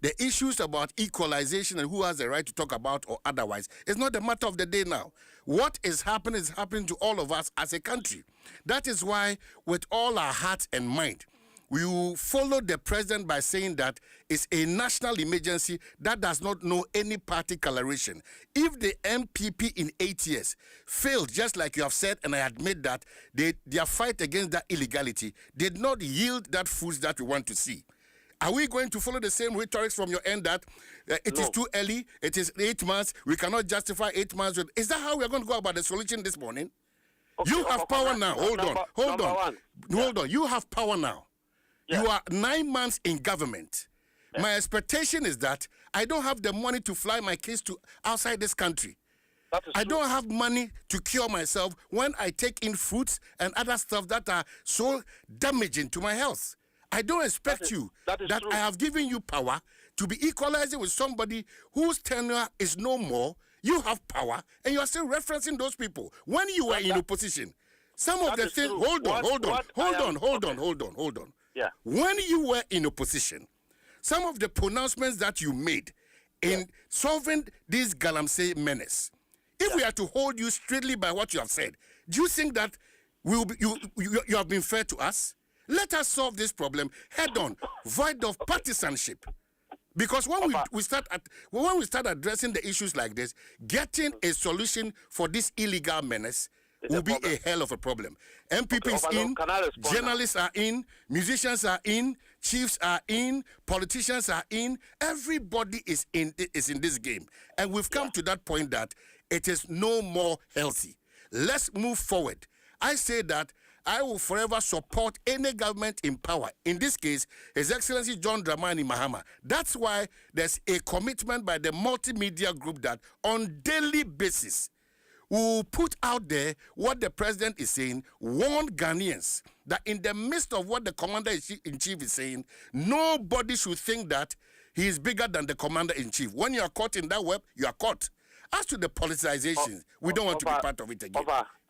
the issues about equalization and who has the right to talk about or otherwise, is not the matter of the day now. What is happening to all of us as a country. That is why, with all our heart and mind, we will follow the president by saying that it's a national emergency that does not know any party coloration. If the MPP in 8 years failed, just like you have said, and I admit that, their fight against that illegality did not yield that fruits that we want to see. Are we going to follow the same rhetoric from your end that it is too early, it is 8 months, we cannot justify 8 months? Is that how we are going to go about the solution this morning? Okay, you have power now. Hold on. You have power now. Yeah. You are 9 months in government. Yeah. My expectation is that I don't have the money to fly my kids to outside this country. I don't have money to cure myself when I take in fruits and other stuff that are so damaging to my health. I don't expect that I have given you power to be equalizing with somebody whose tenure is no more. You have power, and you are still referencing those people. When you were in opposition, some of the things... Hold on. Yeah. When you were in opposition, some of the pronouncements that you made in solving this Galamsey menace, if we are to hold you strictly by what you have said, do you think that you have been fair to us? Let us solve this problem head on, void of partisanship. Because when we start addressing the issues like this, getting a solution for this illegal menace will be a hell of a problem. MPP is in, journalists are in, musicians are in, chiefs are in, politicians are in. Everybody is in this game, and we've come to that point that it is no more healthy. Let's move forward. I say that I will forever support any government in power. In this case, His Excellency John Dramani Mahama. That's why there's a commitment by the multimedia group that on daily basis we will put out there what the president is saying, warn Ghanaians that in the midst of what the commander-in-chief is saying, nobody should think that he is bigger than the commander-in-chief. When you are caught in that web, you are caught. As to the politicization, we don't want to be part of it again.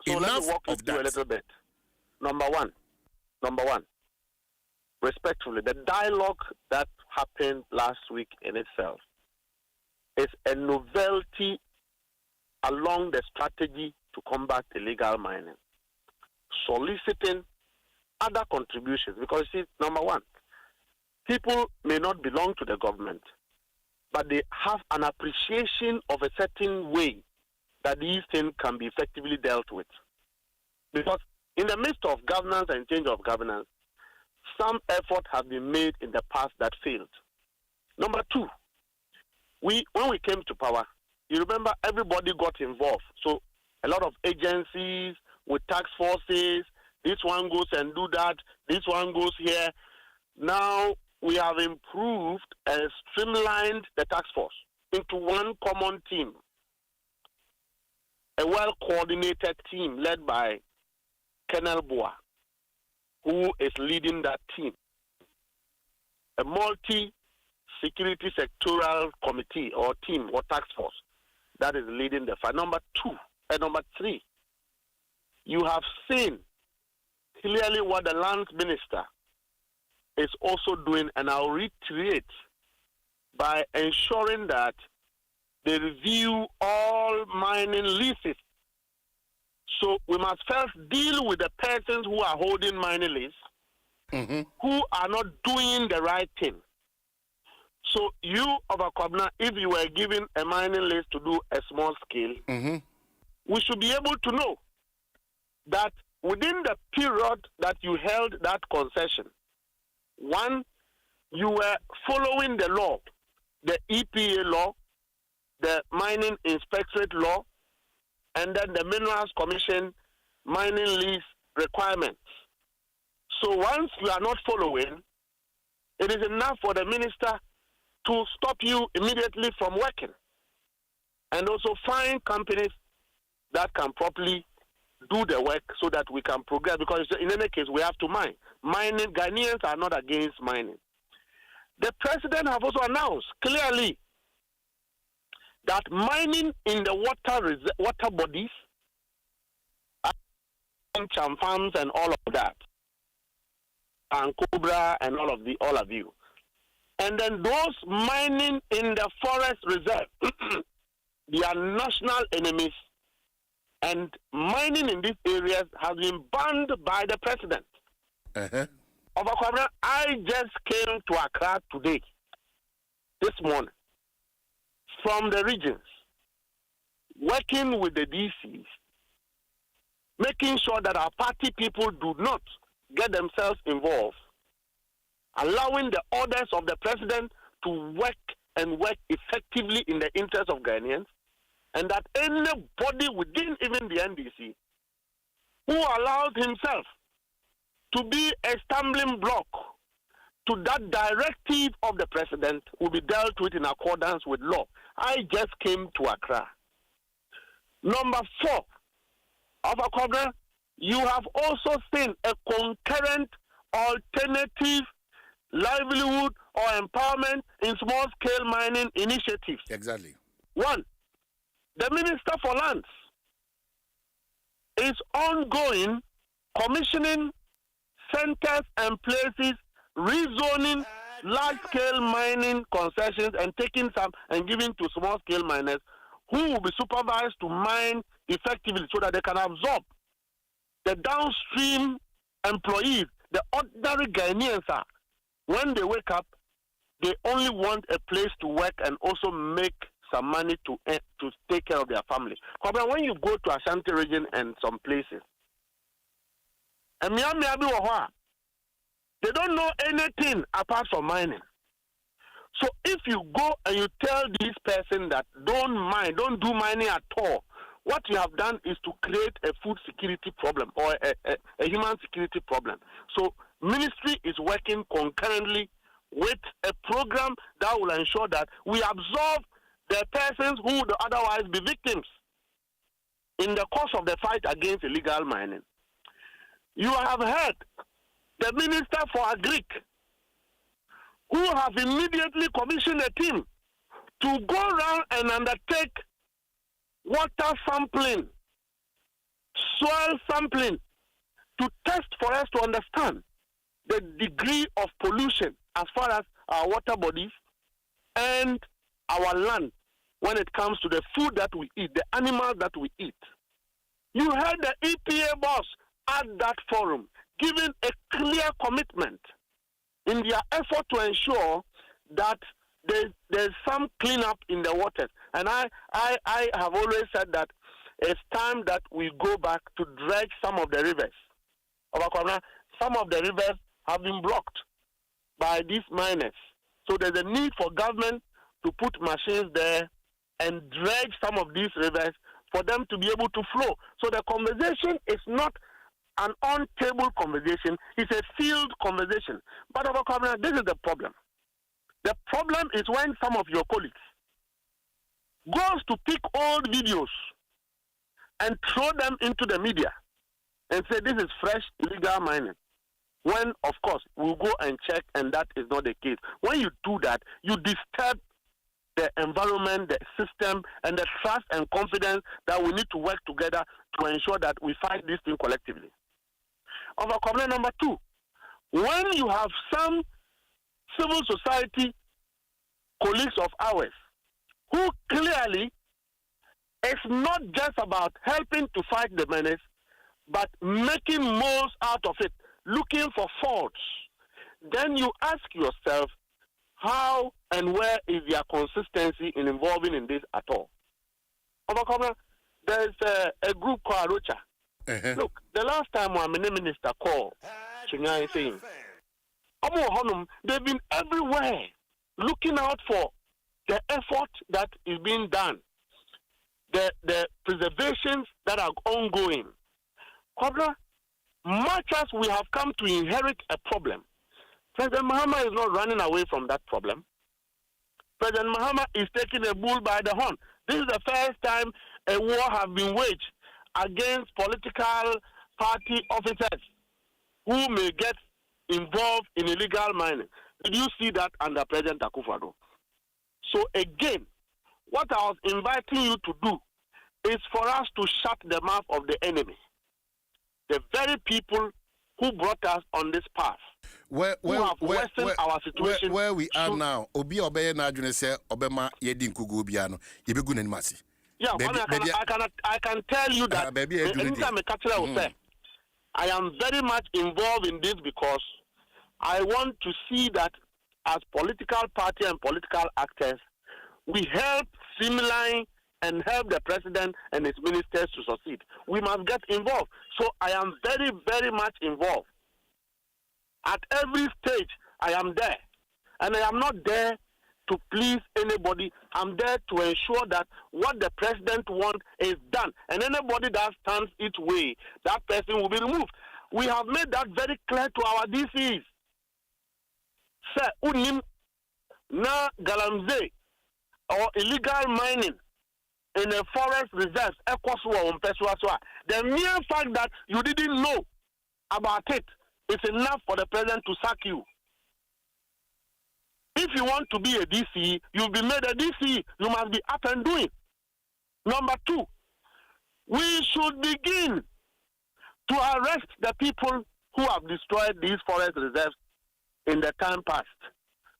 So let me walk with you a little bit. Number one, respectfully, the dialogue that happened last week in itself is a novelty along the strategy to combat illegal mining, soliciting other contributions. Because, see, number one, people may not belong to the government, but they have an appreciation of a certain way that these things can be effectively dealt with. Because in the midst of governance and change of governance, some effort have been made in the past that failed. Number two, when we came to power, you remember everybody got involved. So a lot of agencies with task forces, this one goes and do that, this one goes here. Now we have improved and streamlined the task force into one common team, a well-coordinated team led by Colonel Boa, who is leading that team. A multi-security sectoral committee or team or task force that is leading the fight. Number three, you have seen clearly what the lands minister is also doing, and I'll reiterate, by ensuring that they review all mining leases. So we must first deal with the persons who are holding mining leases, who are not doing the right thing. So you, Obakwabna, if you were given a mining lease to do a small scale, we should be able to know that within the period that you held that concession, one, you were following the law, the EPA law, the Mining Inspectorate law, and then the Minerals Commission mining lease requirements. So once you are not following, it is enough for the minister to stop you immediately from working, and also find companies that can properly do the work so that we can progress, because in any case we have to mine. Ghanaians are not against mining. The president has also announced clearly that mining in the water bodies, Cham farms and all of that, and Cobra and all of you, and then those mining in the forest reserve, they are national enemies, and mining in these areas has been banned by the president. I just came to Accra today, this morning, from the regions, working with the DCs, making sure that our party people do not get themselves involved, allowing the orders of the president to work and work effectively in the interest of Ghanaians, and that anybody within even the NDC who allows himself to be a stumbling block to that directive of the president will be dealt with in accordance with law. I just came to Accra. Number 4, Obakwabna, you have also seen a concurrent alternative livelihood or empowerment in small-scale mining initiatives. Exactly. 1, the Minister for Lands is ongoing commissioning centers and places, rezoning large-scale mining concessions and taking some and giving to small-scale miners who will be supervised to mine effectively so that they can absorb the downstream employees, the ordinary Ghanaians are. When they wake up, they only want a place to work and also make some money to take care of their family. Because when you go to Ashanti region and some places, and they don't know anything apart from mining. So if you go and you tell this person that don't mine, don't do mining at all, what you have done is to create a food security problem or a human security problem. So ministry is working concurrently with a program that will ensure that we absorb the persons who would otherwise be victims in the course of the fight against illegal mining. You have heard the Minister for Agric, who have immediately commissioned a team to go around and undertake water sampling, soil sampling, to test for us to understand the degree of pollution as far as our water bodies and our land when it comes to the food that we eat, the animals that we eat. You heard the EPA boss at that forum giving a clear commitment in their effort to ensure that there's some cleanup in the waters. And I have always said that it's time that we go back to dredge some of the rivers. Some of the rivers have been blocked by these miners. So there's a need for government to put machines there and dredge some of these rivers for them to be able to flow. So the conversation is not an on-table conversation, it's a field conversation. But this is the problem. The problem is when some of your colleagues goes to pick old videos and throw them into the media and say this is fresh illegal mining. When, of course, we'll go and check and that is not the case. When you do that, you disturb the environment, the system, and the trust and confidence that we need to work together to ensure that we fight this thing collectively. Number two, when you have some civil society colleagues of ours who clearly it's not just about helping to fight the menace, but making most out of it, looking for faults, then you ask yourself, how and where is their consistency in involving in this at all? There's a group called Arocha. Look, the last time my minister called, saying, they've been everywhere looking out for the effort that is being done, the preservations that are ongoing. Much as we have come to inherit a problem, President Mahama is not running away from that problem. President Mahama is taking a bull by the horn. This is the first time a war has been waged against political party officers who may get involved in illegal mining. Did you see that under President Akufo-Addo? So again, what I was inviting you to do is for us to shut the mouth of the enemy. The very people who brought us on this path. Who have worsened our situation. Where we are now, Obi Obeye na adwene se obema yedi nkugu bia no yebegu nani masi. Yeah, I can tell you that anytime I say, I am very much involved in this because I want to see that as political party and political actors, we help streamline and help the president and his ministers to succeed. We must get involved. So I am very, very much involved. At every stage, I am there. And I am not there to please anybody. I'm there to ensure that what the president wants is done. And anybody that stands its way, that person will be removed. We have made that very clear to our DCs. Sir, unim na galamze or illegal mining in a forest reserve, the mere fact that you didn't know about it is enough for the president to sack you. If you want to be a DC, you'll be made a DC. You must be up and doing. Number two, we should begin to arrest the people who have destroyed these forest reserves in the time past.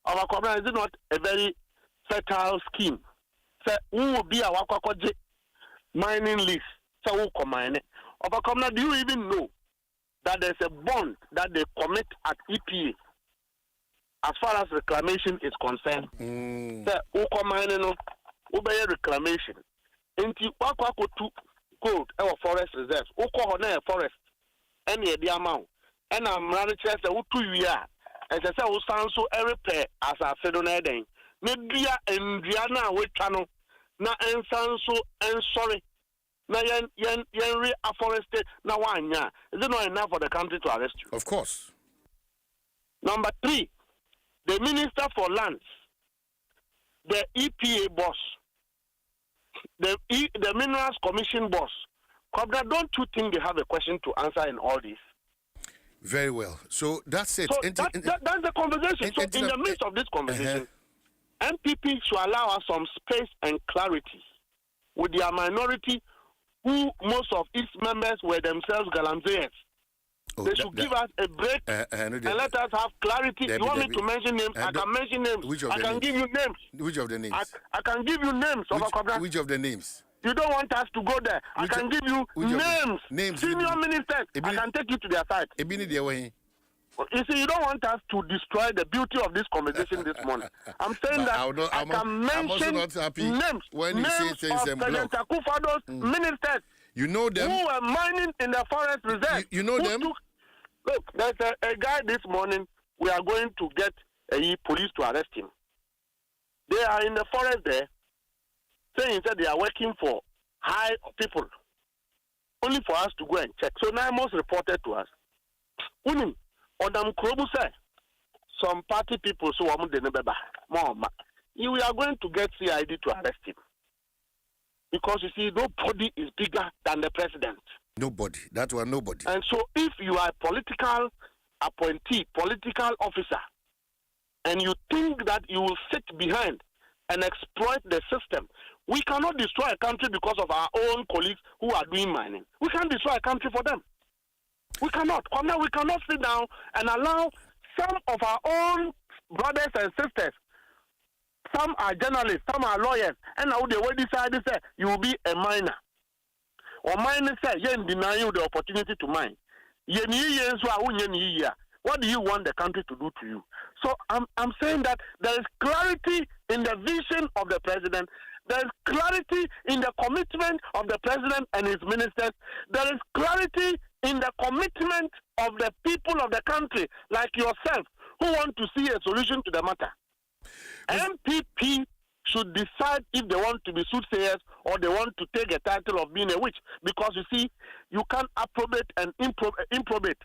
Our community is not a very fertile scheme. So, who will be our mining list? So, who come mine? Our community, do you even know that there's a bond that they commit at EPA as far as reclamation is concerned. Say, uko mine no, ubeye reclamation. Inti wako to gold our forest reserves. Uko hone forest. Any the amount. And I'm running chest utu ya. As I say, usanso every pair as I said on a day. Media and Diana with channel. Na ensanso and sorry. Na yen re-afforested na wanya. Is it not enough for the country to arrest you? Of course. Number 3, the Minister for Lands, the EPA boss, the Minerals Commission boss. Cobra, don't you think they have a question to answer in all this? Very well. So that's it. So that's the conversation. So in the midst of this conversation, MPP should allow us some space and clarity with their minority, who most of its members were themselves Galamseyers. They should give us a break and let us have clarity. You want me to mention names? I can mention names. I can give you names. Which of the names? I can give you names. Which of the names? You don't want us to go there. I can give you names. Senior ministers. I can take you to their side. You see, you don't want us to destroy the beauty of this conversation this morning. I'm saying that I can mention names. When you say things of President Akufado's ministers. You know them. Who were mining in the forest reserve. You know them. Look, there's a guy this morning. We are going to get police to arrest him. They are in the forest there, saying that they are working for high people, only for us to go and check. So Naimos reported to us. Odam Krobu said, some party people so you are going to get CID to arrest him. Because you see, nobody is bigger than the president. Nobody. That one, nobody. And so if you are a political appointee, political officer, and you think that you will sit behind and exploit the system, we cannot destroy a country because of our own colleagues who are doing mining. We can't destroy a country for them. We cannot. We cannot sit down and allow some of our own brothers and sisters. Some are journalists, some are lawyers, and now they will decide to say you will be a miner. Or miners say, you deny you the opportunity to mine. What do you want the country to do to you? So I'm saying that there is clarity in the vision of the president. There is clarity in the commitment of the president and his ministers. There is clarity in the commitment of the people of the country, like yourself, who want to see a solution to the matter. MPP should decide if they want to be soothsayers or they want to take a title of being a witch. Because you see, you can't approbate and improbate.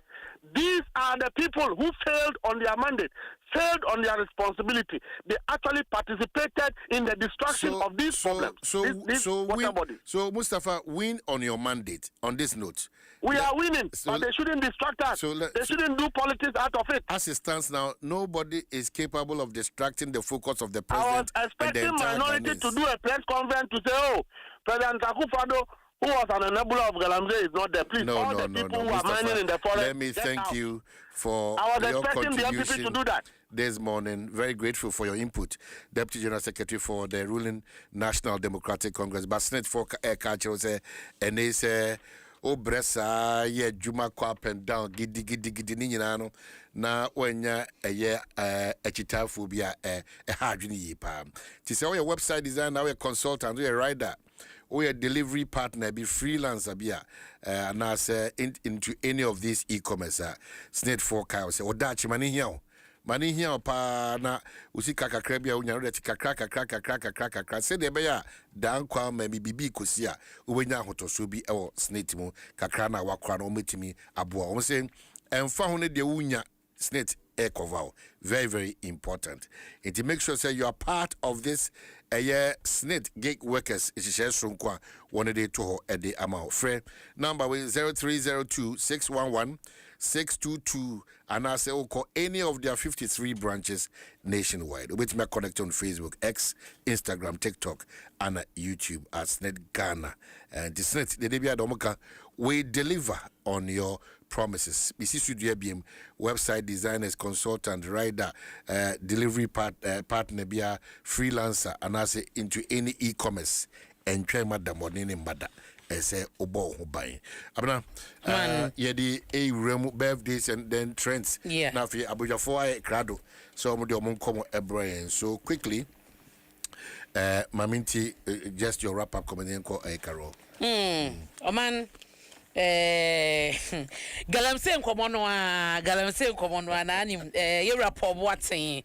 These are the people who failed on their mandate, failed on their responsibility. They actually participated in the destruction of these problems. So, Mustafa, win on your mandate on this note. We are winning, but they shouldn't distract us. They shouldn't do politics out of it. As it stands now, nobody is capable of distracting the focus of the president. I was expecting minority to do a press conference to say, oh, President Akufo-Addo, who was an enabler of Galamsey, is not there. Please, all the people who are mining in the forest, let me thank you for your contribution to do that this morning. Very grateful for your input. Deputy General Secretary for the ruling National Democratic Congress. But Senate for Culture say, and they say, oh, Bressa, yeah, Juma ko up and down, giddy ni nyina na wanya a chitaphobia a hardwini yipa. Tisa your website designer, we a consultant, we a writer, we a delivery partner, be freelancer, be and as into any of these e-commerce. Snake for Kyle say, oh, Dutch money here. Mani here pa na usi kakakra bia unya reti kakra se de beya dan kwa ma bibi kosia ubenya hotoso bi ewo snake mu kakra na wakra na ometimi aboa o se emfa ho ne de unya snake air cover very, very important. And to make sure say you are part of this snake gig workers is share sunkwa one day to a day amount free number with 0302 611 622 and I say call any of their 53 branches nationwide, which may connect on Facebook, X, Instagram, TikTok, and YouTube at Sned Ghana. And the Sned, the Debia Domoka, we deliver on your promises. BC Studio BM, website designers, consultant, writer, delivery partner, freelancer, and I say into any e-commerce. And try madam or any mother say obo ho ban abna yedi a remu birthdays and then trends na fi abojafo ay krado so mo de mo nkomo ebrain so quickly maminti just your wrap up comment ko Carol oman galamse nkomo no na anim ye rapport watin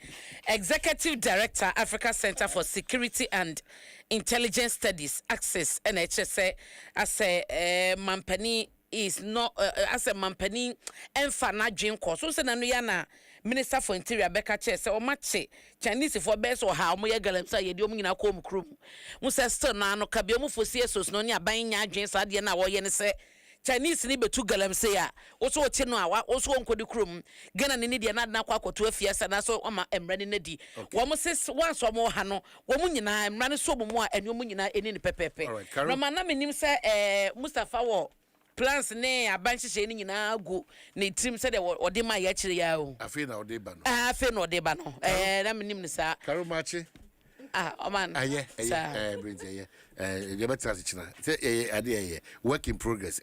executive director Africa Center for Security and Intelligence Studies access NHS as a mampani is not as a mampani emfa na dwen ko so se na no ya na Minister for Interior Becca Chair say o mache Chinese for best or how mo ya galamsa ye di omu nyina ko mu krom mu se still na no ka bi omu fosi esos no ne aban nya dwen sa de na wo ye ne se Chinese ni betu galamse ya oso oche no awa oso onkodi krom gana ne de na kwa akoto afiasa na so oma emrane na di wo mo se wanso mo ha no wo mo nyina emrane so mo a enu mo nyina eni ne pepepe no ma na menim se Mustafa wo plans ne abanhye ni nyina go ne trim se de ode ma ya kire ya o afi na ode ba no afi na ode ba no na menim ne sa Karo machi oman Brinze you better china say ade work in progress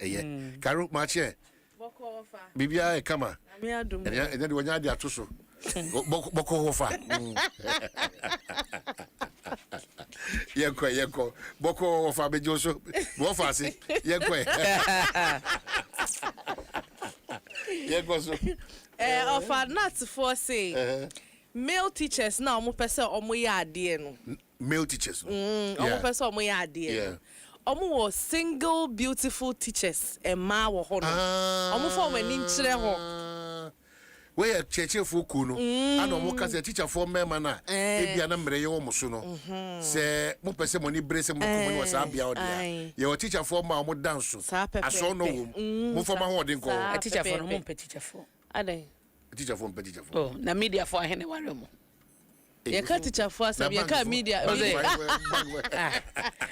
Karo machi boko ofa bibia kama ami adum e de wonya ade atoso boko ofa yeko boko ofa bejoso bo fa se yeko so ofa not for say male teachers now omo pese omo ya ade no male teachers omo pese omo ya ade omo wo single beautiful teachers e ma wo ho no omo fo mani nkyere ho we ya cheche fu ku no ana omo ka se teacher for mema na ebia na mre ye omo so no se mo pese mo ni brese mo ko mo sa bia odia ye teacher for ma omo dance aso no wo mo for ma ho odin ko teacher for no mo pe teacher for adai teacher for pe teacher for oh na media for ahene ware mo ye ka teacher for asem ye ka media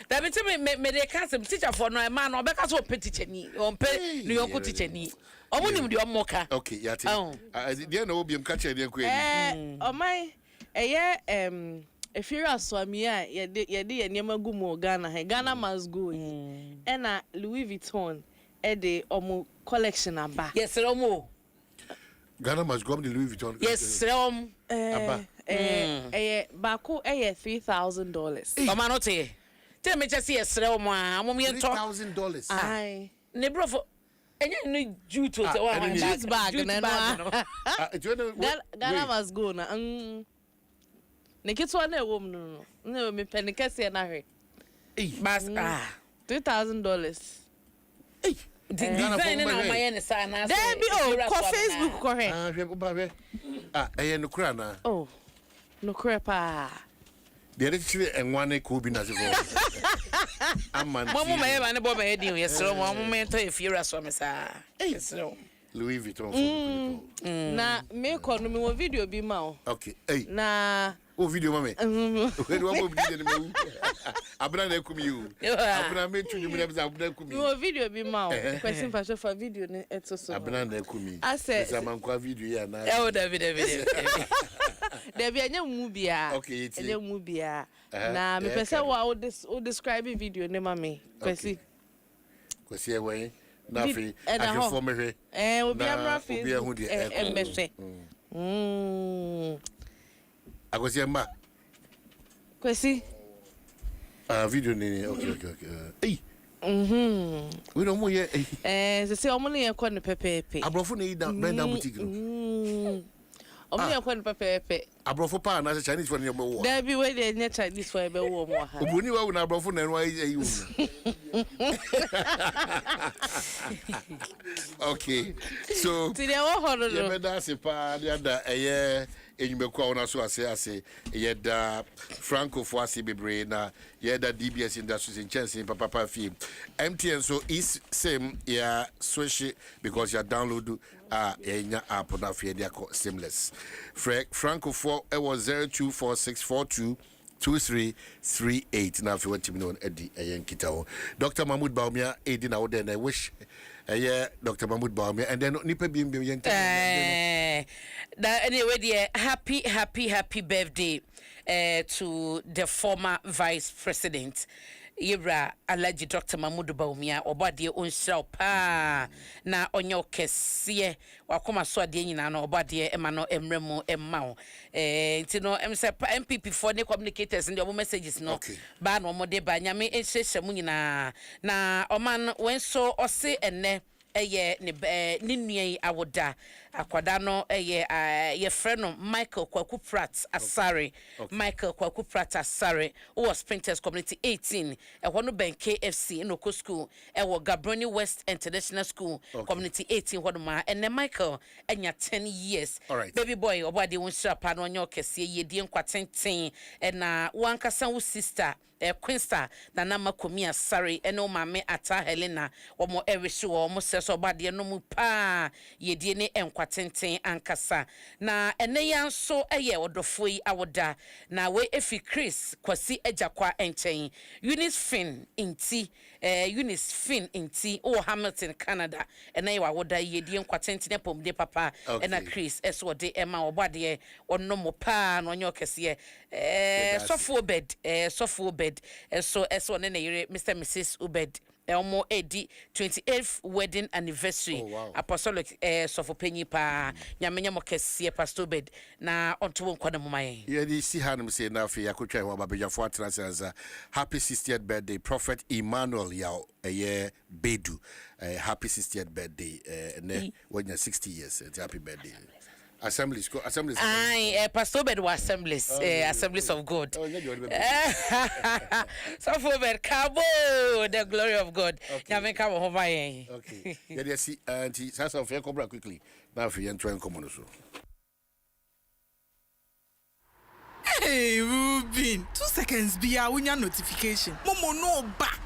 da bi me de ka asem teacher for no e ma no be ka so pe teacher ni on pe ni yoko teacher ni omo nim de omo ka okay ya te dia na obiam ka che de ko eni omai eye efiri aswami a ye de ye niam gu mu Ghana must go e na Louis Vuitton e de omo collection aba yes omo Ghana must go the Louis Vuitton yes bako $3,000 omo no te me just yes omo a omo ye to $3,000 ai ne brofo enye no jute o se wa jute bag no Ghana must go na ne kitwa na ewo no no me pen kese na hwe bas $3,000 Ghana for my na sa na there be ko Facebook ko he hwe ba hwe no kura na no kura pa de re chire enwane ko bi na se fo amman mo me ba ne bo ba edin yesro mo me to efira so me sa yesro Louis Vuitton na me ko no me wo video bi ma o okay na o video mama we do mo bi de me abra na ekumi you abra me tu me na abra ekumi wo video bi ma o question for video ne eto so abra na ekumi ase zaman kwa video ya na David David anya mu bia okay anya mu bia na me pese wa o describe video ne mama kwesi e we na fi akefo me hwe obi amra fi obi ehu de embehwe akwesi emma kwesi video ni okay we don't mo ye se omo ne ye ko ne pepepe abrofo ne ida benda boutique no omo ye ko ne pepepe abrofo pa na Chinese for ne wo there be we dey nye Chinese for ebe wo mo ha obuni wa na abrofo na no ayi wo okay so ti dey wo hono no ye beda se pa dia da eye enyumeku a wona so ase ye da Franco for ase bebre na ye da DBS industries in chance papa fi MTN so is same ya switch because you download enya app na fi dia seamless Franco for it was 0246422338 na fi want me on edi eyenkita ho Dr. Mahmoud Baumia edi na wo den I wish Dr. Mahmoud Baumia and then nipa bi yenta anyway dear happy birthday to the former vice president Yebra allergy Dr. Mamudu Baumia or body on shell pa na onyo kesiye wakoma so ade nyina na obade emano emremo emmao ntino emse MPP for the communicators and your messages no ba no mode ba nyame ehyehyɛ mu nyina na oman when so ose enne eye ne nua awoda akwada no eye ye friend no Michael Kwaku Pratt Asare Michael Kwaku Pratt Asare who was Sprinters Community 18 e no ben KFC in Oko School e wo Gabroni West International School Community 18 hodoma and Michael enya 10 years baby boy obade won shapa no onyo kese ye die nkwatenten na wankasa wo sister Queensta na nama komi Asare eno mame ata Helena omo ewishi omo seso obade no mu pa ye die ne enkwatenten ankasa na ene yanso eye odofo yi awoda na we efi Chris kwasi ejakwa enchen Eunice Finn inti o Hamilton Canada ene ye awoda ye die enkwatenten ne pomde papa ena Chris eso de ema obade onno mo pa no onyo kese sofo bed so nene yire Mr. and Mrs. Ubed Elmo Edi 28th wedding anniversary apostolic sofo penyi pa nyamenya mo kese Pastor Ubed na onto nkwana mo maye ye di si hanum say na fe yakotwa wa babejafo atransa happy 60th birthday Prophet Emmanuel yaw Bedu happy 60th birthday ne when you're 60 years happy birthday Assemblies. Pastor Bed was assemblies, assemblies of God. So for Bed, Cabo, the glory of God. Okay. Okay. Yeah, see, Auntie, Sasa of Cobra quickly. Now for you and try and come on also. Hey, Rubin, 2 seconds be our notification. Momo no back.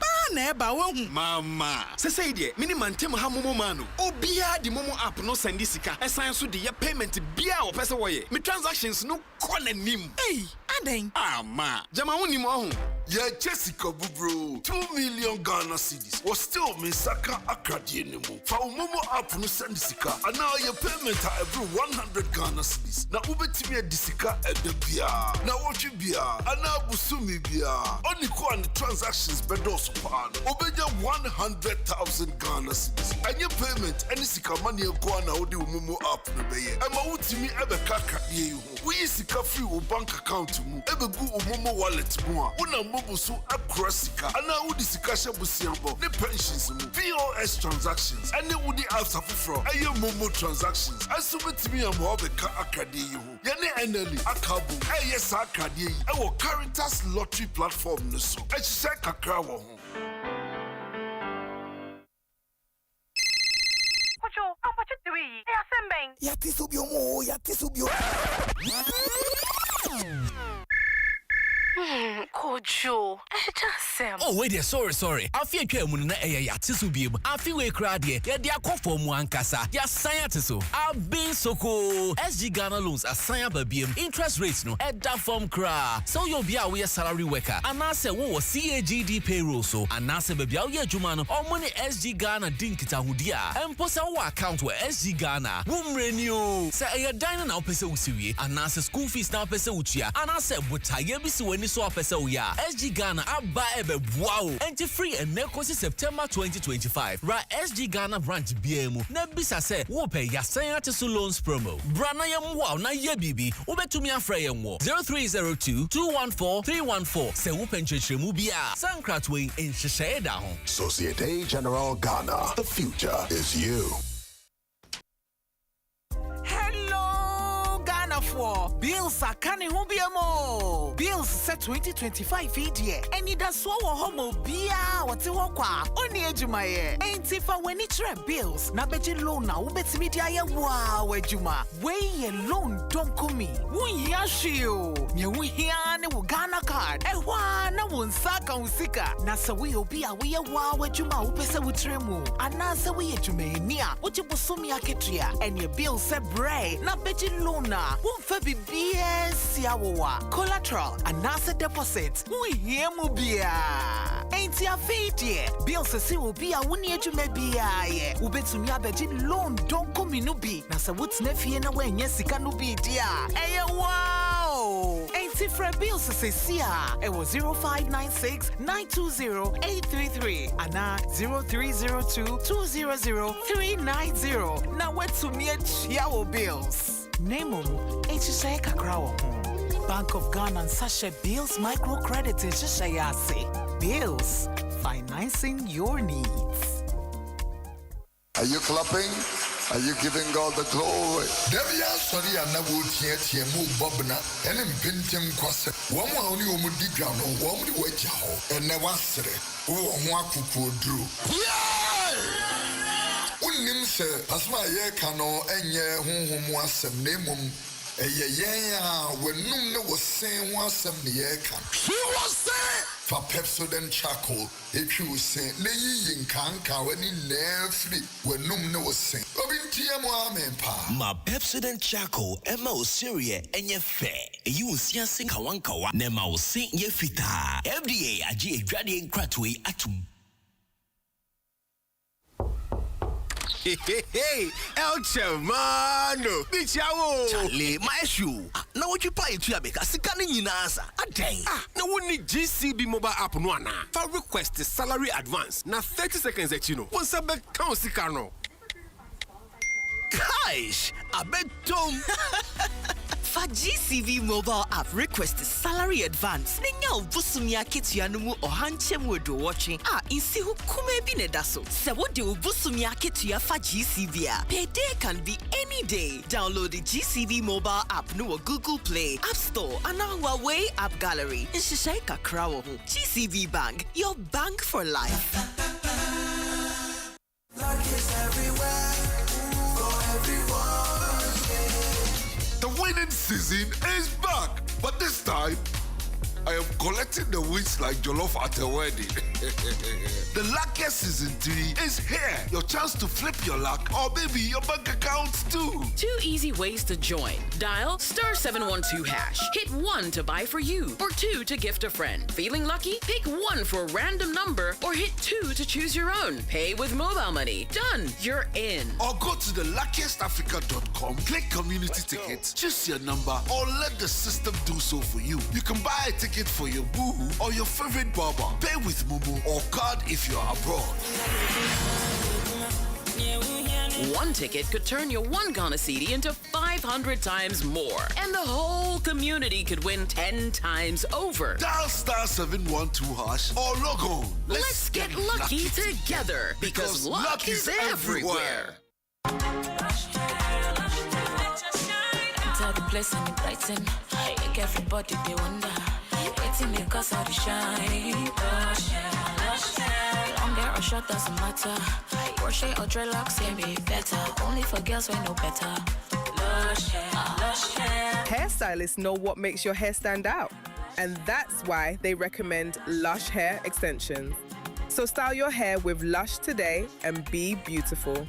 Mama, say dear, minimum tem hamumo manu. Obia the Momo app no send this car. Assign so the payment bia or pesa way. Me transactions no corner nim. Hey, Adom. Ma. Jama uni mo. Yeah, Jessica Bubro, 2 million Ghana cedis. Was still me saka akradi anymore. For Momo app no send this car. And now your payment are every 100 Ghana cedis. Now ubeti me disika at the bia. Now what you bia? And now busumi bia. Only go on the transactions bedos pan. Obeja 100,000 Ghana cedis. And your payment any sika money go on now the Momo app no be. And my ultimi ebe kaka ye you. We sika free o bank account mu. Ebe go o Momo wallet mu. Una so akrasika ana udi sikasha busiambo ne pensions mu POS transactions and udi after from aye momo transactions asubetimi am ho be ka akade yi ho ye ne eneli akabu aye sa akade yi e wo Caritas lottery platform no so e hye kakra wo ho Ojo ampache tui e asembeng yati subio Kojo, Sam. Oh, wait there, sorry. I feel you na yatisu bib. I feel we crowd here. Yeah, they are called for Muankasa. Yeah, science. I've been so cool. SG Ghana loans are sign up interest rates no at that form cra. So you'll be a salary worker. And I say, what was CAGD payroll so? And I say, baby, I'll get you man. Or money SG Ghana dinkita hudia. And post our account where SG Ghana. Wom renew. Say, a dining now pesa usiwi. And I say, school fees now pesa uchia. And I say, what I get when so pesa uya. SG Ghana abba ebe wow. Enti free and nekosi September 2025. Ra SG Ghana branch BMU. Na bisa se wo pe ya science loans promo. Brana yam wow na ye bibi. Ubetumi afre yam wo 0302-214-314. Se wo penchechemu bia. Sankratwe in Shisheda ho. Societe General Ghana. The future is you. For bills are canning hubiamo. Bills set 2025 year. And it does so homo bia what you walk only ejumaye. Ain't if I when it's bills. Na beji loan na ubeti media ya wow ejuma. Way ye loan don't come me. Wun yashio. Nye wun hiane Ghana card. Ewa na wun saka usika. Na sa we obia we ya wow ejuma upese utremu. Anasa we ejume niya. Uchi busumi aketria. And your bill se bray. Na beji loan na. Fabi BS Yawa collateral and NASA deposit. We hear mubia. Ain't ya fee Bill Sasi will be a 1 year to maybe a Ubetsunya beji loan don't come in ubi. Nasa what's nephew and away yes he can be dear. Hey wow. Ain't Tifre Bills Sia. It was 0596 920 833 and 0302 200 390. Now where to me Chiao Bills. Name HSA Kakrawo. Bank of Ghana and Sasha Bills Microcredit is Shayase. Bills, financing your needs. Are you clapping? Are you giving God the glory? Devia sorry and na wo tie mu bobna ene mpentem kwase wo mo oni wo mu digwa no wo mu wo gya ho ene wasere wo ho akuku oduru unnim se asma ye ka no enye honhom asem na emom eye yen a wenum ne wo sen ho asem ne ye ka he was say for Pepsodent charcoal if you say ne yi nkanka wani nefri wenum ne wo sen obintia mo amen pa ma Pepsodent charcoal ema osirie enye fe eyi osia sen kawankawa na ma osin ye fita FDA agi edwade nkratwe atum. Hey, El Chamano, Bichao, Charlie, my shoe. Now what you buy to Abeka, Sikani Nasa, a day. No one need GCB mobile app no na. For request the salary advance. Now 30 seconds at you know. Once a back count Sikano. Kaish, I bet Tom. For GCV mobile app request salary advance. Ninga ubusumia kitu ya numu ohanche mwedo watching. Insi hukume bine daso. Se wode ubusumia kitu ya fa GCV ya. Payday can be any day. Download the GCV mobile app no Google Play, App Store, and our Huawei app gallery. Inshishaika Kakrawo. GCV Bank, your bank for life. Luck is everywhere for everyone. The winning season is back, but this time I am collecting the wins like jollof at a wedding. The luckiest season 3 is here. Your chance to flip your luck or maybe your bank accounts too. 2 easy ways to join. Dial *712#. Hit 1 to buy for you or 2 to gift a friend. Feeling lucky? Pick 1 for a random number or hit 2 to choose your own. Pay with mobile money. Done. You're in. Or go to the luckiestafrica.com, click community tickets, choose your number, or let the system do so for you. You can buy a ticket for your boo or your favorite barber. Pay with Momo or card if you're abroad. 1 ticket could turn your 1 Ghana cedi into 500 times more. And the whole community could win 10 times over. Dial *712# or log on. Let's get lucky together because luck is everywhere. Enter the place and it brighten. Make everybody they wonder. Waiting because of the shine. Lush hair. Long hair or short doesn't matter. Crochet or dreadlocks can be better. Only for girls we know better. Lush hair. Hairstylists know what makes your hair stand out. And that's why they recommend Lush Hair Extensions. So style your hair with Lush today and be beautiful.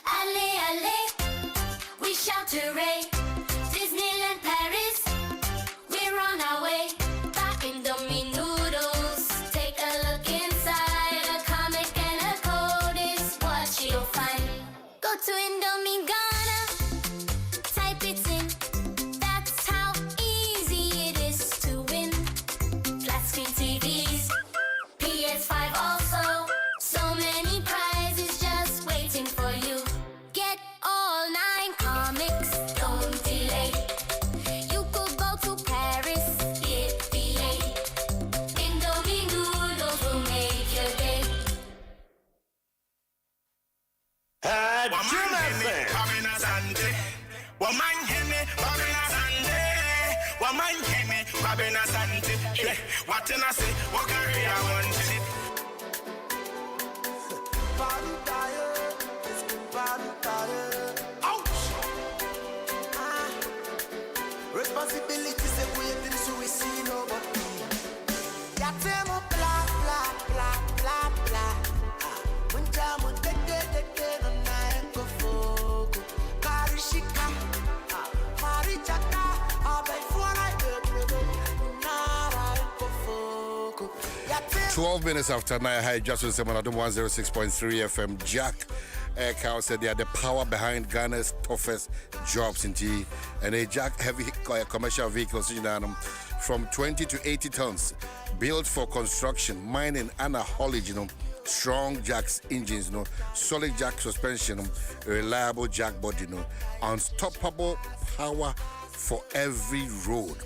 Allez, allez, we shout hooray. Disneyland Paris, we're on our way. Back in Indomie noodles, take a look inside. A comic and a code is what you'll find. Go to Indomie Ghana, type it in. That's how easy it is to win. Flat screen TVs, PS5 also. So many prizes just waiting for you. Get all 9 comics, don't delay. You could go to Paris, Italy. Indomie noodles will make your day. What I say, what carry I want it. Responsibility say waiting so we see nobody. Ya temo blah blah blah blah blah. Munjamu teke no na eko fogo. Karishika, marichaka, abai fuara eko nara eko fogo. 12 minutes after 9, hi, Dwaso Nsem on Adom 106.3 FM, Jack. Carl said they are the power behind Ghana's toughest jobs in G. And they jack heavy commercial vehicles from 20 to 80 tons, built for construction, mining, and a haulage, strong jacks engines, solid jack suspension, reliable jack body, unstoppable power for every road.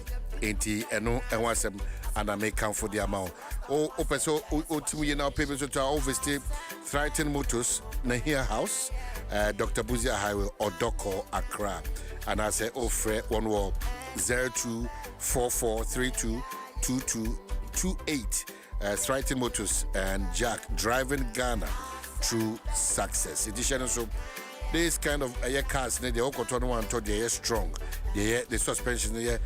And I may come for the amount. Now people to overstay Thrighton Motors, Nahia House, Dr. Buzia Highway, or Doko Accra. And I say, Fred, one wall 0244322228. Thrighton Motors and Jack driving Ghana through success. Edition so this kind of cars, they all control one to they are strong. The suspension they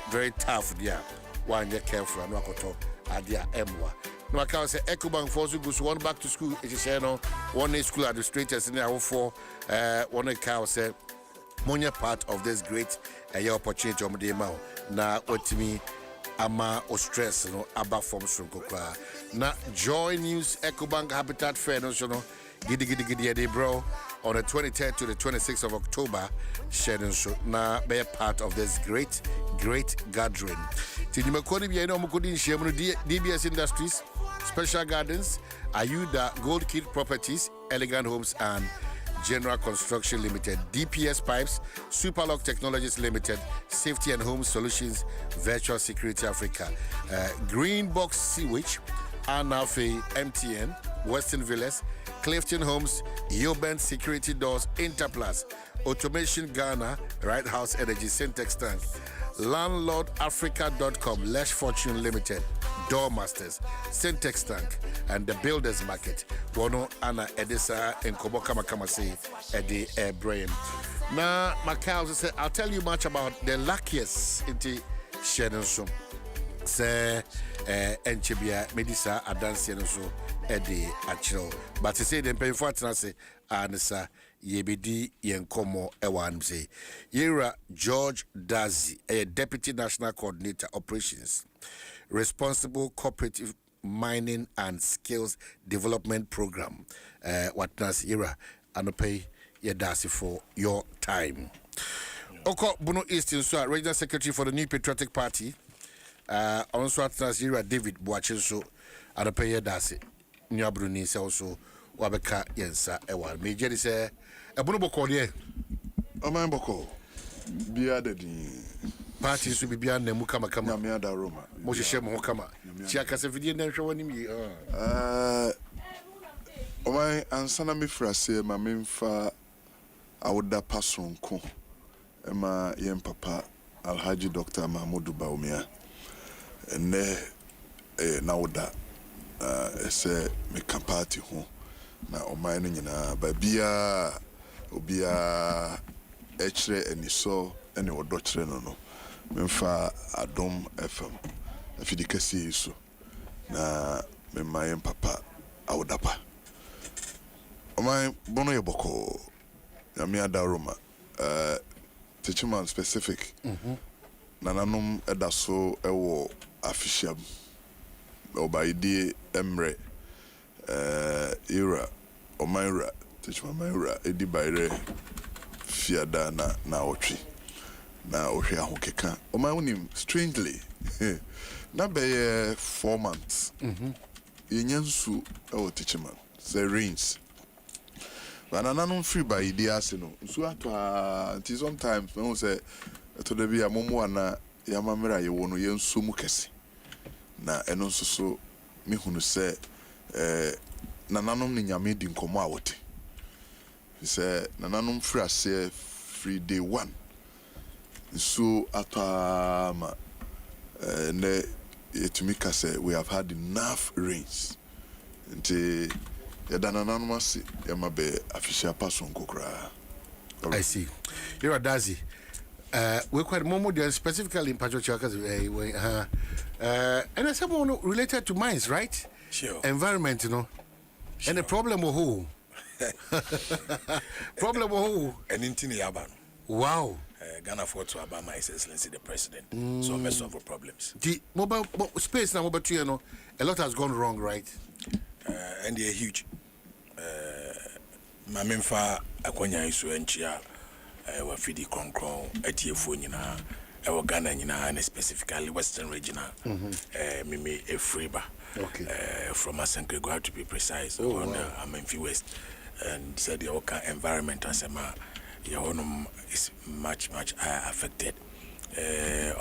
very tough. Yeah, one year careful and wakoto adia emwa. No, I can say EcoBank for goes one back to school. It is one day school administrators in there for one car say money part of this great opportunity on the amount. Now what me ama o stress about from Sunkokra. Now Joy News EcoBank Habitat Fair no giddy bro on the 23rd to the 26th of October. Sharing so now be a part of this great gathering. DBS Industries, Special Gardens, Ayuda Gold Kid Properties, Elegant Homes and General Construction Limited, DPS Pipes, Superlock Technologies Limited, Safety and Home Solutions, Virtual Security Africa, Green Box Sewage, Anafe MTN, Western Villas, Clifton Homes, Yoban Security Doors, Interplus, Automation Ghana, Right House Energy, Syntex Tank, LandlordAfrica.com, Lesh Fortune Limited, Doormasters, Syntex Tank, and the Builders Market. Wono Anna Edisa and Kobokama Kamasi Eddie Brain. Now, Macau said, I'll tell you much about the luckiest in the Shenanso. Say, Enchibia, Medisa, Adansi, and so Eddie Achil. But to say, the pay for it, and sir, Yebidi Yenkomo Ewan say, Yera George Dazi, a Deputy National Coordinator Operations, Responsible Cooperative Mining and Skills Development Program. What does Yera and pay Yedasi for your time? Oko Buno Easton, so Regional Secretary for the New Patriotic Party. Also at Yera David Boachenso and pay Yedasi. Nyabru say also Wabeka Yensa Ewan. Major say a Bunoboko there. Oman Boko. Bia de parties to be beyond the Mukama Kama Miada Roma. Moshe Mokama. Chiaka Sevidi and showing Oman and Sanami Frase, my main fa I would da passon ko. Emma Yen Papa Alhaji Dr. Mahmoud Baumia. And now that say me party home. Na Oman na babia obia echre eni so eni odochre no memfa Adom FM afidi kasi so na me mayen papa awodapa Oman bono yeboko na mi adaroma teachman specific nananom edaso ewo official obaidi emre era Omaira teachman Maira edi bayre fiada na otwi na ohwe ahokeka Omaunim strangely na be 4 months yenyansu o teachman the rains banana no free by idea se no nsu atwa until sometimes when we say to the bia momo ana yamamera ye wono yensu mu kese na eno nso so mehunu se nananom ni nyame di nkomo awote say nananom free ase free day 1 so atama ne etumika say we have had enough rains nti nananom ase yamabe official person kokra. I see. You're a Dazi. We quite more specifically in Pachochakas and it's someone related to mines, right? Sure. Environment, Sure. And the problem with who? Problem with who? And in Yaban. Wow. Ghana for to Obama, His Excellency the President. So mess solve problems. The mobile space now, but a lot has gone wrong, right? And they're huge. Mamemfa akonya isu enchia wa fidi konkron etiefo nyina Ghana nyina and specifically Western regional. Mimi a freeba. Okay. From Asankrego to be precise on Amenfi West. And said the Oka environment as a ma your is much affected.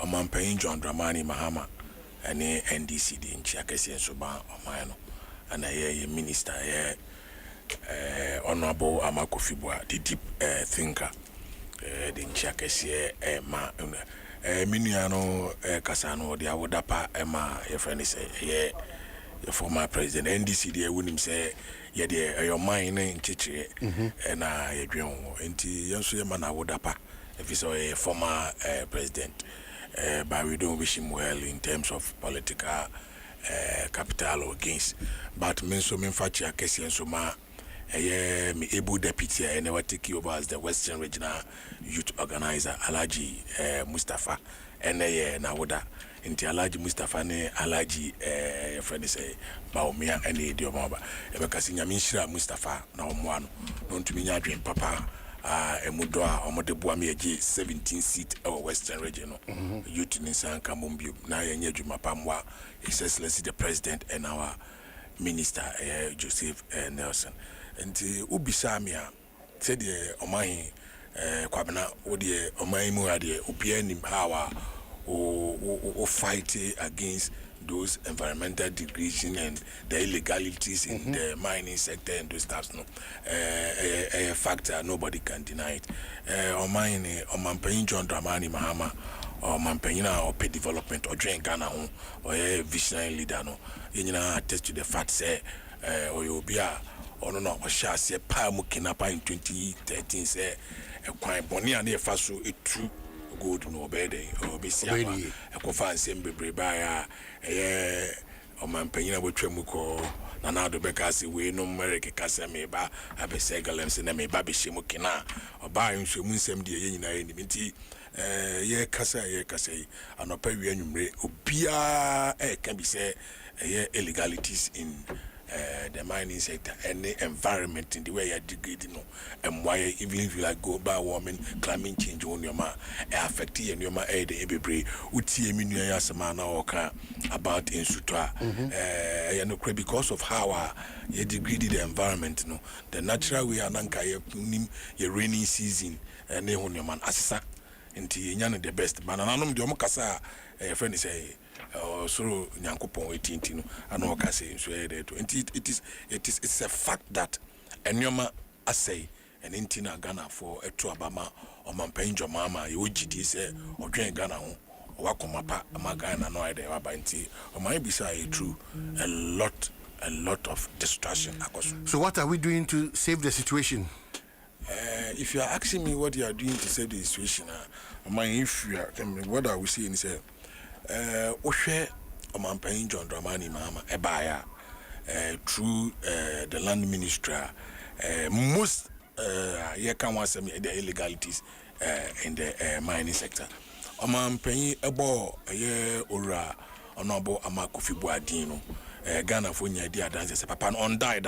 Oman John Dramani Mahama and NDCD in Chiakesi and Suba Omano and a minister Honorable Amakofibwa, the deep thinker. The Chiakesi ma Miniano Casano, the Awodapa Emma, your friend is a former president NDCD wouldn't say your mind in Chichi and I dream into Yosuyamana Wodapa if he's a former president. But we don't wish him well in terms of political capital or gains. But Menso Minfachi Akesi and Suma me able deputy and never take over as the Western Regional Youth Organizer Alaji Mustafa and Nawoda. Inti Alaji Mustafa ne Alaji friend say Baumia and Idiomaba. Ebekasi Nyamishra Mustafa na omwano. Don't me nyadwen papa Emudwa Omodebua Meji 17 seat or Western Region. Youth Nisan Kamumbi na yenyeju mapamwa His Excellency the President and our Minister Joseph Nelson. And Ubisamia said the Omahi Kwabana Odie Omahi Muade Upianim Hawa or fight against those environmental degradation and the illegalities in the mining sector and those stuff. No, a factor nobody can deny it. Omahi Oman John Dramani Mahama or Mampena or pay development or join Ghana or a visionary leader. No, you know, attest to the fact say or you'll be or no, or shall say Pamukinapa in 2013 say a quite bonny and a faso it true. Good no obede or be siama a confan sembe brebaya or man penina with tremuko nanado becasi we no merike casameba abesegalem and me baby shimukina or buying shumunsem de yin enimity ye casa and operian numre obia can be say illegalities in the mining sector and the environment in the way you're degrading and why even if you like global warming, climate change on your ma affect you and your ma the every uti eminia samana oka about in sutra because of how you degraded the environment no the natural way ananka your rainy season and ne on your man asisa nti nyane the best man nanom de omkasa friend say so nyankopon 18 no ana oka say so it's a fact that enyoma asay and intina Ghana for eto abama o mampanjo mama ye ogidi say odwen Ghana ho wakomapa amagana no ide waba nti o man be say true a lot of distraction across. So what are we doing to save the situation? If you are asking me what you are doing to save the situation, if you are, what are we saying is Oshe Oman John Dramani Mahama Ebaya through the land ministry most can want some the illegalities in the mining sector. Oman Penny Ebo Ora Honorable Amakofibwa Dino Ghana for Nyadia dances papa on died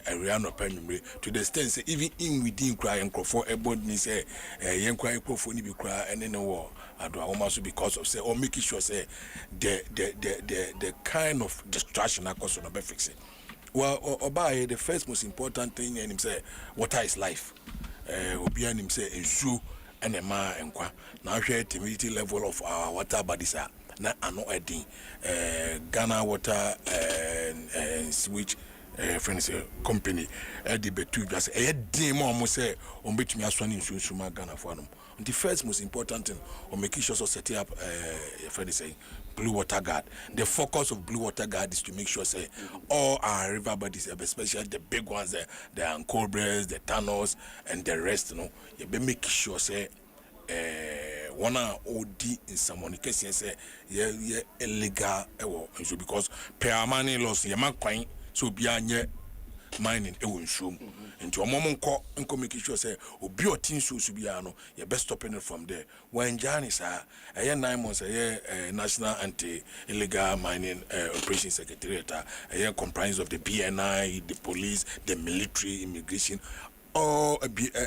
Ariano Penny to the extent even in within cry and for a body say young cry for be cry and in the war almost because of say or making sure say the kind of distraction I cause on a fixing. Well Obai the first most important thing and him say water is life. Obian him say ensure and a ma and qua now share timidity level of our water bodies are not adding Ghana water and switch friends company the betu just a day more say on between us one in Suma Ghana for them. The first most important thing on making sure so setting up friend say blue water guard. The focus of blue water guard is to make sure say all our river bodies, especially the big ones, the Ancobras, the tunnels and the rest, you know, you be making sure say one OD in someone case say yeah illegal because per money loss you man coin so be mining e won show nti omom nko make sure say obi otin so bia no you best stopping it from there when jani sa 9 months national anti illegal mining operation secretariat comprised of the BNI, the police, the military, immigration, or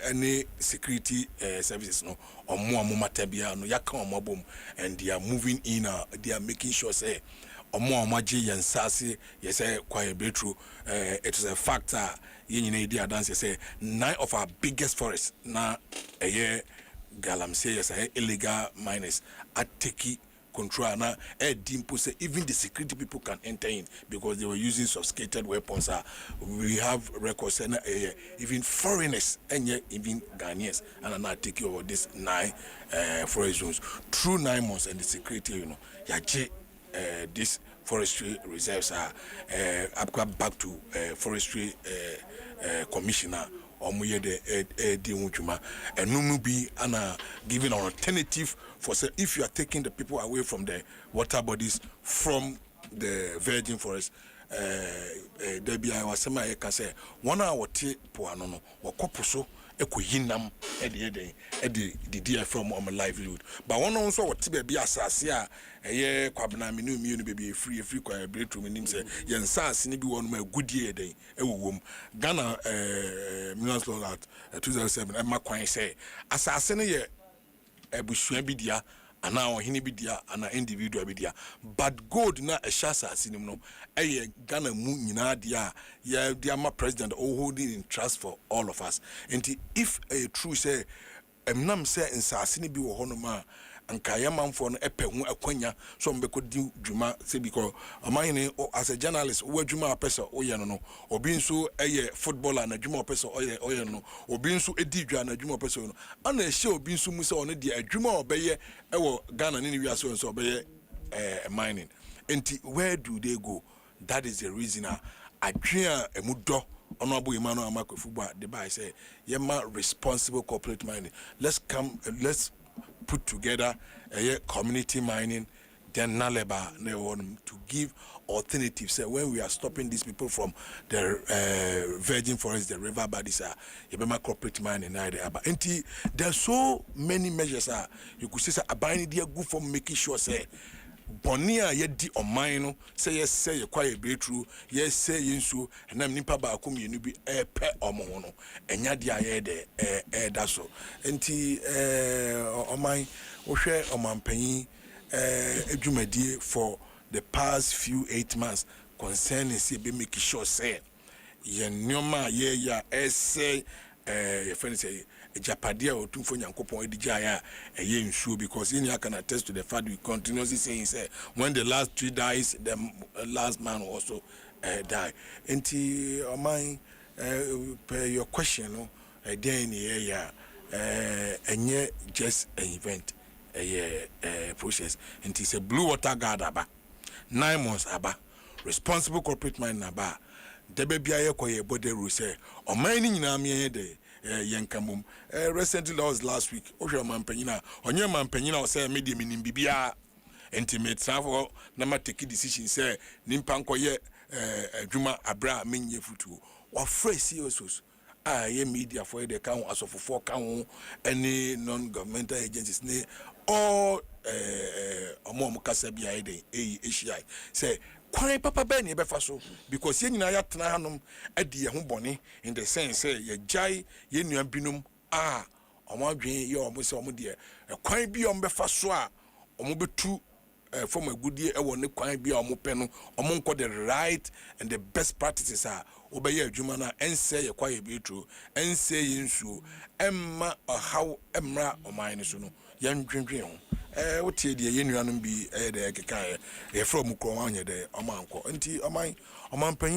any security services no or more matabia no yaka mobum, and they are moving in they are making sure say or more maji and sassy yes quite be true it is a factor you idea dance say 9 of our biggest forests na a year galamsey yes illegal miners at Teki control na dimpo say even the security people can enter in because they were using sophisticated weapons. We have records and even foreigners and even Ghanaians and are taking over this 9 forest zones through 9 months and the security this forestry reserves are back to forestry commissioner omuye de unjuma and no be giving an alternative for say if you are taking the people away from the water bodies from the virgin forest there be I was say can say 1 hour po anono wakopuso ekoyinam the DFM on my livelihood but one also what be asase a kwabna me no mienu be free kwa breakthrough me nim say yen sas ni bi won ma goodie den ewowom Ghana Minerals Law Act 2007 e ma kwan say asase ne ye ebusua bi dia ana ohini bi dia ana individual bi dia but gold na a shasa asinim no Ghana mu nyina dia ya dia ma president holding in trust for all of us and if a true say emnam say nsase ne bi wo hono ma anka yamanfo no epe hu akwanya so mbeko di dwuma say because amane as a journalist wo dwuma apesa oye no obi nso footballer na dwuma apesa oye no obi nso edi dwa na dwuma apesa no ana ehye obi nso mu say ono di adwuma obeye ewo Ghana ne wi aso nso obeye mining enti where do they go? That is the reason adwea emudo ono abo imano amakofu ba the by say yema responsible corporate mining let's put together a community mining then naleba to give alternatives when we are stopping these people from the virgin forest the river bodies yebema corporate mining there are so many measures you could say abani dia good for making sure say Bonia yedi on mine say yes say you quite be true yes say yinsu and I'm nipa ba akum yenu bi pe omo no enya dia ye de da so enti omai wo hwe omampanyi edwumadie for the past few 8 months concerning say be make sure say ye nyoma ye ya say your friend say Japadia or two for Yankopon Edijaya a yen sure because in here can attest to the fact we continuously saying say when the last 3 dies, the last man also die. And my your question day in the area and yet just an event a process and it's a blue water guard aba 9 months aba responsible corporate mine aba the baby I acquire body rule say or mining in army day. Yankamum recently that was last week Osha Mampanyina onye Mampanyina or say media minim bibia intimate travel na take decision say nimpa nkoye adwuma abra menye futu wa fresh CEOs ye media for the can asofofo kan any non-governmental agencies ne all omo kasa bia den ACI say kwai papa ben ye befa so because ye nyina ya tena hanom adi ye ho bone in the sense say ye jai ye nua binum omo adwen ye omo se omo de kwai bi omo befa so omo betu from a good year e ne kwan bi omo pe no omo nko the right and the best practices obeye adwuma na ense ye kwai bi true ense ye nsuo emma how emra oman so no ye ndwendwen ho what ye nuanum bi de keka ye from kro anye de omanko nti oman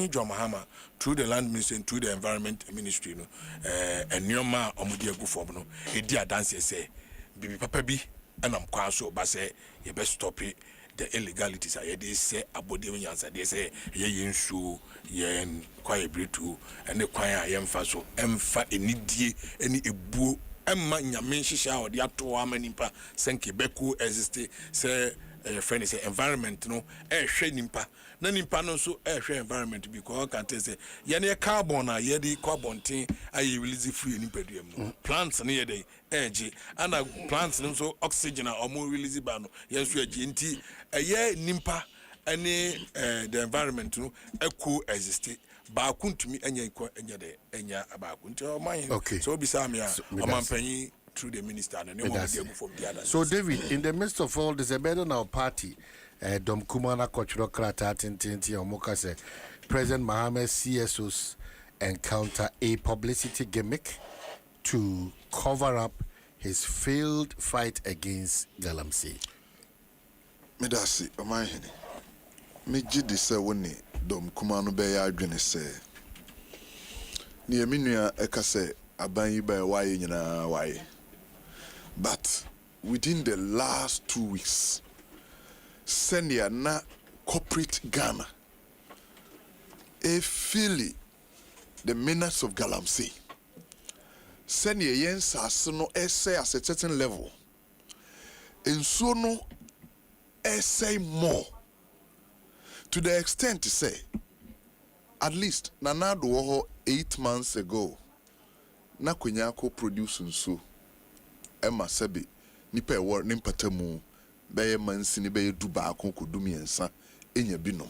John Mahama through the land ministry and through the environment ministry no enioma omudi agu form no edi adanse say bibi papa bi anam kwa so ba say ye be stop it the illegalities are they say abodi nyansa they say ye yensu ye kwai bretu and the kwai yemfa so emfa enidie eni ebuo emma nyame hihya odi ato amanipa senke beku exist say friend say environment no hwe nimpa na nimpa no so hwe environment because can tell say ye na carbon na ye di carbon tin ayi release free nimpa duam no plants na ye dey ege and plants no so oxygen na omo release ba no ye so ege nti ye nimpa any the environment no exist ba kuntumi enya enya de enya ba kunti o man so be sam ya o man panyi through the minister and no more from the other. So David, in the midst of all this, a better now party, Dom Kumana Cultural Krata Tintinti Omoka said, President Mohammed CSOs encounter a publicity gimmick to cover up his failed fight against Galamsey. Medasi, Omahini. Meji de se woni Dom Kumano be ya adwene se. Ni eminua ekase aban yi ba waye nyina waye. But within the last 2 weeks, Senia na corporate Ghana, Philly, the menace of Galamsey, Senia Yens Asano essay at a certain level, and so no essay more, to the extent to say, at least Nanado 8 months ago, na Kunyako producing so. Emma Sebi, nipa war nimpatamu, beye mansini beye duba konko dumiensa, enye binom.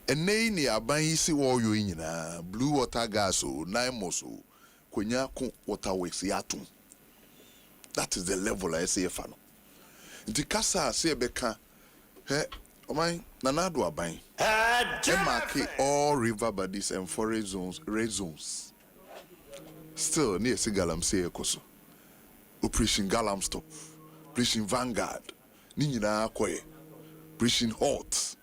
Ene ni aban si wo yo nyina, blue water gas o, naimoso, kwenya kon water works yatum. That is the level I say fano. Nti kasa se beka, he, omai nanado aban. Emma ke all river bodies and forest zones, red zones. Still near Galamsey ekoso. Operation Galam Stop, Operation Vanguard, Nina Koye, Operation Hot.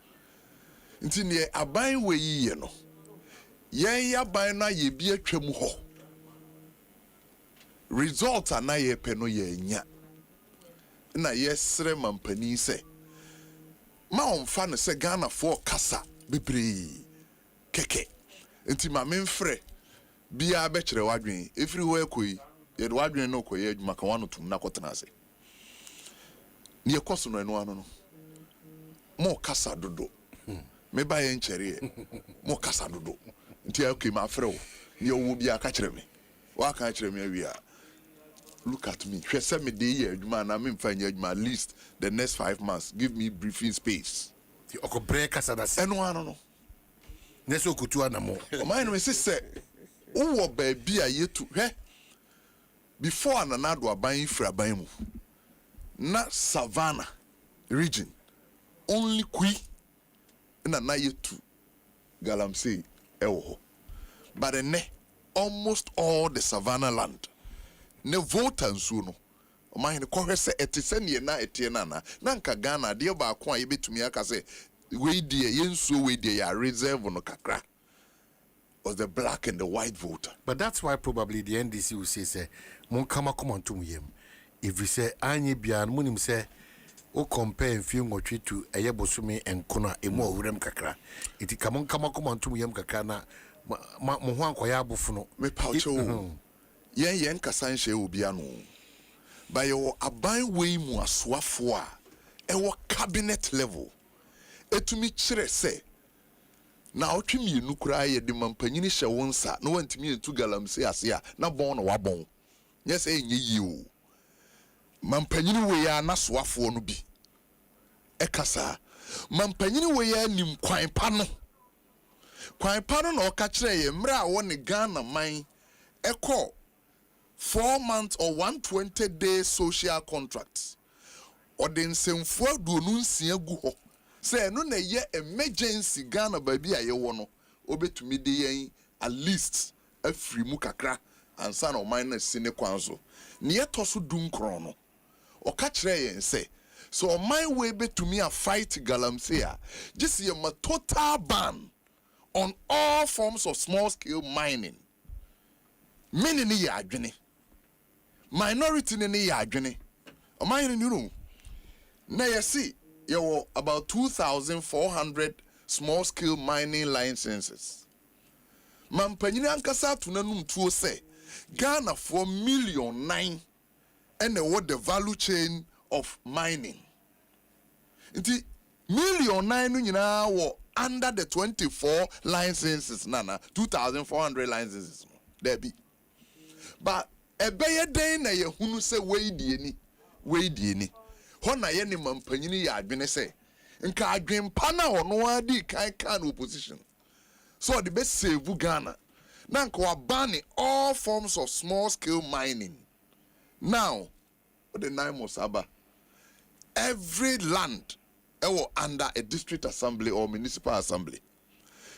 Nti ne aban we yi no. Yen ya ban na ye bi atwam ho. Result na ye pe no ye nya. Na ye sre mampani se. Ma onfa no se Ghana for kasa bebre. Keke. Nti ma memfre bia be kire wadwen everywhere koyi. Yet wadwen no koye adwuma ka wano tum na kotena ase. Ni ekoso no eno ano no. Mo kasa dodo. Me ba ye nkyere mo kasa dodo. Nti okay ma frɛ wo. Ni owo bia ka kire me. Wa ka kire me awia. Look at me. Hwe se me dey ye adwuma na me mfa nya adwuma at least the next 5 months. Give me briefing space. Ti okobreak kasa da se. Eno ano no. Neso kutu anamo. O man no me se wo ba bia yetu. Hwe before Nanado aban fra aban mu na savannah region only kui na yetu Galamsey ewo but ne almost all the savannah land ne vote ansu no o man ko hwese etise ne na etie na nka Ghana de ba ko a yebetumi aka se we die yensu we die ya reserve no kakra was the black and the white voter. But that's why probably the NDC will say mon kama come on to me. If we say anye bian munim say o compare and feel ngotwe to ayebosumi and kona emo wurem kakra. Iti kama on to me kakra na mo ho ankoya abofo no. Me paucho. Yen kasa nhye obi ano. Ba yo aban we mu asoafo a ewo cabinet level. Etumi kire say na otwemi enu kura ye de mampanyini hye wonsa na wantimi etu Galamsey ase a na bon na wabon yes enye yi o mampanyini we ya na soafo no bi ekasa mampanyini we ya nim kwan pa no na oka kire ye mra wo ne Ghana man eko 4 months or 120-day social contract odensemfo aduonu nsia gu ho. Say no na ye emergency Ghana baby a ye wo no obetumi de yen at least afri mu kakra ansa na minus sine kwanzo ne ye toso dun kron no o ka kire yen say so my way betumi a fight Galamsey a just ye ma total ban on all forms of small scale mining. Many ni ya adwene minority ni ya adwene o mine ni room na ye see you about 2,400 small-scale mining licenses. Mampanyini ankasa tunanum tuo say Ghana for 1.9 million and what the value chain of mining. Nti million 9 no nyina wo under the 24 licenses nana 2,400 licenses there be. But ebeye den na yehunu se weidie ni ho na ye ne mampanyini ya adwene se nka adwempa na ono adi kan opposition so the best save Ghana na nka wabani all forms of small scale mining now the 9 Mosaba every land under a district assembly or municipal assembly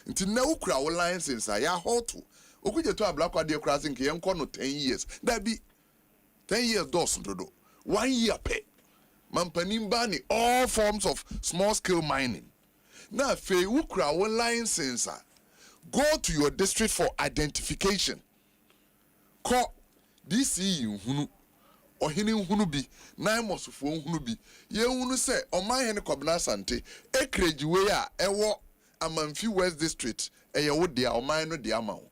until now ukra license ya hotu okuje to ablakwa de crossing ke yenko no 10 years that be 10 years dos ndodo 1 year pay mampanim bani all forms of small scale mining na fe ukra license go to your district for identification call DC hunu ohini hunu bi 9 mosufo hunu bi ye hunu se oman he ne Kobna Asante ekrejiwe a ewo Amanfi West District eye wo dia oman no dia ma wo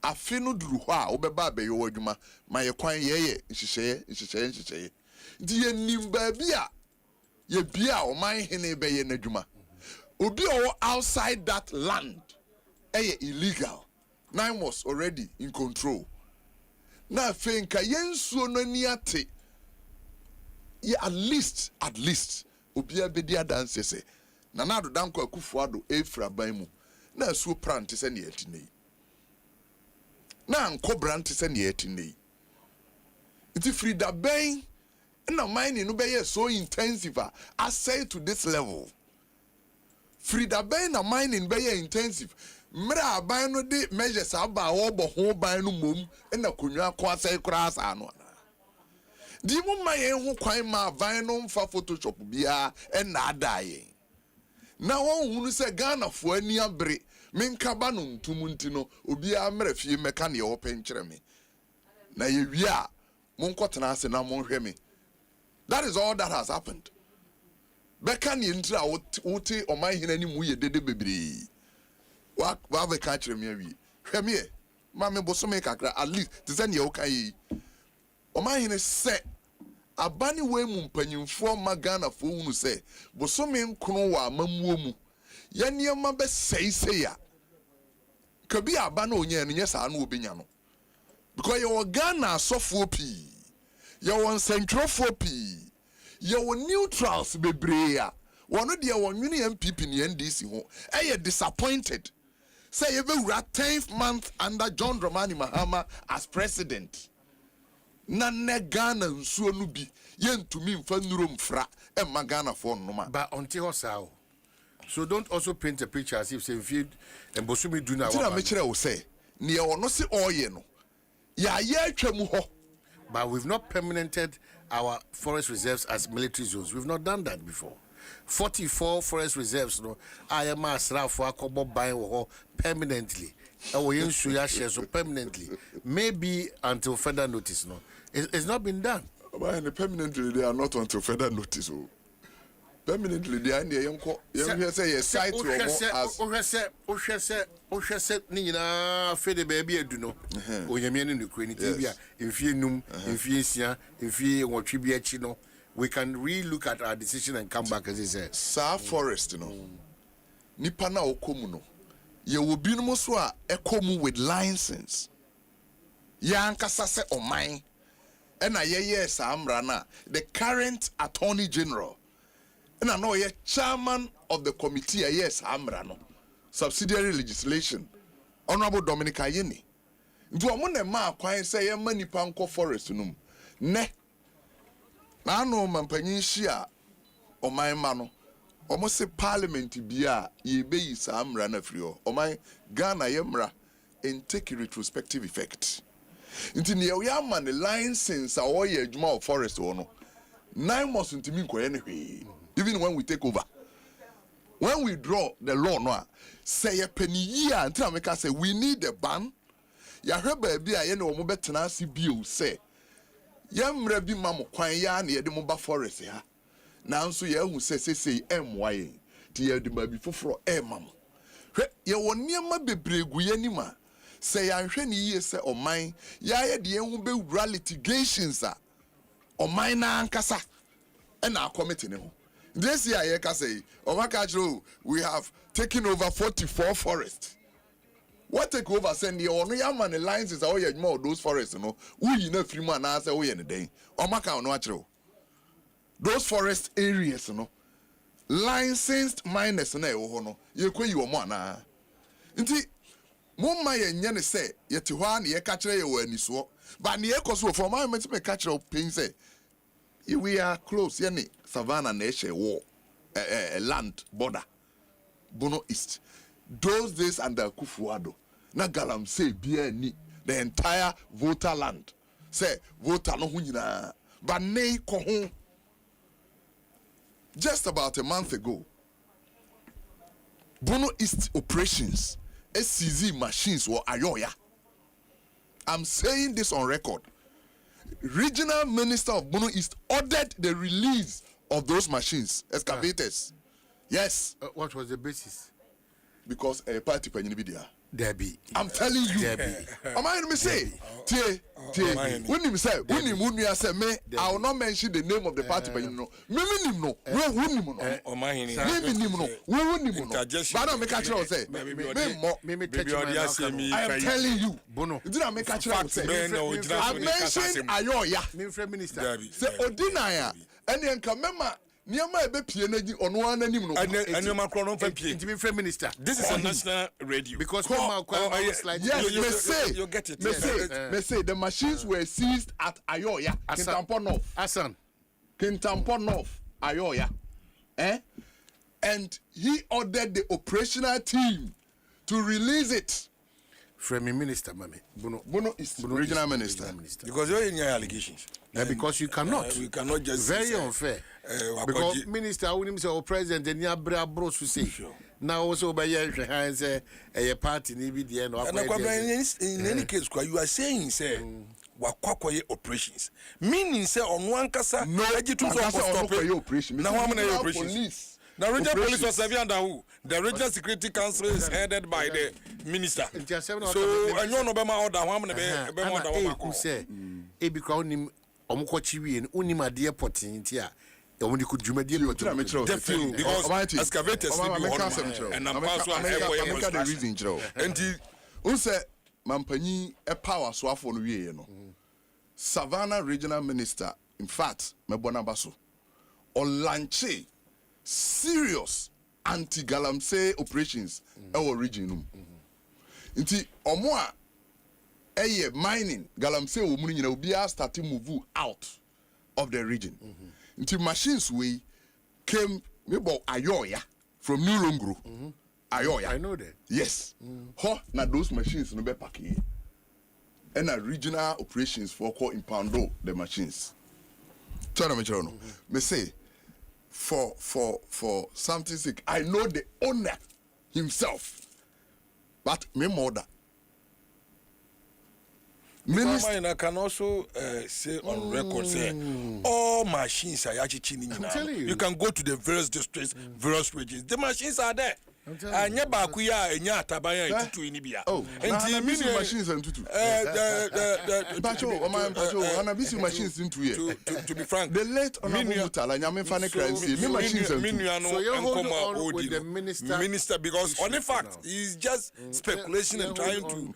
afi no duru ho a obeba abeyo wadwuma ma ye kwan ye nhyehyeye ndi ye nimba bi a ye bia oman he ne be ye n'adwuma obi o outside that land illegal. 9 was already in control. Now fenka yensuo no niate ye at least obi abedi adanse se na na adodanko akufuado efra ban mu na suo prante se ne yatinei na anko brante se ne yatinei iti frida ben na mining no be so intensive I say to this level frida ben na mining be intensive mra ban no de measures aba obo ho ban no mom na konwa kwa sai kura sa no di mu ma ye ho kwan ma ban no mfa photoshop bia na adaye na won hunu se Ghana fo ani abre menka ba no ntumunti no obi a mra fie meka ne wo penkyere me na ye wi a monkotena ase na monhwe me. That is all that has happened. Beka ni ntra wote oman hina ni mu ye dede bebre wa be ka kyerɛ me awie hwɛ me ma me bosome kakra at least te sɛ ne wo ka yi ɔman hene sɛ abani we mu mpanyimfo ma Ghana fo hunu sɛ bosome nkono wa amamuo mu ya nneɛma bɛ sɛisɛ ya kabi aba na onye no nyɛ saa no obenya no because your Ghana asɔfoɔ pii your nsɛntwerɛfoɔ pii your neutrals bebree a wɔno deɛ wɔnwene MPP ne NDC ho ɛyɛ disappointed. Say you were 10th month under John Dramani Mahama as president. Nane Ghana nsuo no bi yentumi mfa nurom fra e magana for no ma. But until sao. So don't also paint a picture as if say and Bosumi do na wa. Tina me kire wo say ne ono se oye no. Ya ye atwa mu ho. But we've not permanented our forest reserves as military zones. We've not done that before. 44 forest reserves no I am asrafo akobo ban wo permanently we ensure ya share so permanently maybe until further notice no it's not been done. But permanently they are not until further notice. Permanently they are near yenko say a site to as ohwese ni nyina fede baby edu no oyamie ne nukuri tibia mfie num mfie sia mfie nwotwe bi achi no we can re-look at our decision and come back as he said. Sa forest, Nipa na okomu no. Ye will be no so a ekomu with license. Ya ankasa se omai. Ena ye sa amra na the current Attorney General. Ena no ye chairman of the committee yes amra no. Subsidiary legislation. Honorable Dominic Ayeni. Nti omo na ma kwan se ye ma nipa nko forest num. Ne na no mampanyin hia oman ma no omo se parliament bia ye beyi sa amra na firi o oman Ghana ye mra and take retrospective effect nti ne ye ama ne license a wo ye adwuma of forest wo no 9 months ntimi nkoye ne hwe even when we take over when we draw the law no a say ye pani year until make say we need a ban ya hweba bia ye ne omo betena ase bio say yamra bi mamo kwan ya na yede mo ba forest ha nanso ye hu sesesei emwa ye ti ye de ba bi foforo emam hwe ye woniema bebregu ye nima se ya hwe ne yie se oman ya ye de hu be wura litigations a oman na ankasa e na committee ne ho This year, I can say, we have taken over 44 forests. What take over? Send the only man lines is more those forests, you know. We in a free man answer we in a day. Omaka no those forest areas, you know. Licensed miners na no. You kwe you na. Nti mo ma ye nya ne say ye te hwa na ye ka kire ye wani so. But ne ekoso for my me ka kire pain say we are close ye ne savannah na ehye war land border Bono East. Those days under Kufuado na galam say bia ni the entire voter land say voter no hu nyina but nei ko ho. Just about a month ago, Bono East operations, SCZ machines were Ayoya. I'm saying this on record. Regional Minister of Bono East ordered the release of those machines, excavators. Yes. What was the basis? Because a party penny Debbie. I'm telling you. Debbie. Am I me say? When you say, me, I will not mention the name of the party, but you know, me no. But I make a choice say, I am telling you, Bono. Did I make a choice say? I mentioned Ayoya, Minister. Say Odinaya, and then remember. Niama ebe pie na di ono an anim no. And Macron on pie. Intimi Minister. This is a national radio. Because you get it. Me say the machines were seized at Ayoya, Kintampo North. Asan. Kintampo North, Ayoya. And he ordered the operational team to release it. Framing Minister, Mami. Bono is regional minister. Because you're in your allegations. Because you cannot. We cannot just very unfair. Because Minister, or President, and Yabra Bros to say. Now also by your hands, a party, maybe the end of in any case, you are saying, say, Wakwakoye operations. Meaning, say, on one casa, no, operation. Now, how many operations? The regional police was serving under who? The regional security council is headed by the minister. So, I know no bema order. How many bema order? Who say? Because omukochiwi and unima potin tia. Only could you deal with definitely because excavators and I'm the reason, Joe. And who said, Mampani a power so for no Savannah regional minister, in fact, Mebona Basso, or Lanche. Serious anti-galamsey operations our region. Inti omoa mining galamsey omuni nyina obi start to move out of the region. Inti machines we came maybe Ayoya from New Longro. Ayoya. I know that. Yes. Ho na those machines no be pack here. And regional operations for call impando the machines. Tell me no. Me say for something sake, I know the owner himself, but me mother. Minister can also say on record, say all machines are actually in. I'm telling you. You can go to the various districts, various regions. The machines are there. Anya bakuya enya atabaya ntutu inibia. And busy machines and tutu. Busy machines into here. To be frank, the late honorable Mutala nyame fane crimes. Me machines and so you hold on with the minister because on the fact he's just speculation and trying to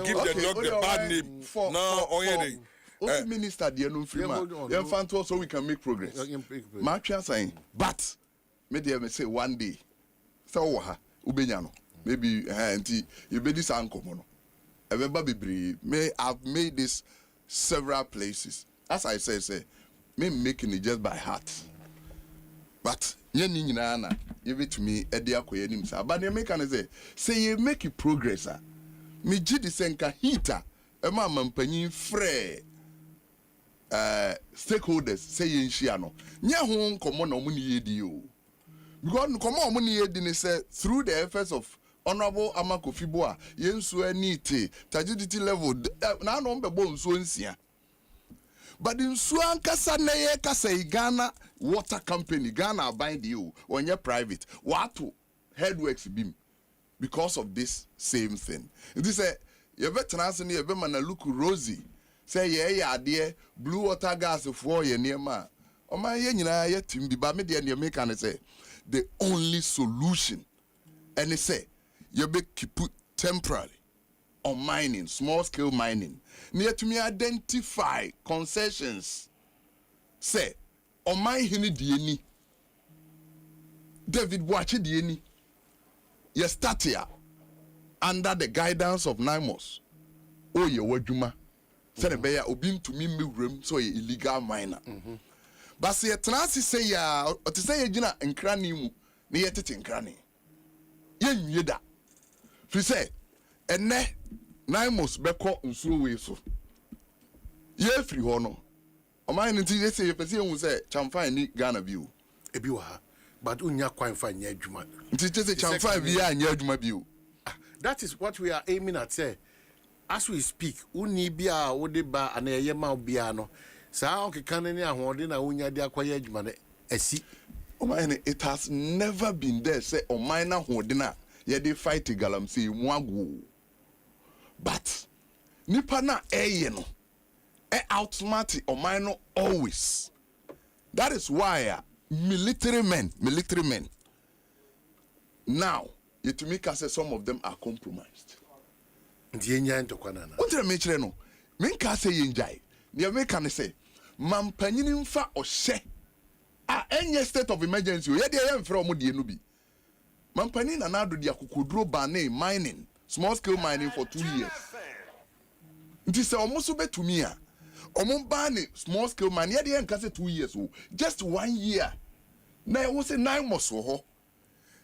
give the dog the bad name. Now also minister the no free man. Them fan so we can make progress. Match saying, but me dey say one day. So maybe you be this uncle mono. I've made this several places. As I say, me making it just by heart. But you to me but you make say you make it progress. Me jidi senka hita ema mampanyin frɛ stakeholders say yen hia no. Nya ho nkomo na omo ne yedi o. Because come on, money say through the efforts of Honorable Amako Fiboa, Yensu Nite, tragedy level, now no be bon so nsia. But in Suan Casanaya Casay Ghana Water Company, Ghana bind you when you're private. What to headworks beam because of this same thing. This you better answer near Bemana look rosy. Say, yeah, dear, blue water gas of war, near ma. Oma ye nyina ye timbi ba me de ne make an say the only solution and say you be keep temporarily on mining, small scale mining. Near to me identify concessions. Say on my hini dieni David watch dieni. You start here under the guidance of Naimos. Oh ye wajuma. Say beya obin to me room so ye illegal miner. But say transi say ya or to say jina enkrani mu ne yetete enkrani. Ye nyeda. Fi say ene Naimos beko nsuro we so. Ye free ho no. O man nti ye say pese hu say chamfa ni Ghana bi o. Ebi wa ha. But unya kwan fa nya adwuma. Nti say chamfa bi ya nya adwuma bi o. That is what we are aiming at say. As we speak, uni bia wo de ba ana ye ma bia no. Sa o keka ne ahode na unya de akoye adwuma ne asi. O man it has never been there say o man na hode na ye dey fight galamsey mu agwo. But nipa na eye no outsmart o man no always. That is why military men now you to make us say some of them are compromised. Ndienya ntokwana na. Untre me kire no. Men ka say yenjai. Ne me kan say mampanyini mfa ohye a enye state of emergency ye de ye mfra omo de no bi. Mampanyini na nado de akokoduro bane mining, small scale mining for 2 years. Nti say omo so betumi a omo bane small scale mining ye de nka say 2 years o. Just 1 year. Na wo say 9 months ho.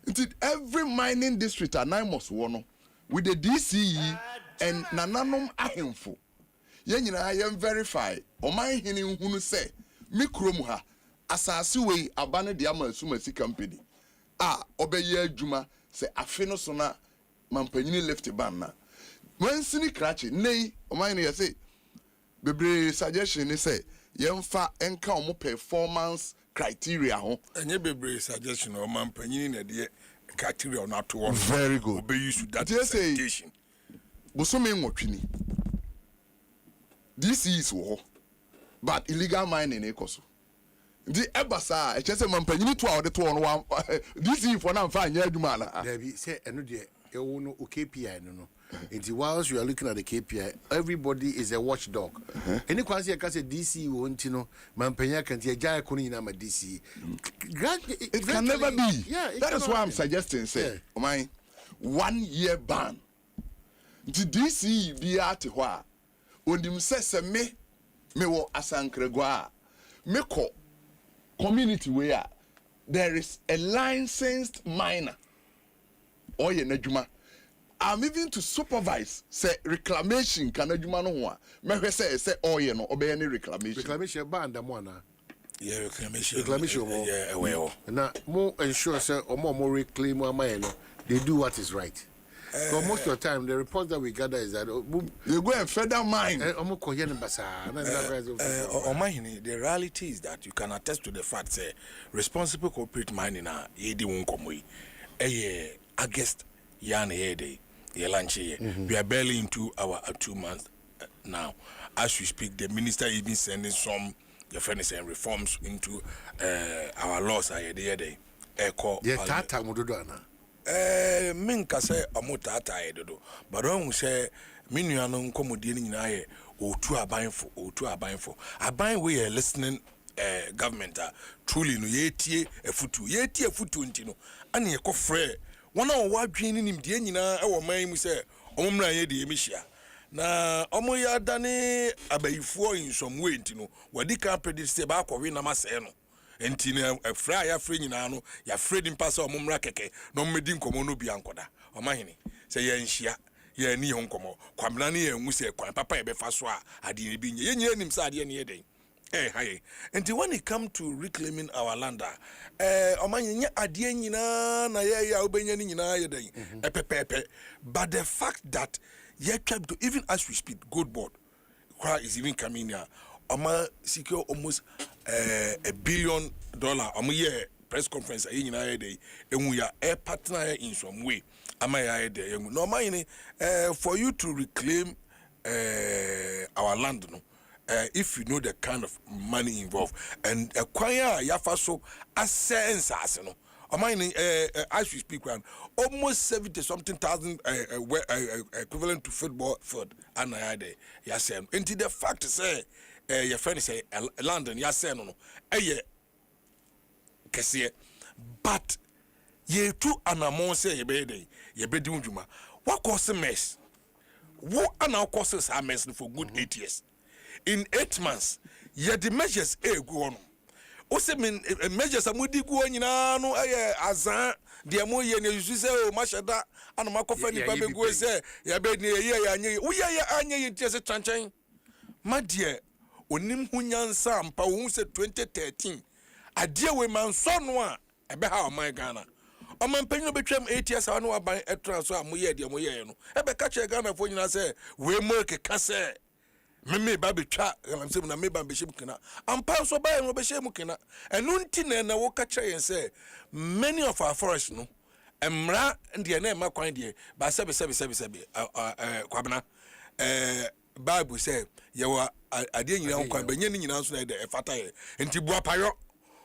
Nti every mining district are 9 months wo no with the DCE and nananom ahemfo. Ye nyina ye verify o man hini hunu say mikrom ha asase we abane de amasumasi company obeye adwuma say afe no so na mampanyini left ban na wansini krache nei o man ye say bebre suggestion ni say yemfa enka o performance criteria ho enye bebre suggestion o mampanyini na de criteria on at one. Very good. Obey you that presentation. Bosome nwotwini. This is wo. But illegal mining ekoso. Di ebasa e chese mampanyini to awde to no this is for na mfa anya aduma na. There be say eno de e wo no KPI no. Until whilst you are looking at the KPI, everybody is a watchdog. Any kwansi ka say DC wo ntino mampanya kan tie jaya ko ni na ma DC. It can never be. Yeah, that is why I'm suggesting say, oh my 1 year ban. The DC be at ho a onim se me wo asankragwa me ko community where there is a licensed miner or ye nadwuma. I'm even to supervise say reclamation can adwuma no ho a me say oh ye no obey any reclamation ban da mo na. Yeah, reclamation mo. Yeah, well. Na mo ensure say mo reclaim am no they do what is right. Because most of the time the reports that we gather is that you go and further mine. The reality is that you can attest to the fact say responsible corporate mining yedi won komoyi. August yan yede lunch. We are barely into our 2 months now. As we speak, the minister even sending some reforms into our laws. Tata mudodo ana. Minka say amotata edodo. But when say minuano nkomodie nyina ye otu abanfo. Aban we are listening government truly no yetie afutu ntino. Ane ye kofre wona wadwin nim die nyina e wo man mu say omomra ye de emihia. Na omo ya dane abayifuo in some way ntino. Wadi ka predict say ba akọwe na masɛ no. Enti na afra ya frɛ nyina no ya frɛ dim pasa omomra keke no mmedi nkomo no bi ankoda omahene sɛ ya nhia ya ni ho nkomo kwamna ne ya nwu sɛ kwan papa ye befa so a ade bi nye nyina nim sɛ ade ne ye den haye enti when it come to reclaiming our land omahene nya ade nyina na ya obenya ni nyina ye den pepepe but the fact that ye kept even as we speak good board is even coming here secure almost $1 billion press conference a partner in some way for you to reclaim our land no if you know the kind of money involved and acquire yafaso as sense as no. As we speak, almost 70 something thousand equivalent to football field. And I had yes, and the fact say your friend say London, yes, no, but ye too an amount say ye be doing juma. What causes mess? What are now causes a mess for good 8 years? In 8 months, ye the measures go on. Ose men measures amudi go nyina no azan de mo ye ne yusu se o mashada ana makofa ni babe go se ya be ne ye anye wo ye anye ye tie se chanchan ma de onim hunyansa ampa wo se 2013 ade we man so no a ebe ha o man Ghana o man panyo betwam 8 years anu aban etra so amoye de mo ye no ebe ka che Ghana fo nyina se we mo ke ka se me baby twa am say na me ba be shim kina am pa so ba no be shim kina enu nti na wo ka kire yen say many of our forests no emra ndie na ema kwan die ba sebe kwabena Bible say ye wa ade nyina kwan ba nyani nyina so na de efata ye nti bua payo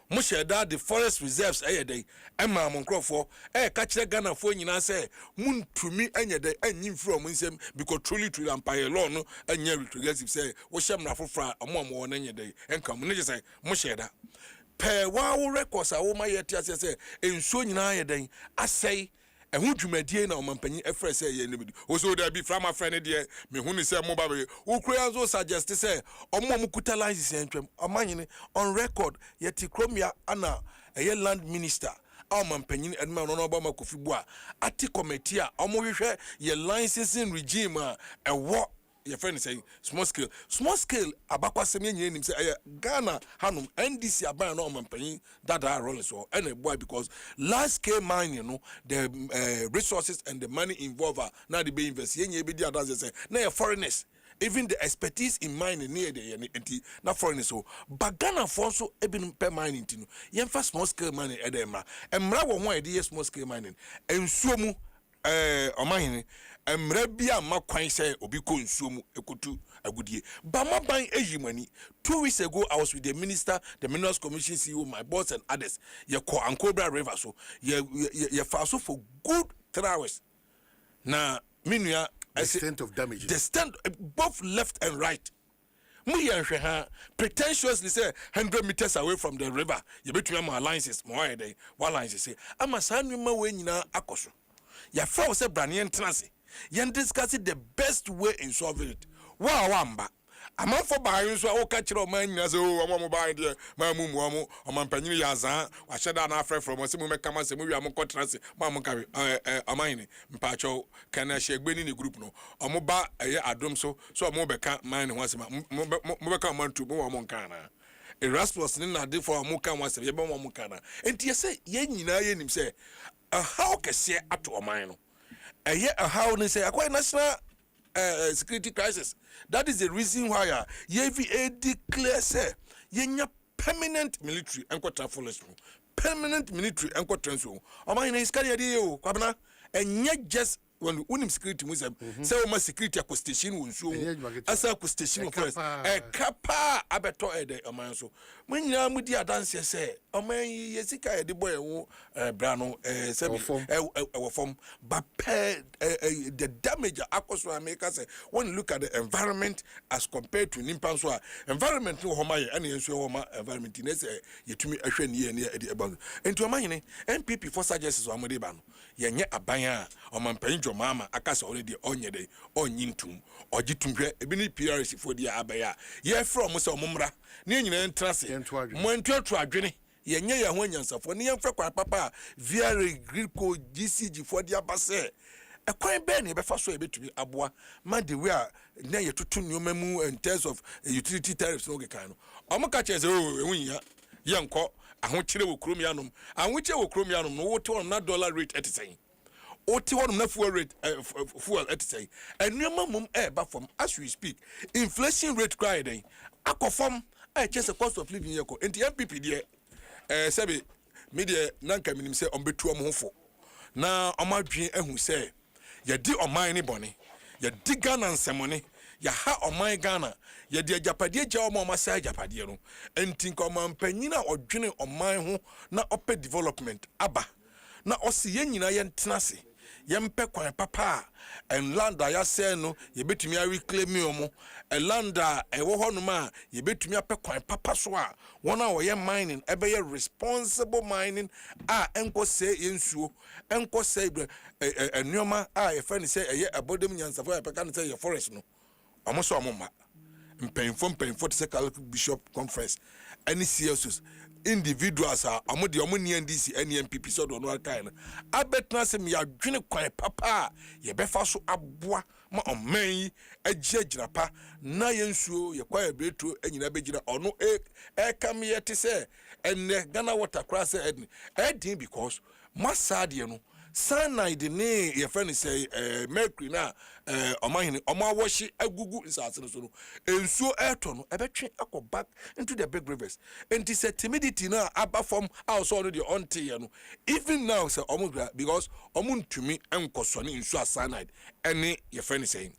mo sheda the forest reserves dey ema monkrofo ka kire Ghana fo nyina say muntumi anya dey anyi fro mo nsem because truly empire law no anya retrogressive say wo shem na fofra omo na anya dey enka mo ne say mo sheda pe wa wo records a wo ma ye tia say ensuo nyina ye dey asai ehun dwumadie na omampanyi efre say ye nebidi wo so da bi from a friend de me hu ni say mo ba be wo kura zo suggest say omo kuta license entwem omanyene on record ye ti kromia ana eye land minister omampanyi edma no ba makofi bu a ati committee a omo hwehwe ye licensing regime a ewo your friend say small scale abakwasem nyina nim say Ghana hanum NDC aban no omampanyi that are rolling so and boy because large scale mining no the resources and the money involved now the be invest yenye be dia say na foreigners even the expertise in mining near the na foreigners so but Ghana for so ebin per mining tinu yemfa small scale mining edema emra wo ho ide small scale mining ensuo mu omahene emra bia makwan say obi ko nsuo mu ekotu agudie ba maban ejimani 2 weeks ago I was with the minister, the Minerals Commission CEO, my boss and others. Ye ko Ankobra River so ye faso for good 3 hours. Na minua extent of damage. The stand both left and right. Muyanhwe ha pretentiously say 100 meters away from the river. Ye between my alliances, mo ayede, one alliances say amasa nwuma we nyina akoso. Ya fa say brane entrance. Yen discuss the best way in solving it. Wa wamba. Among for buying so I catch your man as oh buy the mamu or mampany yazan, I shut down after from a simu come as a movie among contrast, Mamma carry a mine, Mpacho, can I shake in the group no, or moba a Adom so mobile can't mine once mobile man to more moncana. Erasmus Nina did for a moka once a yabon mokana. And you say, yen him say, a how can say up to a mine. A year a how they say, a quite national. Security crisis. That is the reason why ye declare say ye permanent military and permanent military and transfer. Ama ina iskari adi yo kwabana and yet just when unim security musa say o ma security acquisition wonso asa acquisition first kapa abeto ede oman so when nyina mudi adanse say oman ye sika e de boy wo bra no sebi e form but the damage akoso America say when you look at the environment as compared to nimpan so environment no homa ye ene enso homa environment ne say yetumi ahwe ne ye ne e about enti oman ne MPP for suggestions o amode ba no ye nye aban a oman panjo mama akasa already onye dey onyintum ogitumhwe ebi ni PRC for dia abaya ye from so omumra ne nyina entrase mo entuatu adwene ye nye ye ho nyansafo ne yemfre kwa papa via Grico GCG for dia base ekwan be ne be fa so ebetumi aboa ma the way na ye tutu nyoma mu in terms of utility tariffs no gekan no omoka chese ehunya yenko ahokyere wo krom yanom ahokyere wo krom yanom no wote on na dollar rate etisɛn oti won na fuel rate fuel etisɛn enuma mum ba from as we speak inflation rate cry den akofom chese cost of living yeko enti MPP de sebe media nanka minim se ombetu omhofo na omadwen ehu se ye di oman ni bone ye di Ghana nsemone ya ha oman Ghana ye de ajapadie gya omo masa ajapadie no enti nkoman panyina odwene oman ho na ope development aba na osi ye nyina ye ntenase yempe kwan papa en landa ya se no ye betumi a reclaim omo landa ewo honuma ye betumi apɛ kwan papa so a wona wo ye mining ebe ye responsible mining a enko se yensuo enko se enuoma a ye fa ni se eye abodem nyansafo ya pɛka ni se ye forest no omo so omo ma mpanyfo to se bishop conference any CSOs individuals are among the NDC and MPP so do no kind abetna se me adwene kwan papa ye befa so aboa ma oman agyina pa na yensuo ye kwa ebretu anyina begina ono kam ye te se enne Ghana water cross edin because masade no cyanide ne ye friend say mercury na omahene omawoshi agugu nsase no so no ensuo eto no ebetwe akọ back into the big rivers and this timidity na aba from also no the onte no even now say because omuntumi enkoso ne ensuo cyanide ene ye friend say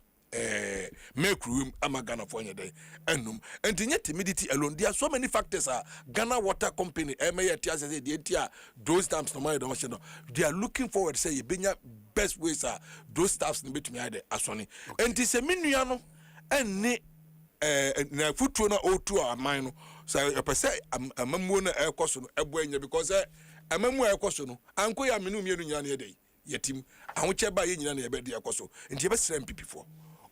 mercury amagana for anyday enum and the timidity alone there are so many factors Ghana Water Company say those dams no money they are looking forward say benya best ways those staffs in between ade asoni and this menua no enne na futuo na otu aman no so pese amamuo na ekoso no eboanya because amamuo ekoso no anko ya menu mienu nyina na yedey yetim ahoche ba ye nyina na yebedi ekoso nti yebesra MPP4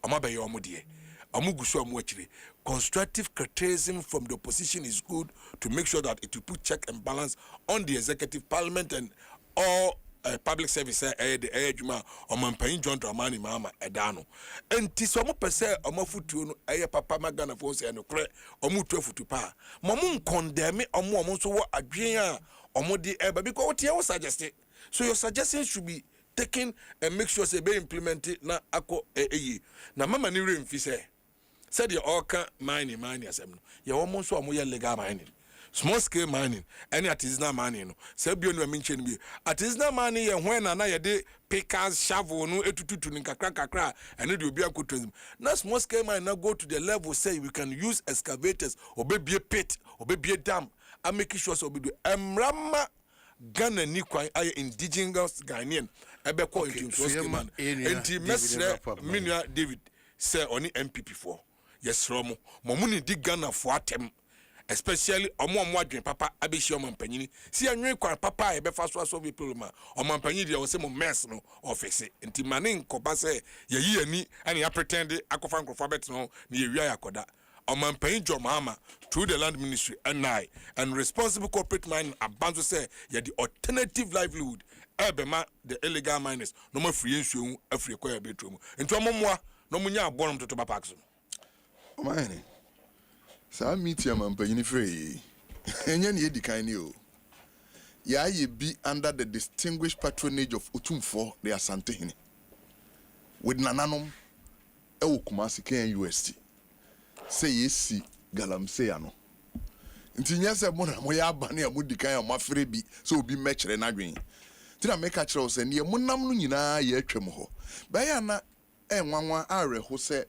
Omabe omudie omugusu omuachire constructive criticism from the opposition is good to make sure that it will put check and balance on the executive parliament and all public service the ejuma omampan John Dramani mama edano enti so mo pese omafutuo no papa magana fo se no kre omutu afutu pa mo condemn omo so wo adwen a omo di because what you suggest so your suggestion should be taken and make sure say be implemented na ako na mama ni remfi say said the orca mining asem no ye wo so amoye legal mining small scale mining any artisanal mining no say bio no mention bi artisanal mining ye hwen na ye de pickers shovel no etututu ni kakra and de obi akotu na small scale mining na go to the level say we can use excavators obebie pit obebie dam and make sure so obi do emrama Ghana ni kwan ay indigenous Ghanaian ebe ko into man enti mesre minua David say oni MPP4 yesro mo mu ni di Ghana fo atem especially omo adwen papa abeshi omo mpanyini si anwen kwan papa ebe fa so be problem omo mpanyini dia wo se mo mess no office enti mane nkoba say yeyi ani ani ya pretend akofa nkrofo bet no ni yewia yakoda Omanpain Jomama through the land ministry and responsible corporate mining abanzo say ya the alternative livelihood ebema the illegal miners no ma free nsuo afri kwa bedroom nti omomwa no munya abonom toto ba parks omane sa meet ya mampanyin free enye ne edikan ni o ya ye be under the distinguished patronage of Otumfo the Asantehene with nananom e Kumasi Ken UST say yesi galamsey ano nti nyese mo na mo ya abane amodikan amafre bi so obi mekere na dwen ti na meka kire o se ne monam no nyina ye atwam ho ba ya na enwanwa areho se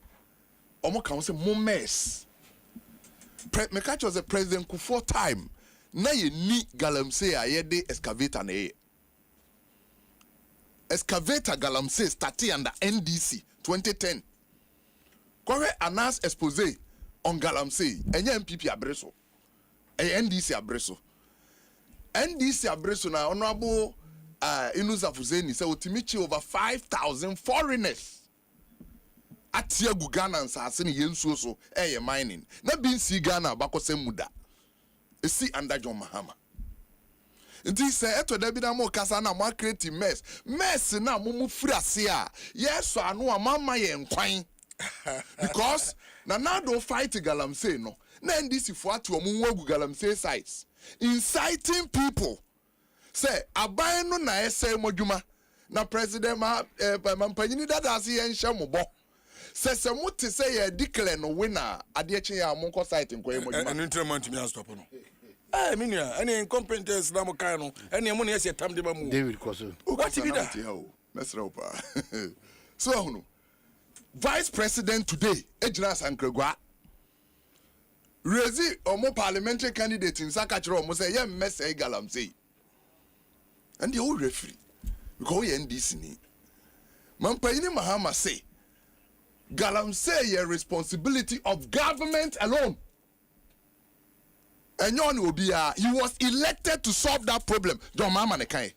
omo kan se mo mess meka kire o se president Kufuor time na ye ni galamsey a ye de excavator na ye excavator galamsey started under NDC 2010 Kore announce expose on Galamsey, enye MPP abreso. NDC abreso. NDC abreso na honorable Inusa Fuzeni say otimichi over 5,000 foreigners. Atia gu Ghana nsase ne yensuo so mining. Na bi nsi Ghana bakose muda. Esi under John Mahama. Nti say eto da bi na mo kasa na mo create mess na mo mu firi ase a yeso anu amama ye nkwan. Because now don't fight Galamsey no. Na NDC for to omunwagu Galamsey sites. Inciting people. Say abai no na ese modwuma. Na president mampanyini dada asi yenhye mobo. Se muti say ye declare no winner ade eche ya monko site nkoye modwuma. Enu ntremanti mi stop no. Minia, any incompetence na mo kan no. Ene mo na yesi tam de ba mu. David Koso. What be that? Mesra opa. So no. vice president today ejina sankregwa rezi omo parliamentary candidate in sakachiro omo say ye mmese galamsey and the whole referee because we NDC ni mampayini mahama say galamsey ye responsibility of government alone. And he was elected to solve that problem. John Mama Nekai.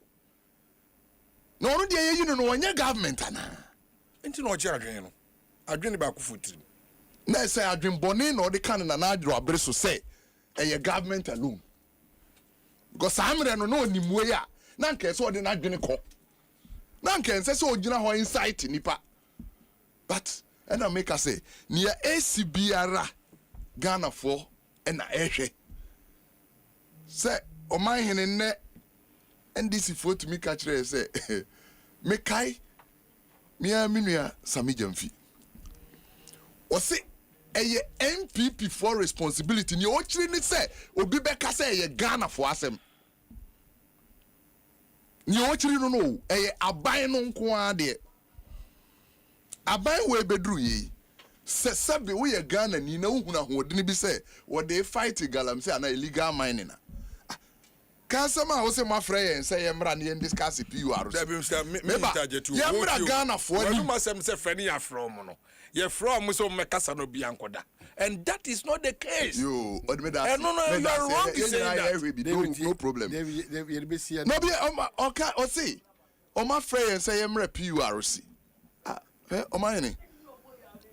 No, you know, when your government, ain't no jargon. I dream about foot. Now say I dream bonin or the canon and I draw Brisso say, and your government alone. Because I'm no ni muya. Nanke so the not gonna call. Nanke says so, you know, how insight nipa. But, and I make us say, near ACBR Ghana for and Ashe. Say, o my hen ne NDC for to me catch say me kai me aminua Sami Jamfi. O say eye MPP for responsibility ni o chiri ni say obi beka say eye Ghana for asem. Ni o chiri no eye aban no nko ade. Aban we bedru yi. Se sabe we ye Ghana ni na uhuna hodini bi say what they fight galamsey ana illegal mining na. Kansama wo se ma frɛ yɛn sɛ yɛmmra ne yɛn discuss PUR. Yɛmmra Ghana for ni. Wadu masɛm sɛ frɛ ne yɛ from no. Yɛ from so mɛkasa no bi ankoda. And that is not the case. Yo, what me that? No, you are wrong to say that. No problem. No be okay, o say. O ma frɛ yɛn sɛ yɛmmra PURC. O ma yɛn.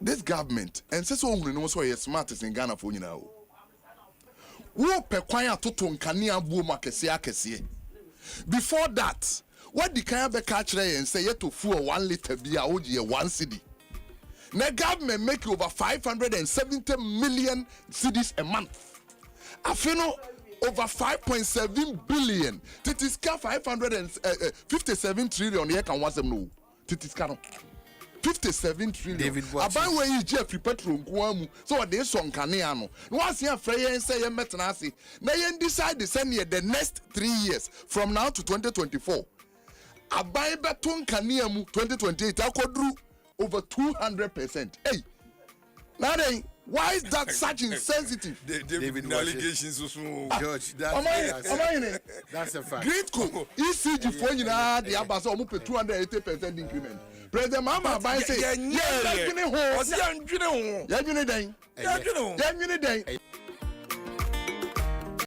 This government and say so ohunu no so yɛ smartest in Ghana for nyina o. Wo pe kwan atoto nkane abuo makese akese. Before that, what the kind be catch there and say yet to fuel 1 liter beer oje 1 cedi. The government make over 570 million cedis a month. Afino over 5.7 billion. Titiska 557 trillion here can was no. Titiska 57 trillion. About where you Jeffrey Petro Nkuamu. So they son Kaneano. Once you free and say metanasi. Now you decide to send you the next 3 years from now to 2024. Abai beton Kaneamu 2028. I could do over 200%. Hey, now then, why is that such insensitive? David, allegations so small. George, that's a fact. Great cool. ECG for you now, the Abbas almost 280% increment. President Mama by say, yeah,